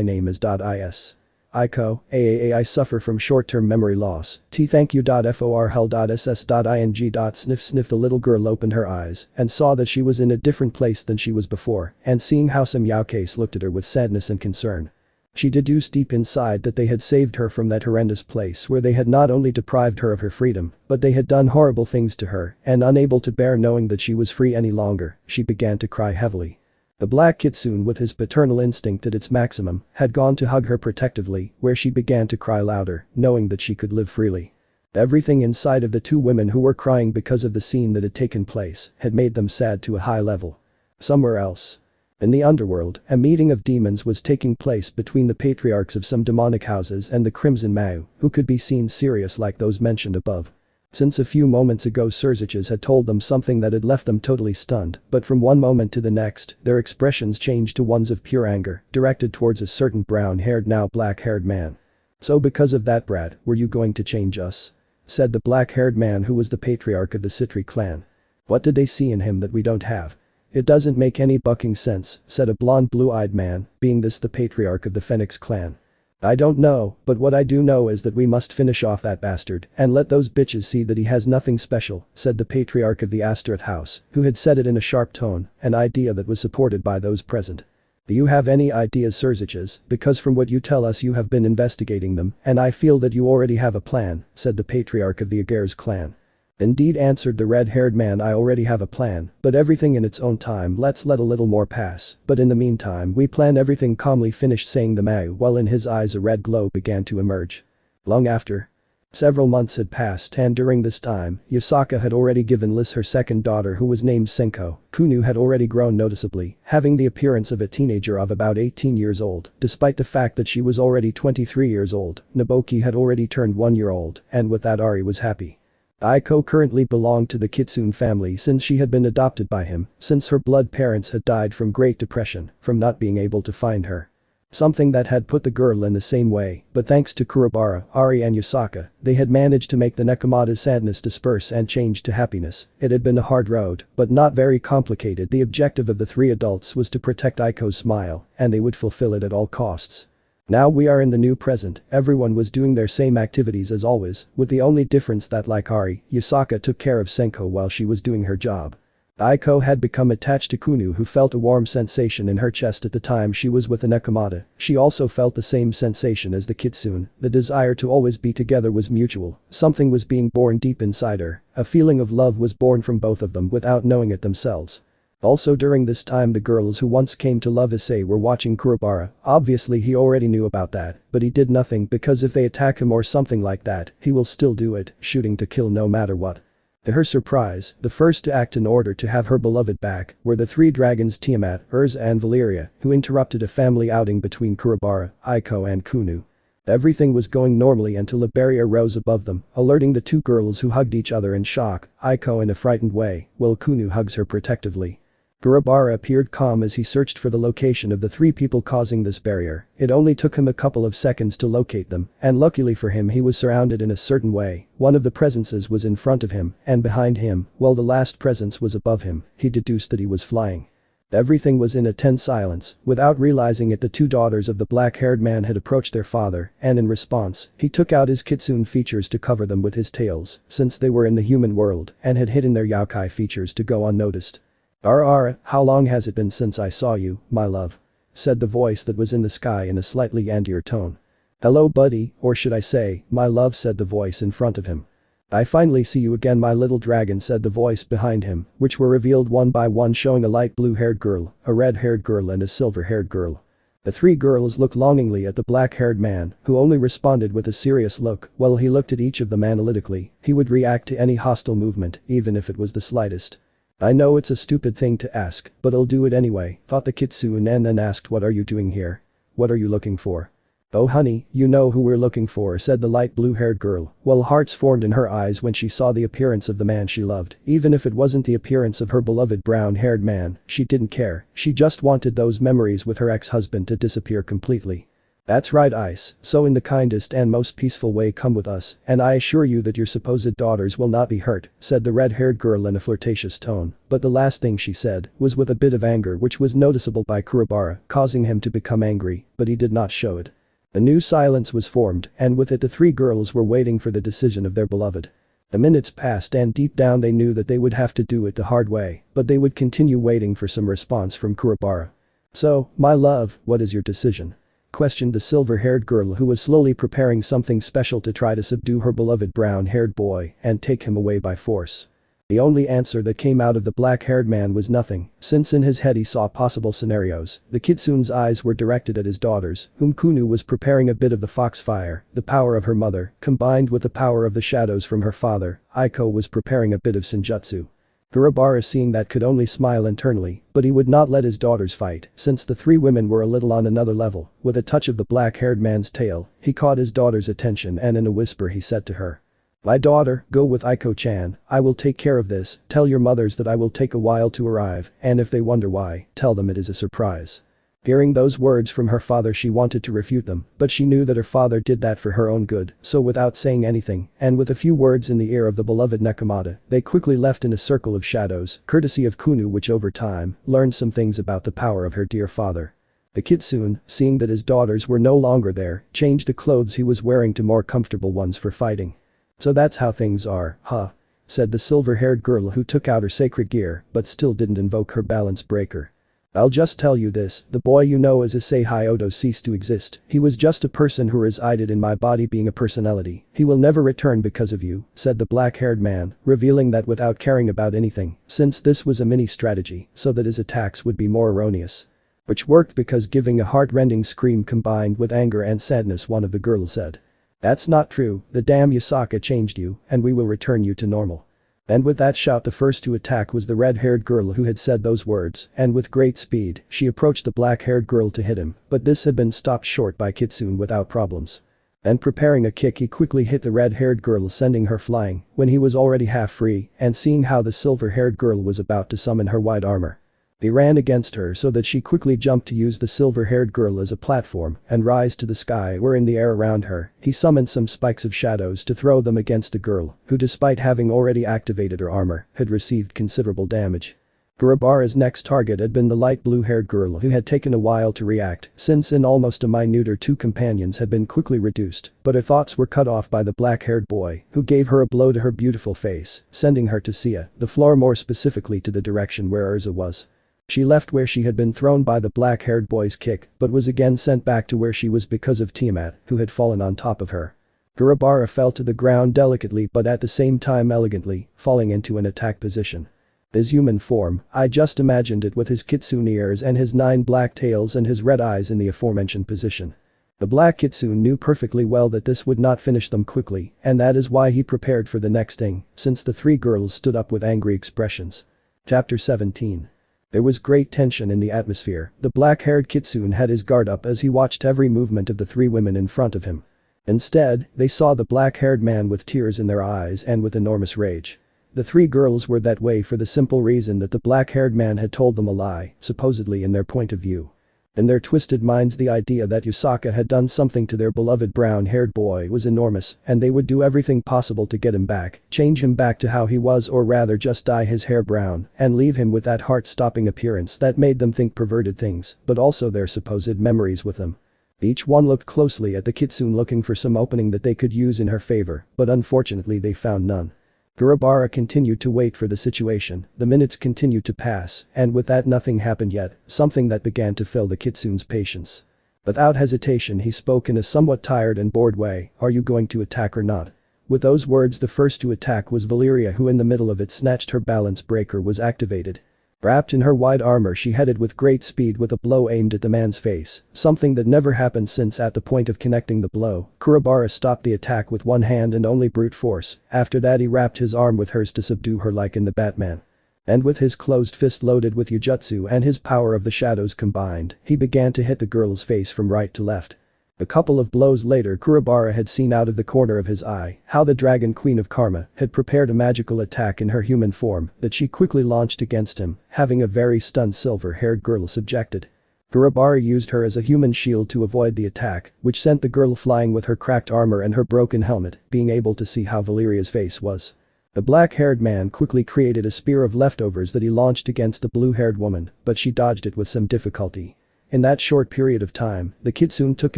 name is is. Aiko, I suffer from short-term memory loss. Thank you. For hell.ss.ing. Sniff. The little girl opened her eyes and saw that she was in a different place than she was before, and seeing how some Youkais looked at her with sadness and concern. She deduced deep inside that they had saved her from that horrendous place where they had not only deprived her of her freedom, but they had done horrible things to her, and unable to bear knowing that she was free any longer, she began to cry heavily. The black kitsune with his paternal instinct at its maximum had gone to hug her protectively, where she began to cry louder, knowing that she could live freely. Everything inside of the two women who were crying because of the scene that had taken place had made them sad to a high level. Somewhere else. In the underworld, a meeting of demons was taking place between the patriarchs of some demonic houses and the Crimson Mau, who could be seen serious like those mentioned above. Since a few moments ago Surziches had told them something that had left them totally stunned, but from one moment to the next, their expressions changed to ones of pure anger, directed towards a certain brown-haired now black-haired man. So because of that, Brad, were you going to change us? Said the black-haired man who was the patriarch of the Citri clan. What did they see in him that we don't have? It doesn't make any bucking sense, said a blonde blue-eyed man, being this the patriarch of the Phoenix clan. I don't know, but what I do know is that we must finish off that bastard and let those bitches see that he has nothing special, said the patriarch of the Astaroth house, who had said it in a sharp tone, an idea that was supported by those present. Do you have any ideas, Surziches, because from what you tell us you have been investigating them, and I feel that you already have a plan, said the patriarch of the Agar's clan. Indeed, answered the red-haired man, I already have a plan, but everything in its own time. Let's let a little more pass, but in the meantime we plan everything, calmly finished saying the Mau while in his eyes a red glow began to emerge. Long after. Several months had passed and during this time, Yasaka had already given Liz her second daughter who was named Senko. Kunu had already grown noticeably, having the appearance of a teenager of about 18 years old, despite the fact that she was already 23 years old. Naboki had already turned 1 year old, and with that Ari was happy. Aiko currently belonged to the Kitsune family since she had been adopted by him, since her blood parents had died from Great Depression, from not being able to find her. Something that had put the girl in the same way, but thanks to Kurobara, Ari and Yasaka, they had managed to make the Nekomata's sadness disperse and change to happiness. It had been a hard road, but not very complicated. The objective of the three adults was to protect Aiko's smile, and they would fulfill it at all costs. Now we are in the new present, everyone was doing their same activities as always, with the only difference that like Ari, Yasaka took care of Senko while she was doing her job. Aiko had become attached to Kunu, who felt a warm sensation in her chest at the time she was with the Nekomata. She also felt the same sensation as the Kitsune, the desire to always be together was mutual, something was being born deep inside her, a feeling of love was born from both of them without knowing it themselves. Also during this time the girls who once came to love Issei were watching Kurobara, obviously he already knew about that, but he did nothing because if they attack him or something like that, he will still do it, shooting to kill no matter what. To her surprise, the first to act in order to have her beloved back were the three dragons Tiamat, Urza and Valeria, who interrupted a family outing between Kurobara, Aiko and Kunu. Everything was going normally until a barrier rose above them, alerting the two girls who hugged each other in shock, Aiko in a frightened way, while Kunu hugs her protectively. Kurobara appeared calm as he searched for the location of the three people causing this barrier. It only took him a couple of seconds to locate them, and luckily for him he was surrounded in a certain way. One of the presences was in front of him, and behind him, while the last presence was above him, he deduced that he was flying. Everything was in a tense silence. Without realizing it, the two daughters of the black-haired man had approached their father, and in response, he took out his kitsune features to cover them with his tails, since they were in the human world, and had hidden their Youkai features to go unnoticed. Ara, how long has it been since I saw you, my love? Said the voice that was in the sky in a slightly andier tone. Hello buddy, or should I say, my love, said the voice in front of him. "I finally see you again, my little dragon," said the voice behind him, which were revealed one by one, showing a light blue-haired girl, a red-haired girl and a silver-haired girl. The three girls looked longingly at the black-haired man, who only responded with a serious look. While he looked at each of them analytically, he would react to any hostile movement, even if it was the slightest. "I know it's a stupid thing to ask, but I'll do it anyway," thought the Kitsune, and then asked, "What are you doing here? What are you looking for?" "Oh honey, you know who we're looking for," said the light blue-haired girl, while hearts formed in her eyes when she saw the appearance of the man she loved. Even if it wasn't the appearance of her beloved brown-haired man, she didn't care, she just wanted those memories with her ex-husband to disappear completely. "That's right, Ice, so in the kindest and most peaceful way come with us, and I assure you that your supposed daughters will not be hurt," said the red-haired girl in a flirtatious tone, but the last thing she said was with a bit of anger which was noticeable by Kurobara, causing him to become angry, but he did not show it. A new silence was formed, and with it the three girls were waiting for the decision of their beloved. The minutes passed and deep down they knew that they would have to do it the hard way, but they would continue waiting for some response from Kurobara. "So, my love, what is your decision?" questioned the silver-haired girl, who was slowly preparing something special to try to subdue her beloved brown-haired boy and take him away by force. The only answer that came out of the black-haired man was nothing, since in his head he saw possible scenarios. The Kitsune's eyes were directed at his daughters, whom Kunu was preparing a bit of the foxfire, the power of her mother, combined with the power of the shadows from her father. Aiko was preparing a bit of senjutsu. Kurobara, seeing that, could only smile internally, but he would not let his daughters fight, since the three women were a little on another level. With a touch of the black-haired man's tail, he caught his daughter's attention and in a whisper he said to her, "My daughter, go with Aiko-chan, I will take care of this. Tell your mothers that I will take a while to arrive, and if they wonder why, tell them it is a surprise." Hearing those words from her father, she wanted to refute them, but she knew that her father did that for her own good, so without saying anything, and with a few words in the ear of the beloved Nekomata, they quickly left in a circle of shadows, courtesy of Kunu, which over time, learned some things about the power of her dear father. The Kitsune, seeing that his daughters were no longer there, changed the clothes he was wearing to more comfortable ones for fighting. "So that's how things are, huh?" said the silver-haired girl, who took out her sacred gear, but still didn't invoke her balance breaker. "I'll just tell you this, the boy you know as Issei Hyodo ceased to exist. He was just a person who resided in my body, being a personality. He will never return because of you," said the black-haired man, revealing that without caring about anything, since this was a mini-strategy, so that his attacks would be more erroneous. Which worked, because giving a heart-rending scream combined with anger and sadness, one of the girls said, "That's not true, the damn Yasaka changed you, and we will return you to normal." And with that shout, the first to attack was the red-haired girl who had said those words, and with great speed, she approached the black-haired girl to hit him, but this had been stopped short by Kitsune without problems. Then preparing a kick, he quickly hit the red-haired girl, sending her flying, when he was already half free, and seeing how the silver-haired girl was about to summon her white armor. He ran against her so that she quickly jumped to use the silver-haired girl as a platform and rise to the sky, where in the air around her, he summoned some spikes of shadows to throw them against the girl, who despite having already activated her armor, had received considerable damage. Kurobara's next target had been the light blue-haired girl, who had taken a while to react, since in almost a minute or two companions had been quickly reduced, but her thoughts were cut off by the black-haired boy, who gave her a blow to her beautiful face, sending her to the floor, more specifically to the direction where Urza was. She left where she had been thrown by the black-haired boy's kick, but was again sent back to where she was because of Tiamat, who had fallen on top of her. Kurobara fell to the ground delicately but at the same time elegantly, falling into an attack position. His human form, I just imagined it with his kitsune ears and his 9 black tails and his red eyes in the aforementioned position. The black kitsune knew perfectly well that this would not finish them quickly, and that is why he prepared for the next thing, since the three girls stood up with angry expressions. Chapter 17. There was great tension in the atmosphere. The black-haired kitsune had his guard up as he watched every movement of the three women in front of him. Instead, they saw the black-haired man with tears in their eyes and with enormous rage. The three girls were that way for the simple reason that the black-haired man had told them a lie, supposedly in their point of view. In their twisted minds, the idea that Yasaka had done something to their beloved brown-haired boy was enormous, and they would do everything possible to get him back, change him back to how he was, or rather just dye his hair brown and leave him with that heart-stopping appearance that made them think perverted things, but also their supposed memories with them. Each one looked closely at the kitsune, looking for some opening that they could use in her favor, but unfortunately they found none. Kurobara continued to wait for the situation. The minutes continued to pass, and with that nothing happened yet, something that began to fill the kitsune's patience. Without hesitation he spoke in a somewhat tired and bored way, "Are you going to attack or not?" With those words, the first to attack was Valeria, who in the middle of it snatched her balance breaker was activated. Wrapped in her wide armor, she headed with great speed with a blow aimed at the man's face, something that never happened since at the point of connecting the blow, Kurobara stopped the attack with one hand and only brute force. After that, he wrapped his arm with hers to subdue her like in the Batman. And with his closed fist loaded with Yujutsu and his power of the shadows combined, he began to hit the girl's face from right to left. A couple of blows later, Kurobara had seen out of the corner of his eye how the Dragon Queen of Karma had prepared a magical attack in her human form that she quickly launched against him, having a very stunned silver-haired girl subjected. Kurobara used her as a human shield to avoid the attack, which sent the girl flying with her cracked armor and her broken helmet, being able to see how Valeria's face was. The black-haired man quickly created a spear of leftovers that he launched against the blue-haired woman, but she dodged it with some difficulty. In that short period of time, the Kitsune took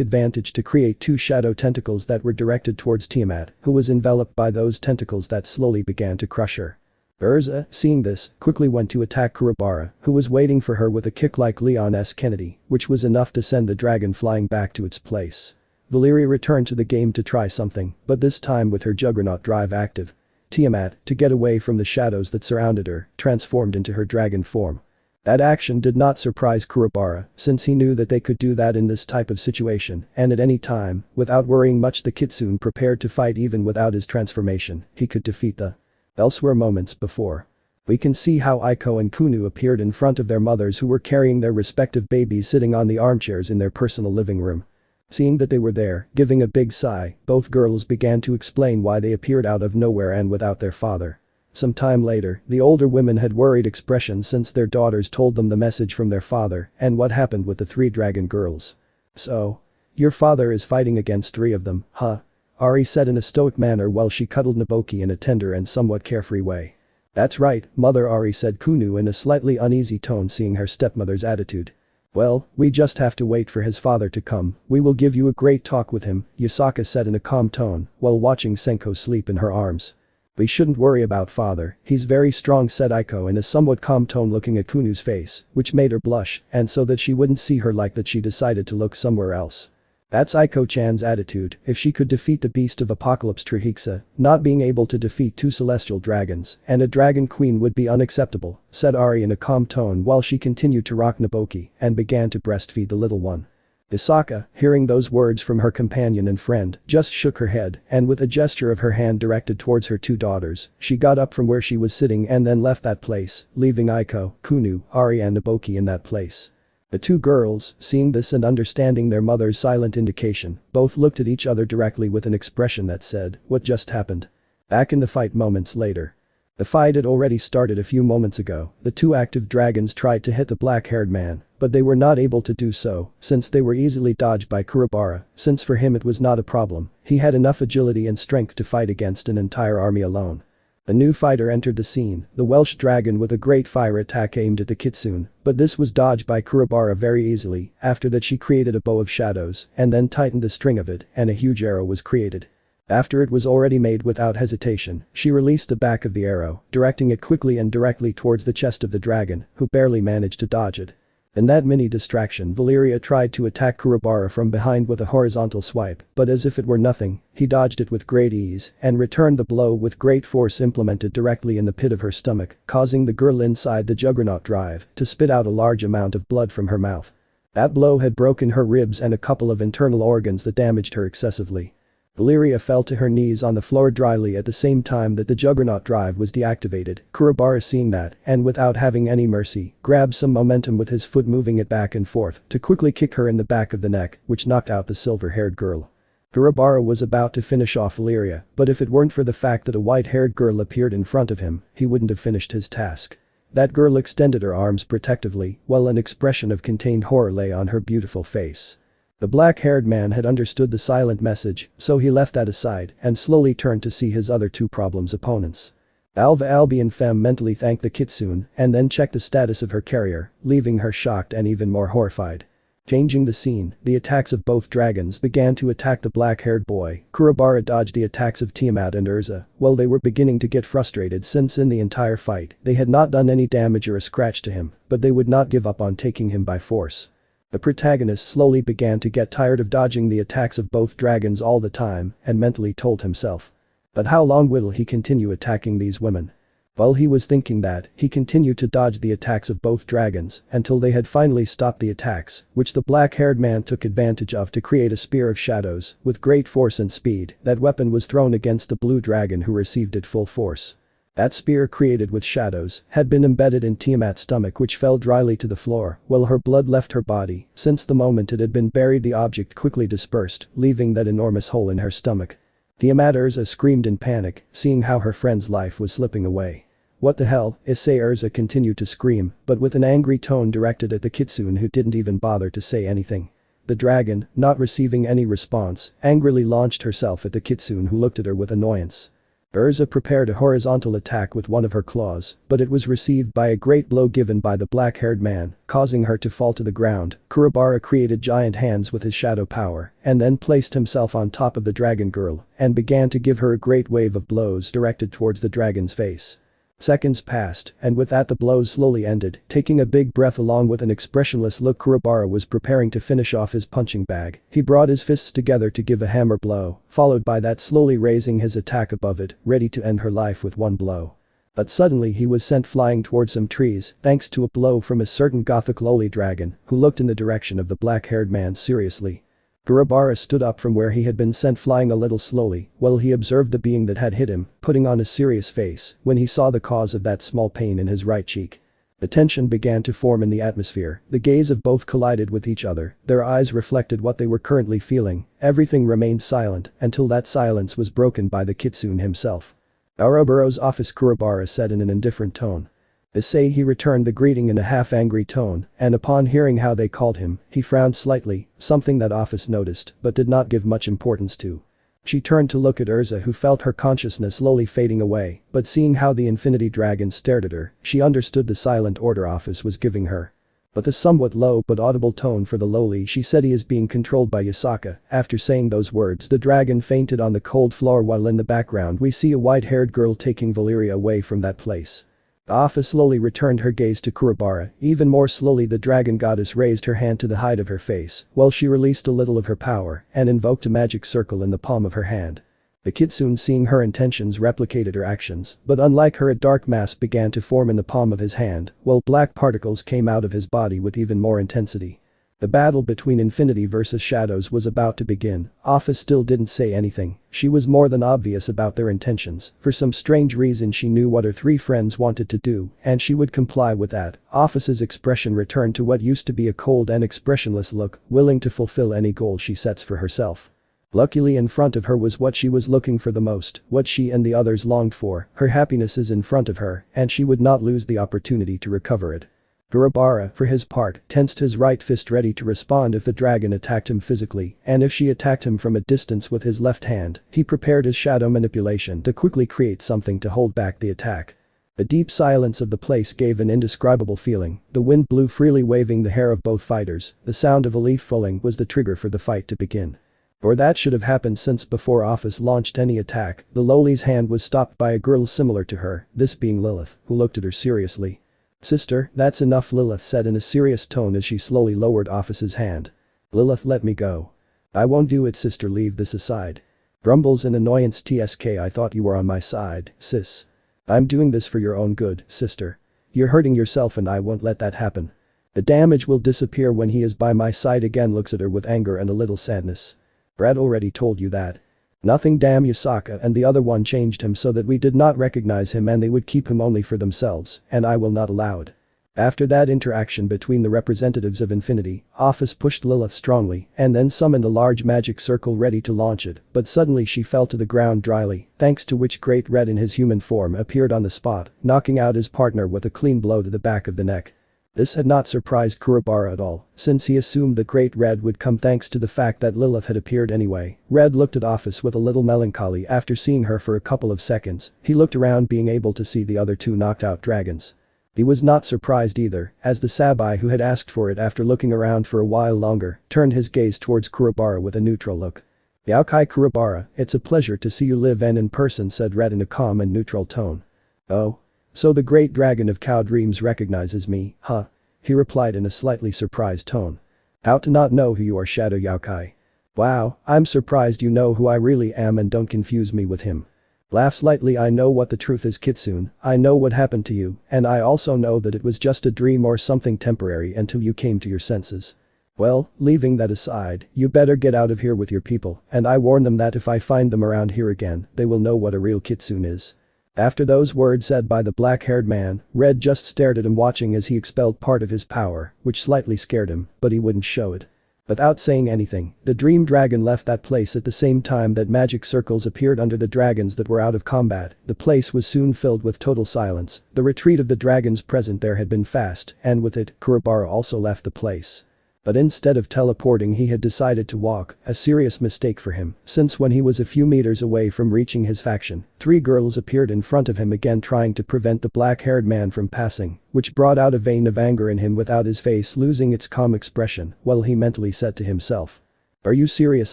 advantage to create two shadow tentacles that were directed towards Tiamat, who was enveloped by those tentacles that slowly began to crush her. Urza, seeing this, quickly went to attack Kurobara, who was waiting for her with a kick like Leon S. Kennedy, which was enough to send the dragon flying back to its place. Valeria returned to the game to try something, but this time with her Juggernaut drive active. Tiamat, to get away from the shadows that surrounded her, transformed into her dragon form. That action did not surprise Kurobara, since he knew that they could do that in this type of situation, and at any time, without worrying much. The Kitsune prepared to fight. Even without his transformation, he could defeat the. Elsewhere, moments before, we can see how Aiko and Kunu appeared in front of their mothers, who were carrying their respective babies sitting on the armchairs in their personal living room. Seeing that they were there, giving a big sigh, both girls began to explain why they appeared out of nowhere and without their father. Some time later, the older women had worried expressions since their daughters told them the message from their father and what happened with the three dragon girls. "So? Your father is fighting against three of them, huh?" Ari said in a stoic manner while she cuddled Naboki in a tender and somewhat carefree way. "That's right, mother," Ari said Kunu in a slightly uneasy tone, seeing her stepmother's attitude. "Well, we just have to wait for his father to come. We will give you a great talk with him," Yasaka said in a calm tone while watching Senko sleep in her arms. "We shouldn't worry about father, he's very strong," said Aiko in a somewhat calm tone, looking at Kunu's face, which made her blush, and so that she wouldn't see her like that she decided to look somewhere else. "That's Aiko-chan's attitude. If she could defeat the beast of Apocalypse Trihexa, not being able to defeat two celestial dragons and a dragon queen would be unacceptable," said Ari in a calm tone while she continued to rock Naboki and began to breastfeed the little one. Yasaka, hearing those words from her companion and friend, just shook her head, and with a gesture of her hand directed towards her two daughters, she got up from where she was sitting and then left that place, leaving Aiko, Kunu, Ari and Naboki in that place. The two girls, seeing this and understanding their mother's silent indication, both looked at each other directly with an expression that said, "What just happened?" Back in the fight moments later. The fight had already started a few moments ago. The two active dragons tried to hit the black-haired man, but they were not able to do so since they were easily dodged by Kurobara, since for him it was not a problem, he had enough agility and strength to fight against an entire army alone. A new fighter entered the scene, the Welsh dragon, with a great fire attack aimed at the Kitsune, but this was dodged by Kurobara very easily. After that, she created a bow of shadows and then tightened the string of it and a huge arrow was created. After it was already made, without hesitation, she released the back of the arrow, directing it quickly and directly towards the chest of the dragon, who barely managed to dodge it. In that mini distraction, Valeria tried to attack Kurobara from behind with a horizontal swipe, but as if it were nothing, he dodged it with great ease and returned the blow with great force, implemented directly in the pit of her stomach, causing the girl inside the Juggernaut drive to spit out a large amount of blood from her mouth. That blow had broken her ribs and a couple of internal organs that damaged her excessively. Valeria fell to her knees on the floor dryly at the same time that the Juggernaut drive was deactivated. Kurobara, seeing that, and without having any mercy, grabbed some momentum with his foot, moving it back and forth to quickly kick her in the back of the neck, which knocked out the silver-haired girl. Kurobara was about to finish off Valeria, but if it weren't for the fact that a white-haired girl appeared in front of him, he wouldn't have finished his task. That girl extended her arms protectively while an expression of contained horror lay on her beautiful face. The black-haired man had understood the silent message, so he left that aside and slowly turned to see his other two problems opponents. Alva Albion Femme mentally thanked the Kitsune and then checked the status of her carrier, leaving her shocked and even more horrified. Changing the scene, the attacks of both dragons began to attack the black-haired boy. Kurobara dodged the attacks of Tiamat and Urza, while they were beginning to get frustrated since in the entire fight they had not done any damage or a scratch to him, but they would not give up on taking him by force. The protagonist slowly began to get tired of dodging the attacks of both dragons all the time and mentally told himself, But how long will he continue attacking these women? While he was thinking that, he continued to dodge the attacks of both dragons until they had finally stopped the attacks, which the black-haired man took advantage of to create a spear of shadows. With great force and speed, that weapon was thrown against the blue dragon, who received it full force. That spear, created with shadows, had been embedded in Tiamat's stomach, which fell dryly to the floor while her blood left her body. Since the moment it had been buried, the object quickly dispersed, leaving that enormous hole in her stomach. Tiamat Urza screamed in panic, seeing how her friend's life was slipping away. "What the hell?" Issei Urza continued to scream, but with an angry tone directed at the Kitsune, who didn't even bother to say anything. The dragon, not receiving any response, angrily launched herself at the Kitsune, who looked at her with annoyance. Urza prepared a horizontal attack with one of her claws, but it was received by a great blow given by the black-haired man, causing her to fall to the ground. Kurobara created giant hands with his shadow power and then placed himself on top of the dragon girl and began to give her a great wave of blows directed towards the dragon's face. Seconds passed, and with that the blows slowly ended. Taking a big breath along with an expressionless look, Kurobara was preparing to finish off his punching bag. He brought his fists together to give a hammer blow, followed by that slowly raising his attack above it, ready to end her life with one blow. But suddenly he was sent flying towards some trees thanks to a blow from a certain gothic lowly dragon, who looked in the direction of the black-haired man seriously. Kurobara stood up from where he had been sent flying a little slowly while he observed the being that had hit him, putting on a serious face when he saw the cause of that small pain in his right cheek. The tension began to form in the atmosphere. The gaze of both collided with each other, their eyes reflected what they were currently feeling. Everything remained silent until that silence was broken by the Kitsune himself. "Ouroboros office," Kurobara said in an indifferent tone. Issei, he returned the greeting in a half-angry tone, and upon hearing how they called him, he frowned slightly, something that office noticed but did not give much importance to. She turned to look at Urza, who felt her consciousness slowly fading away, but seeing how the Infinity Dragon stared at her, she understood the silent order office was giving her. With a somewhat low but audible tone for the lowly, she said, "He is being controlled by Yasaka." After saying those words, the dragon fainted on the cold floor, while in the background we see a white-haired girl taking Valeria away from that place. The office slowly returned her gaze to Kurobara. Even more slowly the dragon goddess raised her hand to the height of her face while she released a little of her power and invoked a magic circle in the palm of her hand. The Kitsune, seeing her intentions, replicated her actions, but unlike her, a dark mass began to form in the palm of his hand while black particles came out of his body with even more intensity. The battle between Infinity versus Shadows was about to begin. Office still didn't say anything. She was more than obvious about their intentions. For some strange reason she knew what her three friends wanted to do, and she would comply with that. Office's expression returned to what used to be a cold and expressionless look, willing to fulfill any goal she sets for herself. Luckily in front of her was what she was looking for the most, what she and the others longed for. Her happiness is in front of her, and she would not lose the opportunity to recover it. Kurobara, for his part, tensed his right fist ready to respond if the dragon attacked him physically, and if she attacked him from a distance with his left hand. He prepared his shadow manipulation to quickly create something to hold back the attack. The deep silence of the place gave an indescribable feeling. The wind blew freely, waving the hair of both fighters. The sound of a leaf falling was the trigger for the fight to begin. Or that should have happened, since before Office launched any attack, the lowly's hand was stopped by a girl similar to her, this being Lilith, who looked at her seriously. "Sister, that's enough," Lilith said in a serious tone as she slowly lowered Office's hand. "Lilith, let me go." "I won't do it, sister, leave this aside." Grumbles in annoyance. "TSK, I thought you were on my side, sis." "I'm doing this for your own good, sister. You're hurting yourself and I won't let that happen. The damage will disappear when he is by my side again." Looks at her with anger and a little sadness. "Brad already told you that." "Nothing, damn Yasaka and the other one changed him so that we did not recognize him and they would keep him only for themselves, and I will not allow it." After that interaction between the representatives of Infinity, Office pushed Lilith strongly and then summoned a large magic circle ready to launch it, but suddenly she fell to the ground dryly, thanks to which Great Red in his human form appeared on the spot, knocking out his partner with a clean blow to the back of the neck. This had not surprised Kurobara at all, since he assumed that Great Red would come thanks to the fact that Lilith had appeared anyway. Red looked at Office with a little melancholy after seeing her for a couple of seconds. He looked around, being able to see the other two knocked out dragons. He was not surprised either, as the Sabai, who had asked for it after looking around for a while longer, turned his gaze towards Kurobara with a neutral look. "Youkai Kurobara, it's a pleasure to see you live and in person," said Red in a calm and neutral tone. "Oh? So the great dragon of Cow Dreams recognizes me, huh?" he replied in a slightly surprised tone. "How to not know who you are, Shadow Youkai? Wow, I'm surprised you know who I really am and don't confuse me with him." Laughs lightly. I know what the truth is, Kitsune, I know what happened to you, and I also know that it was just a dream or something temporary until you came to your senses. Well, leaving that aside, you better get out of here with your people, and I warn them that if I find them around here again, they will know what a real Kitsune is. After those words said by the black-haired man, Red just stared at him, watching as he expelled part of his power, which slightly scared him, but he wouldn't show it. Without saying anything, the dream dragon left that place at the same time that magic circles appeared under the dragons that were out of combat. The place was soon filled with total silence. The retreat of the dragons present there had been fast, and with it, Kurobara also left the place. But instead of teleporting, he had decided to walk, a serious mistake for him, since when he was a few meters away from reaching his faction, 3 girls appeared in front of him again, trying to prevent the black-haired man from passing, which brought out a vein of anger in him without his face losing its calm expression, while he mentally said to himself. Are you serious?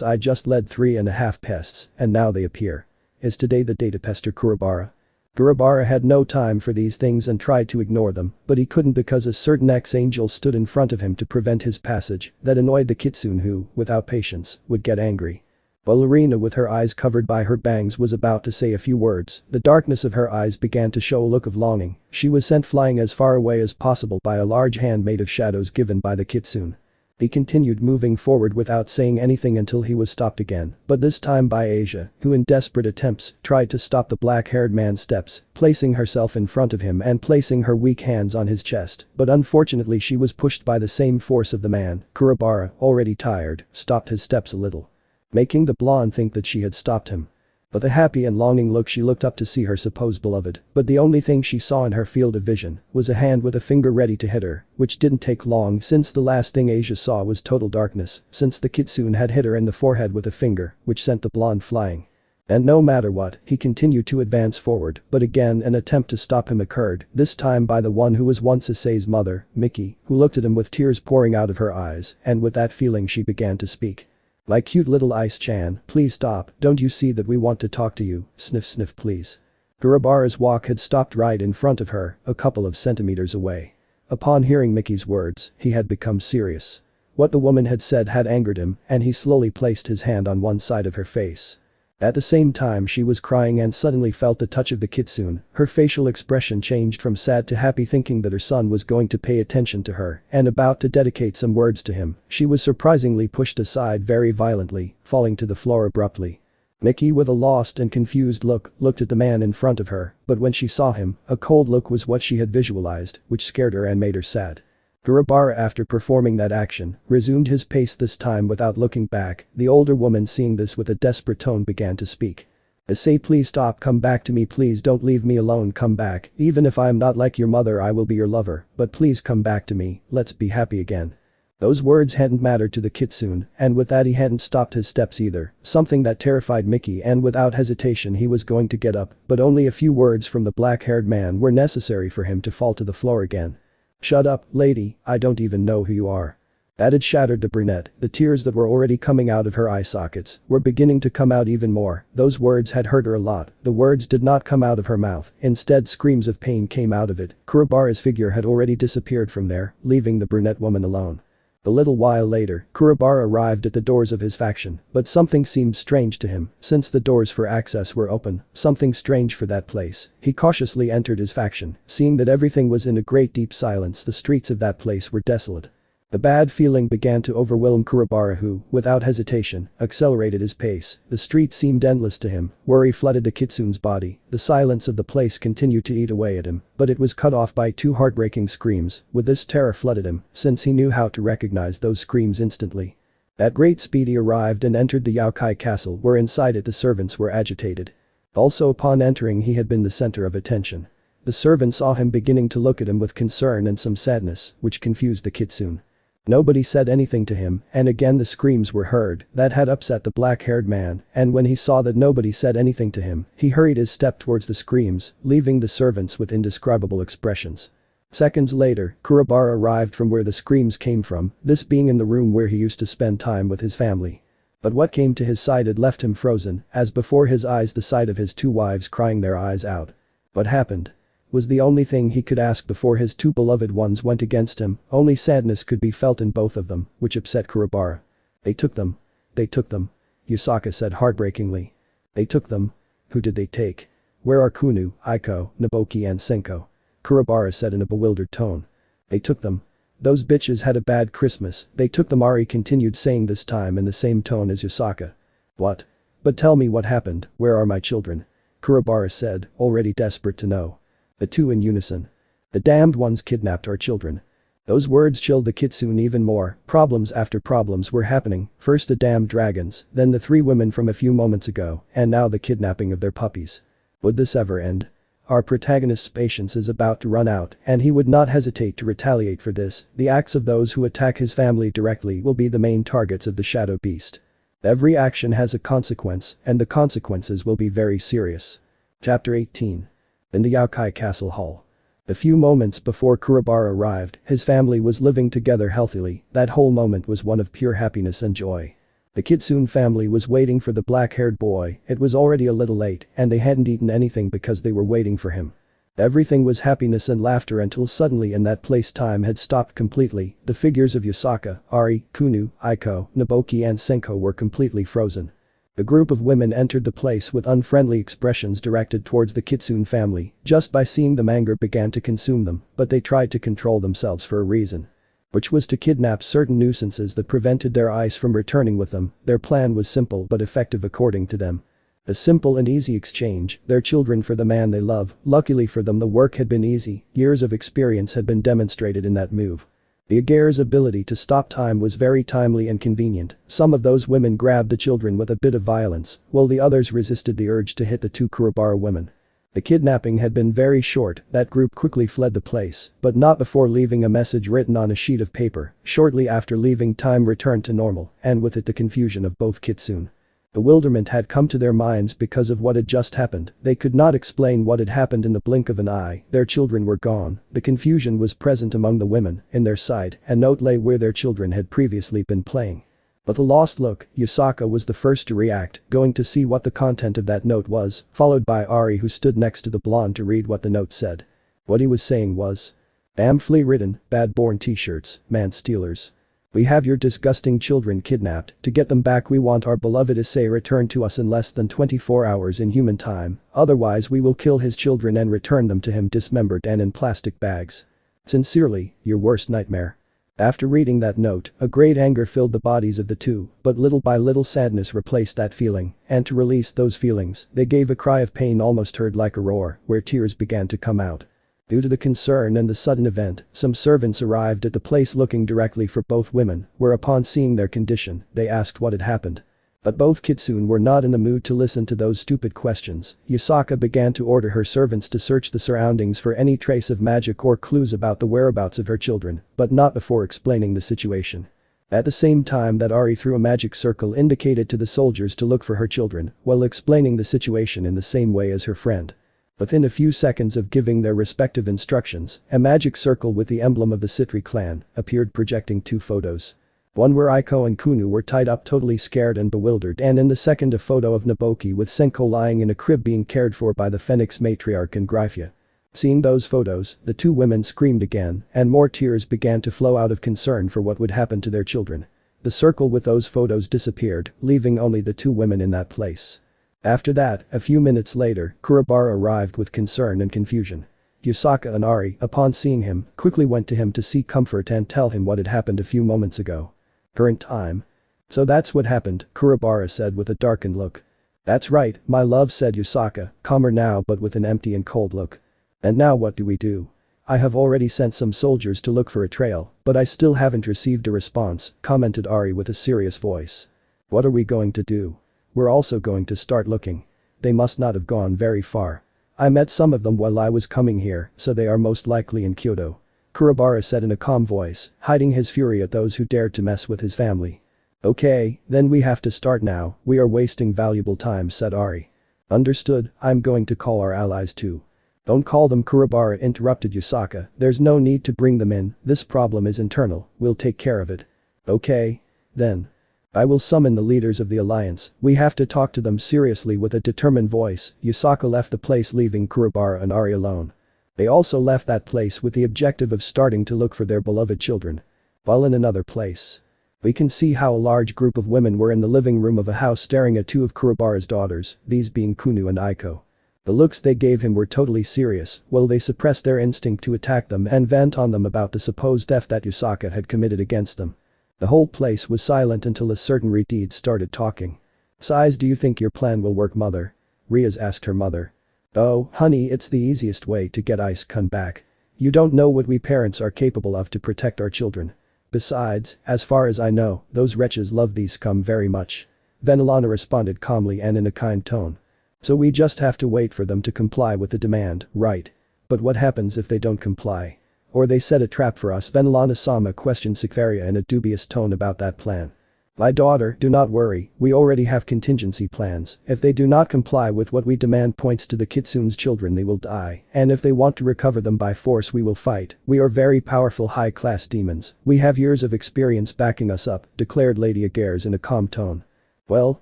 I just led 3.5 pests, and now they appear. Is today the day to pester Kurobara? Kurobara had no time for these things and tried to ignore them, but he couldn't because a certain ex-angel stood in front of him to prevent his passage. That annoyed the Kitsune, who, without patience, would get angry. Ballerina, with her eyes covered by her bangs, was about to say a few words. The darkness of her eyes began to show a look of longing. She was sent flying as far away as possible by a large hand made of shadows given by the Kitsune. He continued moving forward without saying anything until he was stopped again, but this time by Asia, who in desperate attempts tried to stop the black-haired man's steps, placing herself in front of him and placing her weak hands on his chest, but unfortunately she was pushed by the same force of the man. Kurobara, already tired, stopped his steps a little, making the blonde think that she had stopped him. With a happy and longing look, she looked up to see her supposed beloved, but the only thing she saw in her field of vision was a hand with a finger ready to hit her, which didn't take long since the last thing Asia saw was total darkness, since the Kitsune had hit her in the forehead with a finger, which sent the blonde flying. And no matter what, he continued to advance forward, but again an attempt to stop him occurred, this time by the one who was once Issei's mother, Miki, who looked at him with tears pouring out of her eyes, and with that feeling she began to speak. Like cute little Ice-chan, please stop, don't you see that we want to talk to you, sniff sniff please. Kurobara's walk had stopped right in front of her, a couple of centimeters away. Upon hearing Miki's words, he had become serious. What the woman had said had angered him, and he slowly placed his hand on one side of her face. At the same time she was crying and suddenly felt the touch of the Kitsune. Her facial expression changed from sad to happy, thinking that her son was going to pay attention to her and about to dedicate some words to him. She was surprisingly pushed aside very violently, falling to the floor abruptly. Miki, with a lost and confused look, looked at the man in front of her, but when she saw him, a cold look was what she had visualized, which scared her and made her sad. Kurobara, after performing that action, resumed his pace, this time without looking back. The older woman, seeing this with a desperate tone, began to speak. Issei, please stop, come back to me, please don't leave me alone, come back. Even if I'm not like your mother, I will be your lover, but please come back to me, let's be happy again. Those words hadn't mattered to the Kitsune, and with that he hadn't stopped his steps either, something that terrified Miki, and without hesitation he was going to get up, but only a few words from the black-haired man were necessary for him to fall to the floor again. Shut up, lady, I don't even know who you are. That had shattered the brunette. The tears that were already coming out of her eye sockets were beginning to come out even more. Those words had hurt her a lot. The words did not come out of her mouth, instead screams of pain came out of it. Kurobara's figure had already disappeared from there, leaving the brunette woman alone. A little while later, Kurobara arrived at the doors of his faction, but something seemed strange to him, since the doors for access were open, something strange for that place. He cautiously entered his faction, seeing that everything was in a great deep silence. The streets of that place were desolate. A bad feeling began to overwhelm Kurobara, who, without hesitation, accelerated his pace. The street seemed endless to him. Worry flooded the Kitsune's body. The silence of the place continued to eat away at him, but it was cut off by 2 heartbreaking screams. With this, terror flooded him, since he knew how to recognize those screams instantly. At great speed he arrived and entered the Youkai castle, where inside it the servants were agitated. Also, upon entering, he had been the center of attention. The servants saw him beginning to look at him with concern and some sadness, which confused the Kitsune. Nobody said anything to him, and again the screams were heard. That had upset the black-haired man, and when he saw that nobody said anything to him, he hurried his step towards the screams, leaving the servants with indescribable expressions. Seconds later, Kurobara arrived from where the screams came from, this being in the room where he used to spend time with his family. But what came to his side had left him frozen, as before his eyes the sight of his 2 wives crying their eyes out. What happened? Was the only thing he could ask before his 2 beloved ones went against him. Only sadness could be felt in both of them, which upset Kurobara. They took them. They took them. Yasaka said heartbreakingly. They took them. Who did they take? Where are Kunu, Aiko, Naboki and Senko? Kurobara said in a bewildered tone. They took them. Those bitches had a bad Christmas, they took them. Ari continued saying, this time in the same tone as Yasaka. What? But tell me what happened, where are my children? Kurobara said, already desperate to know. The two in unison. The damned ones kidnapped our children. Those words chilled the Kitsune even more. Problems after problems were happening, first the damned dragons, then the three women from a few moments ago, and now the kidnapping of their puppies. Would this ever end? Our protagonist's patience is about to run out, and he would not hesitate to retaliate for this. The acts of those who attack his family directly will be the main targets of the Shadow Beast. Every action has a consequence, and the consequences will be very serious. Chapter 18. In the Youkai Castle Hall. A few moments before Kurobara arrived, his family was living together healthily. That whole moment was one of pure happiness and joy. The Kitsune family was waiting for the black-haired boy. It was already a little late, and they hadn't eaten anything because they were waiting for him. Everything was happiness and laughter until suddenly in that place time had stopped completely. The figures of Yasaka, Ari, Kunu, Aiko, Naboki and Senko were completely frozen. The group of women entered the place with unfriendly expressions directed towards the Kitsune family. Just by seeing them, anger began to consume them, but they tried to control themselves for a reason. Which was to kidnap certain nuisances that prevented their eyes from returning with them. Their plan was simple but effective according to them. A simple and easy exchange, their children for the man they love. Luckily for them, the work had been easy. Years of experience had been demonstrated in that move. The Aguirre's ability to stop time was very timely and convenient. Some of those women grabbed the children with a bit of violence, while the others resisted the urge to hit the two Kurobara women. The kidnapping had been very short. That group quickly fled the place, but not before leaving a message written on a sheet of paper. Shortly after leaving, time returned to normal, and with it the confusion of both Kitsune. Bewilderment had come to their minds because of what had just happened. They could not explain what had happened in the blink of an eye. Their children were gone. The confusion was present among the women. In their sight, a note lay where their children had previously been playing. But the lost look, Yasaka was the first to react, going to see what the content of that note was, followed by Ari, who stood next to the blonde to read what the note said. What he was saying was, "Damn flea-ridden, bad-born t-shirts, man-stealers. We have your disgusting children kidnapped. To get them back we want our beloved Issei returned to us in less than 24 hours in human time, otherwise we will kill his children and return them to him dismembered and in plastic bags. Sincerely, your worst nightmare." After reading that note, a great anger filled the bodies of the two, but little by little sadness replaced that feeling, and to release those feelings, they gave a cry of pain almost heard like a roar, where tears began to come out. Due to the concern and the sudden event, some servants arrived at the place looking directly for both women, where upon seeing their condition, they asked what had happened. But both Kitsune were not in the mood to listen to those stupid questions. Yasaka began to order her servants to search the surroundings for any trace of magic or clues about the whereabouts of her children, but not before explaining the situation. At the same time that Ari threw a magic circle indicated to the soldiers to look for her children, while explaining the situation in the same way as her friend. Within a few seconds of giving their respective instructions, a magic circle with the emblem of the Citri clan appeared projecting two photos. One where Aiko and Kunu were tied up totally scared and bewildered, and in the second a photo of Naboki with Senko lying in a crib being cared for by the Phoenix matriarch and Gryphia. Seeing those photos, the two women screamed again, and more tears began to flow out of concern for what would happen to their children. The circle with those photos disappeared, leaving only the two women in that place. After that, a few minutes later, Kurobara arrived with concern and confusion. Yasaka and Ari, upon seeing him, quickly went to him to seek comfort and tell him what had happened a few moments ago. Current time. "So that's what happened," Kurobara said with a darkened look. "That's right, my love," said Yasaka, calmer now but with an empty and cold look. "And now what do we do? I have already sent some soldiers to look for a trail, but I still haven't received a response," commented Ari with a serious voice. "What are we going to do? We're also going to start looking. They must not have gone very far. I met some of them while I was coming here, so they are most likely in Kyoto," Kurobara said in a calm voice, hiding his fury at those who dared to mess with his family. "Okay, then we have to start now, we are wasting valuable time," said Ari. "Understood, I'm going to call our allies too." "Don't call them," Kurobara interrupted Yasaka, "there's no need to bring them in, this problem is internal, we'll take care of it." "Okay. Then. I will summon the leaders of the alliance, we have to talk to them seriously." With a determined voice, Yasaka left the place leaving Kurobara and Ari alone. They also left that place with the objective of starting to look for their beloved children. While in another place. We can see how a large group of women were in the living room of a house staring at two of Kurobara's daughters, these being Kunu and Aiko. The looks they gave him were totally serious, while they suppressed their instinct to attack them and vent on them about the supposed theft that Yasaka had committed against them. The whole place was silent until a certain Redeed started talking. "Size, do you think your plan will work, mother?" Riaz asked her mother. "Oh, honey, it's the easiest way to get Issei back. You don't know what we parents are capable of to protect our children. Besides, as far as I know, those wretches love these scum very much." Venelana responded calmly and in a kind tone. "So we just have to wait for them to comply with the demand, right? But what happens if they don't comply? Or they set a trap for us?" Venelana-sama questioned Sakvaria in a dubious tone about that plan. "My daughter, do not worry, we already have contingency plans. If they do not comply with what we demand points to the Kitsune's children, they will die, and if they want to recover them by force, we will fight. We are very powerful high-class demons. We have years of experience backing us up," declared Lady Aguirre in a calm tone. "Well,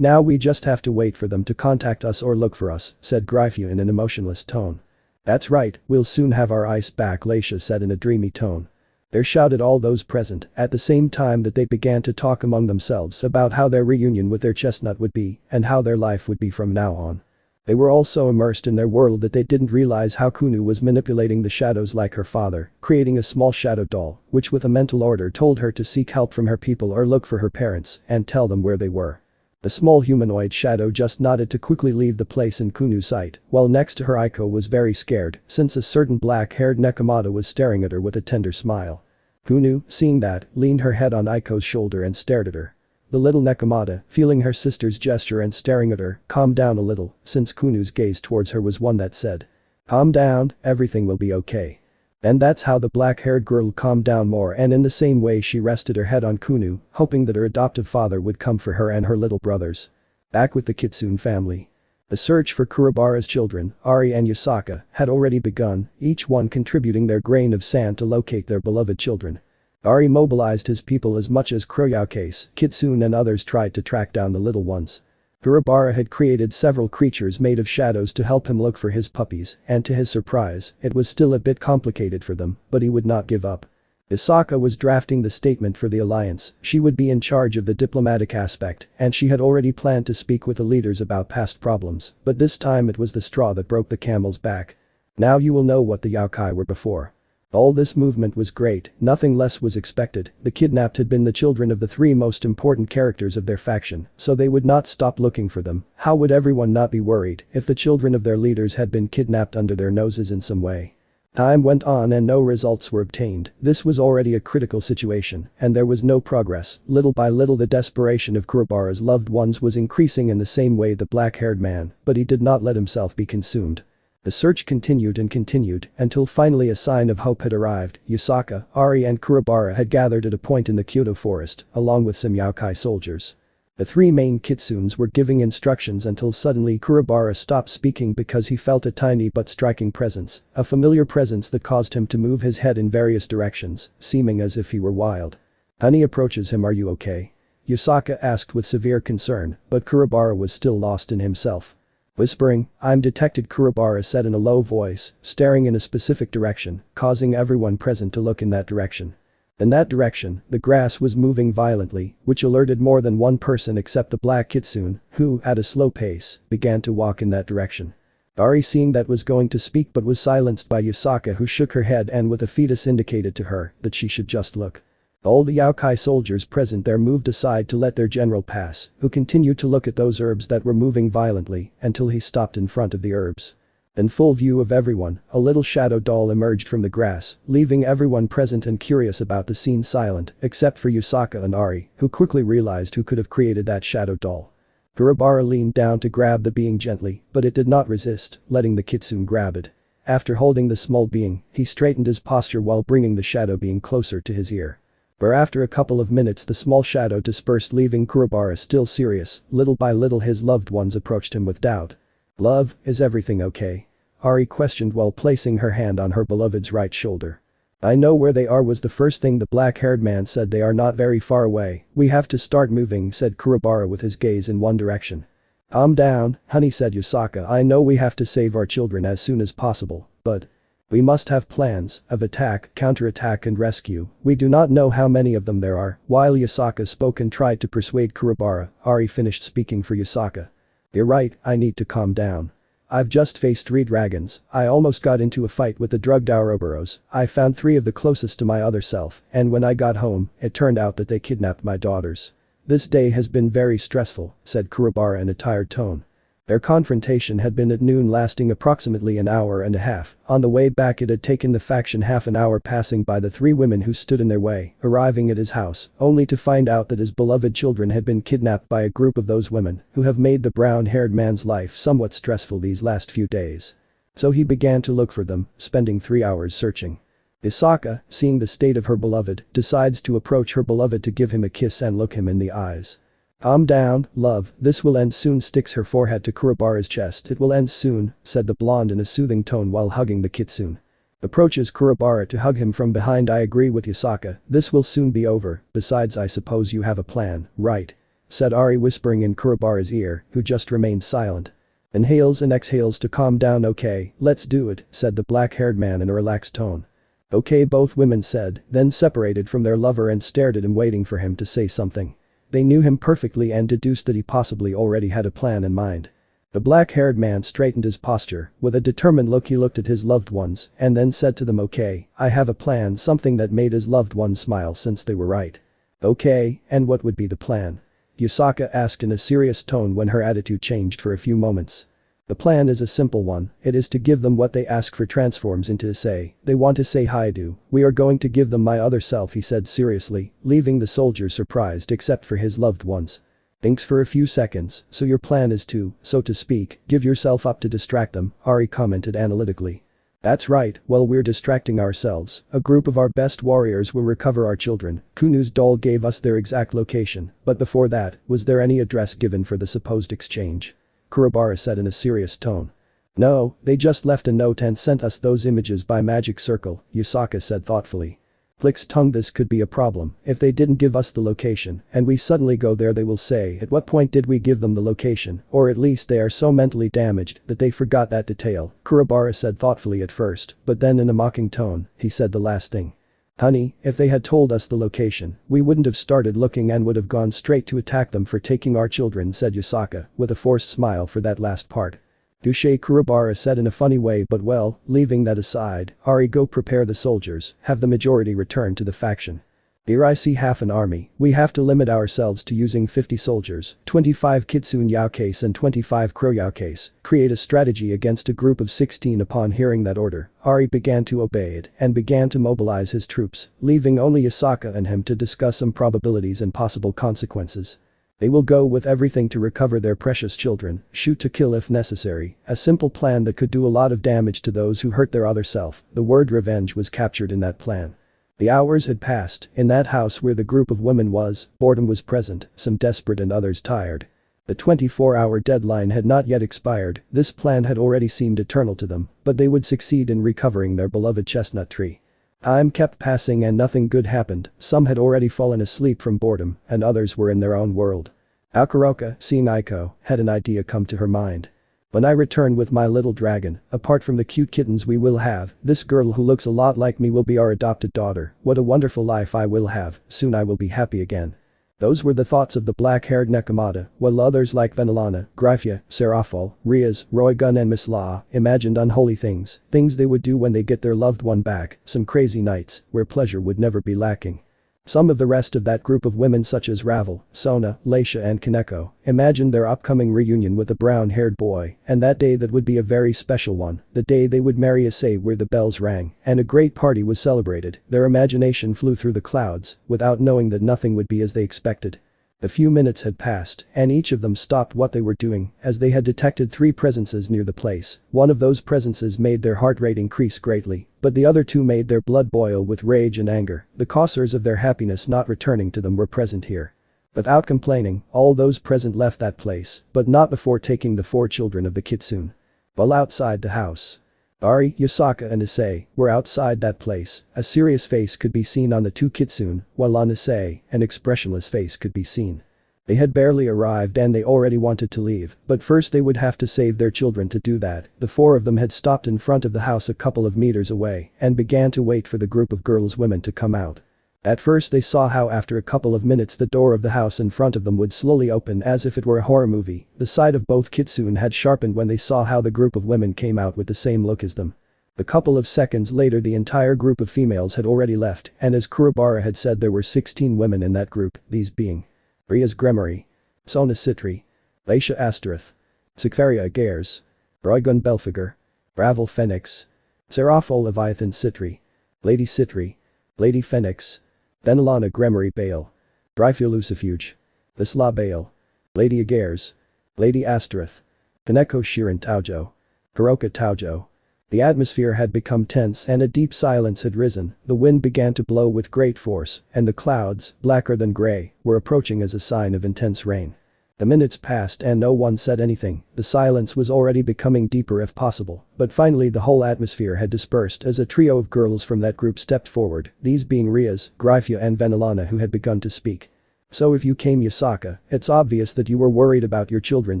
now we just have to wait for them to contact us or look for us," said Gryphia in an emotionless tone. "That's right, we'll soon have our ice back," Laisha said in a dreamy tone. There shouted all those present at the same time that they began to talk among themselves about how their reunion with their chestnut would be and how their life would be from now on. They were all so immersed in their world that they didn't realize how Kunu was manipulating the shadows like her father, creating a small shadow doll, which with a mental order told her to seek help from her people or look for her parents and tell them where they were. The small humanoid shadow just nodded to quickly leave the place in Kunu's sight, while next to her Aiko was very scared since a certain black-haired Nekomata was staring at her with a tender smile. Kunu, seeing that, leaned her head on Aiko's shoulder and stared at her. The little Nekomata, feeling her sister's gesture and staring at her, calmed down a little, since Kunu's gaze towards her was one that said, "Calm down, everything will be okay." And that's how the black-haired girl calmed down more, and in the same way she rested her head on Kunu, hoping that her adoptive father would come for her and her little brothers. Back with the Kitsune family. The search for Kurobara's children, Ari and Yasaka, had already begun, each one contributing their grain of sand to locate their beloved children. Ari mobilized his people as much as Yokai, Kitsune and others tried to track down the little ones. Kurobara had created several creatures made of shadows to help him look for his puppies, and to his surprise, it was still a bit complicated for them, but he would not give up. Yasaka was drafting the statement for the alliance, she would be in charge of the diplomatic aspect, and she had already planned to speak with the leaders about past problems, but this time it was the straw that broke the camel's back. Now you will know what the Youkai were before. All this movement was great, nothing less was expected. The kidnapped had been the children of the three most important characters of their faction, so they would not stop looking for them. How would everyone not be worried if the children of their leaders had been kidnapped under their noses in some way? Time went on and no results were obtained. This was already a critical situation, and there was no progress. Little by little the desperation of Kurobara's loved ones was increasing in the same way the black-haired man, but he did not let himself be consumed. The search continued and continued until finally a sign of hope had arrived. Yasaka, Ari and Kurobara had gathered at a point in the Kyoto forest, along with some Youkai soldiers. The three main Kitsunes were giving instructions until suddenly Kurobara stopped speaking because he felt a tiny but striking presence, a familiar presence that caused him to move his head in various directions, seeming as if he were wild. Honey approaches him. "Are you okay?" Yasaka asked with severe concern, but Kurobara was still lost in himself. Whispering, "I'm detected," Kurobara said in a low voice, staring in a specific direction, causing everyone present to look in that direction. In that direction, the grass was moving violently, which alerted more than one person except the black Kitsune, who, at a slow pace, began to walk in that direction. Ari seeing that was going to speak but was silenced by Yasaka, who shook her head and with a fetus indicated to her that she should just look. All the Youkai soldiers present there moved aside to let their general pass, who continued to look at those herbs that were moving violently until he stopped in front of the herbs. In full view of everyone, a little shadow doll emerged from the grass, leaving everyone present and curious about the scene silent, except for Yasaka and Ari, who quickly realized who could have created that shadow doll. Kurobara leaned down to grab the being gently, but it did not resist, letting the Kitsune grab it. After holding the small being, he straightened his posture while bringing the shadow being closer to his ear. But after a couple of minutes the small shadow dispersed, leaving Kurobara still serious. Little by little his loved ones approached him with doubt. "Love, is everything okay?" Ari questioned while placing her hand on her beloved's right shoulder. "I know where they are," was the first thing the black-haired man said. "They are not very far away. We have to start moving," said Kurobara with his gaze in one direction. "Calm down, honey," said Yasaka. "I know we have to save our children as soon as possible, but..." We must have plans of attack, counterattack and rescue. We do not know how many of them there are." While Yasaka spoke and tried to persuade Kurobara, Ari finished speaking for Yasaka. "You're right, I need to calm down. I've just faced 3 dragons. I almost got into a fight with the drugged Ouroboros. I found 3 of the closest to my other self, and when I got home, it turned out that they kidnapped my daughters. This day has been very stressful," said Kurobara in a tired tone. Their confrontation had been at noon, lasting approximately an hour and a half. On the way back it had taken the faction half an hour, passing by the 3 women who stood in their way, arriving at his house, only to find out that his beloved children had been kidnapped by a group of those women who have made the brown-haired man's life somewhat stressful these last few days. So he began to look for them, spending 3 hours searching. Yasaka, seeing the state of her beloved, decides to approach her beloved to give him a kiss and look him in the eyes. "Calm down, love, this will end soon," sticks her forehead to Kurobara's chest. "It will end soon," said the blonde in a soothing tone while hugging the Kitsune. Approaches Kurobara to hug him from behind. "I agree with Yasaka, this will soon be over, besides I suppose you have a plan, right?" said Ari, whispering in Kurobara's ear, who just remained silent. Inhales and exhales to calm down. "Okay, let's do it," said the black-haired man in a relaxed tone. "Okay," both women said, then separated from their lover and stared at him, waiting for him to say something. They knew him perfectly and deduced that he possibly already had a plan in mind. The black-haired man straightened his posture. With a determined look he looked at his loved ones and then said to them, "Okay, I have a plan," something that made his loved ones smile since they were right. "Okay, and what would be the plan?" Yasaka asked in a serious tone when her attitude changed for a few moments. "The plan is a simple one. It is to give them what they ask for. Transforms into Issei. They want Issei Hyodo. We are going to give them my other self," he said seriously, leaving the soldiers surprised except for his loved ones. Thinks for a few seconds. "So your plan is to, so to speak, give yourself up to distract them," Ari commented analytically. "That's right, while we're distracting ourselves, a group of our best warriors will recover our children. Kunu's doll gave us their exact location, but before that, was there any address given for the supposed exchange?" Kurobara said in a serious tone. "No, they just left a note and sent us those images by magic circle," Yasaka said thoughtfully. Click's tongue. "This could be a problem. If they didn't give us the location and we suddenly go there, they will say, at what point did we give them the location, or at least they are so mentally damaged that they forgot that detail," Kurobara said thoughtfully at first, but then in a mocking tone, he said the last thing. "Honey, if they had told us the location, we wouldn't have started looking and would have gone straight to attack them for taking our children," said Yasaka, with a forced smile for that last part. "Touché," Kurobara said in a funny way, "but well, leaving that aside, Ari, go prepare the soldiers, have the majority return to the faction. Here I see half an army. We have to limit ourselves to using 50 soldiers, 25 Kitsune Youkais and 25 Crow Youkais. Create a strategy against a group of 16." Upon hearing that order, Ari began to obey it and began to mobilize his troops, leaving only Yasaka and him to discuss some probabilities and possible consequences. They will go with everything to recover their precious children, shoot to kill if necessary, a simple plan that could do a lot of damage to those who hurt their other self. The word revenge was captured in that plan. The hours had passed. In that house where the group of women was, boredom was present, some desperate and others tired. The 24-hour deadline had not yet expired. This plan had already seemed eternal to them, but they would succeed in recovering their beloved chestnut tree. Time kept passing and nothing good happened. Some had already fallen asleep from boredom and others were in their own world. Akuroka, seeing Aiko, had an idea come to her mind. "When I return with my little dragon, apart from the cute kittens we will have, this girl who looks a lot like me will be our adopted daughter. What a wonderful life I will have. Soon I will be happy again." Those were the thoughts of the black-haired Nekomata, while others like Venelana, Gryphia, Serafal, Riaz, Roygun and Miss La imagined unholy things they would do when they get their loved one back, some crazy nights where pleasure would never be lacking. Some of the rest of that group of women, such as Ravel, Sona, Leisha and Kaneko, imagined their upcoming reunion with a brown-haired boy, and that day that would be a very special one, the day they would marry Issei, where the bells rang and a great party was celebrated. Their imagination flew through the clouds without knowing that nothing would be as they expected. A few minutes had passed and each of them stopped what they were doing as they had detected 3 presences near the place. One of those presences made their heart rate increase greatly, but the other 2 made their blood boil with rage and anger. The causers of their happiness not returning to them were present here. Without complaining, all those present left that place, but not before taking the 4 children of the Kitsune. While outside the house, Ari, Yasaka and Issei were outside that place. A serious face could be seen on the 2 Kitsune, while on Issei, an expressionless face could be seen. They had barely arrived and they already wanted to leave, but first they would have to save their children to do that. The four of them had stopped in front of the house a couple of meters away and began to wait for the group of women to come out. At first they saw how after a couple of minutes the door of the house in front of them would slowly open as if it were a horror movie. The sight of both Kitsune had sharpened when they saw how the group of women came out with the same look as them. A couple of seconds later the entire group of females had already left, and as Kurobara had said there were 16 women in that group, these being Ria's Gremory, Sona Citri, Laisha Asterith, Sikvaria Agares, Roygun Belfiger, Ravel Phoenix, Seraphol Leviathan Citri, Lady Citri, Lady Phoenix, Benelana Gremory Bale, Dryfia Lucifuge, Lisla Bale, Lady Agares, Lady Asterith, Kaneko Shirin Taujo, Hiroka Taujo. The atmosphere had become tense and a deep silence had risen. The wind began to blow with great force, and the clouds, blacker than gray, were approaching as a sign of intense rain. The minutes passed and no one said anything. The silence was already becoming deeper if possible, but finally the whole atmosphere had dispersed as a trio of girls from that group stepped forward, these being Rias, Gryphia and Venelana, who had begun to speak. "So if you came, Yasaka, it's obvious that you were worried about your children,"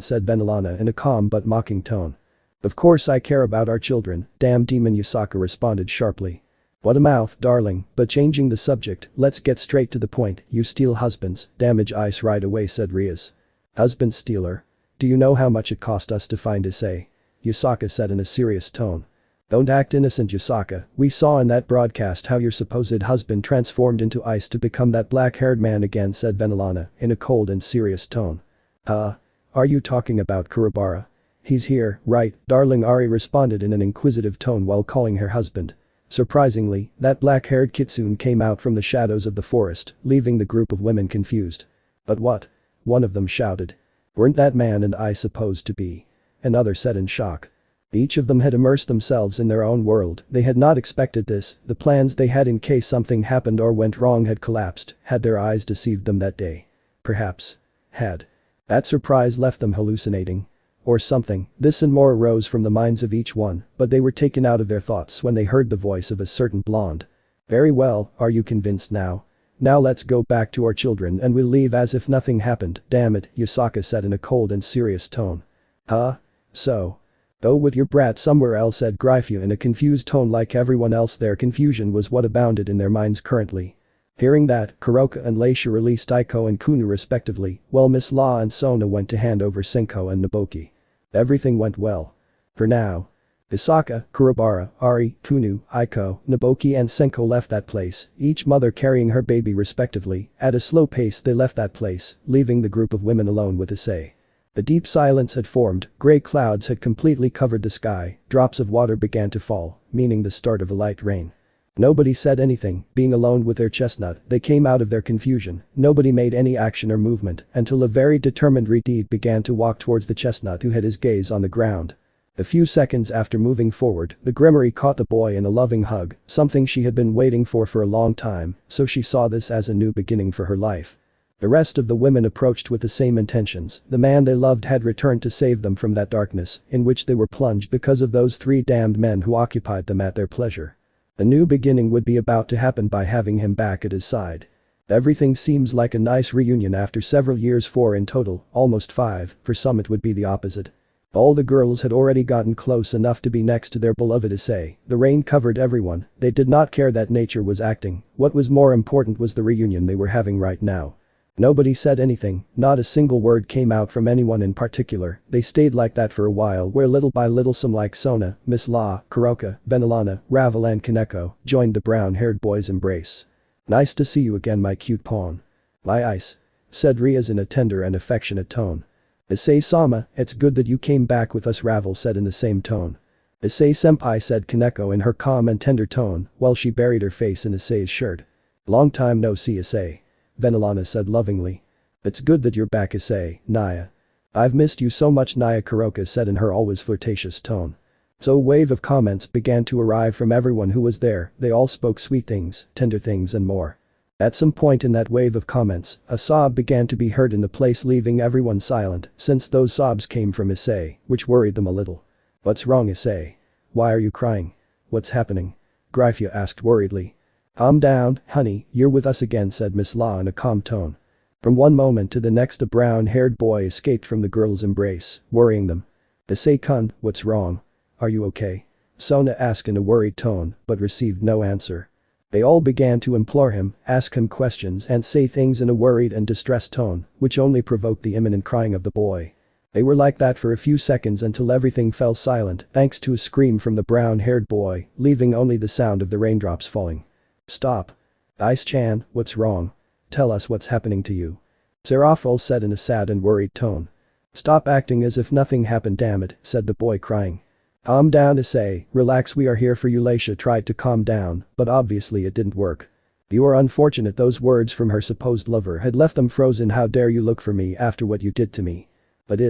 said Venelana in a calm but mocking tone. "Of course I care about our children, damn demon," Yasaka responded sharply. "What a mouth, darling," but changing the subject, "let's get straight to the point. You steal husbands, damage ice right away," said Rias. "Husband stealer? Do you know how much it cost us to find Issei?" Yasaka said in a serious tone. "Don't act innocent, Yasaka. We saw in that broadcast how your supposed husband transformed into ice to become that black-haired man again," said Venelana in a cold and serious tone. "Huh? Are you talking about Kurobara? He's here, right, darling?" Ari responded in an inquisitive tone while calling her husband. Surprisingly, that black-haired Kitsune came out from the shadows of the forest, leaving the group of women confused. "But what?" one of them shouted. "Weren't that man and I supposed to be?" another said in shock. Each of them had immersed themselves in their own world. They had not expected this. The plans they had in case something happened or went wrong had collapsed. Had their eyes deceived them that day? Perhaps. Had that surprise left them hallucinating? Or something. This and more arose from the minds of each one, but they were taken out of their thoughts when they heard the voice of a certain blonde. "Very well, are you convinced now? Now let's go back to our children and we'll leave as if nothing happened." "Damn it," Yasaka said in a cold and serious tone. "Huh? So? Go with your brat somewhere else," said Gryphia in a confused tone. Like everyone else, their confusion was what abounded in their minds currently. Hearing that, Kuroka and Leisha released Aiko and Kunu respectively, while Miss Law and Sona went to hand over Senko and Naboki. Everything went well. For now. Yasaka, Kurobara, Ari, Kunu, Aiko, Naboki and Senko left that place, each mother carrying her baby respectively. At a slow pace they left that place, leaving the group of women alone with Issei. The deep silence had formed, gray clouds had completely covered the sky, drops of water began to fall, meaning the start of a light rain. Nobody said anything, being alone with their chestnut, they came out of their confusion. Nobody made any action or movement until a very determined Redeed began to walk towards the chestnut, who had his gaze on the ground. A few seconds after moving forward, the Gremory caught the boy in a loving hug, something she had been waiting for a long time, so she saw this as a new beginning for her life. The rest of the women approached with the same intentions. The man they loved had returned to save them from that darkness in which they were plunged because of those three damned men who occupied them at their pleasure. A new beginning would be about to happen by having him back at his side. Everything seems like a nice reunion after several years, 4 in total, almost 5, for some it would be the opposite. All the girls had already gotten close enough to be next to their beloved Issei. The rain covered everyone. They did not care that nature was acting. What was more important was the reunion they were having right now. Nobody said anything, not a single word came out from anyone in particular. They stayed like that for a while, where little by little some like Sona, Miss Law, Kuroka, Venelana, Ravel and Kaneko joined the brown-haired boy's embrace. "Nice to see you again, my cute pawn." "My ice," said Rias in a tender and affectionate tone. "Issei-sama, it's good that you came back with us," Ravel said in the same tone. "Issei-senpai," said Kaneko in her calm and tender tone, while she buried her face in Issei's shirt. "Long time no see, Issei," Venelana said lovingly. "It's good that you're back, Issei, Naya. I've missed you so much," Naya Kuroka said in her always flirtatious tone. So a wave of comments began to arrive from everyone who was there. They all spoke sweet things, tender things and more. At some point in that wave of comments, a sob began to be heard in the place, leaving everyone silent, since those sobs came from Issei, which worried them a little. "What's wrong, Issei? Why are you crying? What's happening?" Gryphia asked worriedly. "Calm down, honey, you're with us again," said Miss Law in a calm tone. From one moment to the next a brown-haired boy escaped from the girl's embrace, worrying them. Issei-kun, what's wrong? Are you okay? Sona asked in a worried tone, but received no answer. They all began to implore him, ask him questions and say things in a worried and distressed tone, which only provoked the imminent crying of the boy. They were like that for a few seconds until everything fell silent thanks to a scream from the brown-haired boy, leaving only the sound of the raindrops falling. Stop. Ice-chan, what's wrong? Tell us what's happening to you. Serafal said in a sad and worried tone. Stop acting as if nothing happened, damn it, said the boy crying. Calm down, Issei, relax, we are here for you. Leisha tried to calm down, but obviously it didn't work. You are unfortunate. Those words from her supposed lover had left them frozen. How dare you look for me after what you did to me? But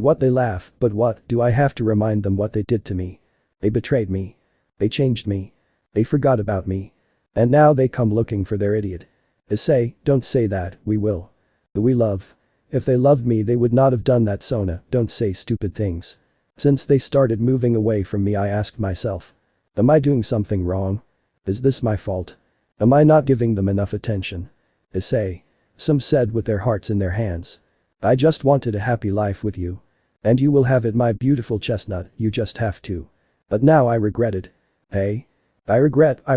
what, they laugh, but what, do I have to remind them what they did to me? They betrayed me. They changed me. They forgot about me. And now they come looking for their idiot. Issei, don't say that, we will. Who we love. If they loved me they would not have done that. Sona, don't say stupid things. Since they started moving away from me I asked myself. Am I doing something wrong? Is this my fault? Am I not giving them enough attention? Issei. Some said with their hearts in their hands. I just wanted a happy life with you. And you will have it, my beautiful chestnut, you just have to. But now I regret it. Hey? I regret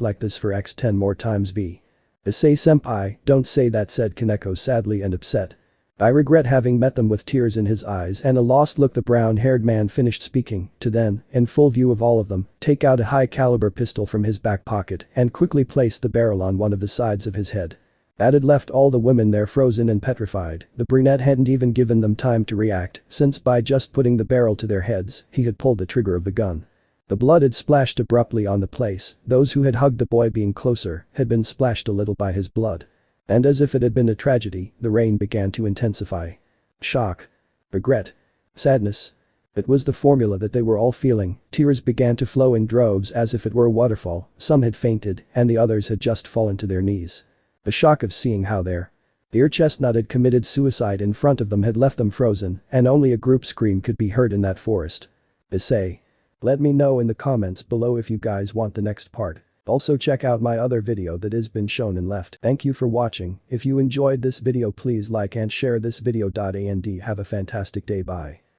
like this for x 10 more times. Issei-senpai, don't say that, said Kaneko sadly and upset. I regret having met them. With tears in his eyes and a lost look the brown-haired man finished speaking, to then, in full view of all of them, take out a high-caliber pistol from his back pocket and quickly place the barrel on one of the sides of his head. That had left all the women there frozen and petrified. The brunette hadn't even given them time to react, since by just putting the barrel to their heads, he had pulled the trigger of the gun. The blood had splashed abruptly on the place. Those who had hugged the boy being closer had been splashed a little by his blood. And as if it had been a tragedy, the rain began to intensify. Shock. Regret. Sadness. It was the formula that they were all feeling. Tears began to flow in droves as if it were a waterfall. Some had fainted and the others had just fallen to their knees. The shock of seeing how their dear chestnut had committed suicide in front of them had left them frozen, and only a group scream could be heard in that forest. Issei. Let me know in the comments below if you guys want the next part. Also check out my other video that has been shown and left. Thank you for watching. If you enjoyed this video please like and share this video. And have a fantastic day. Bye.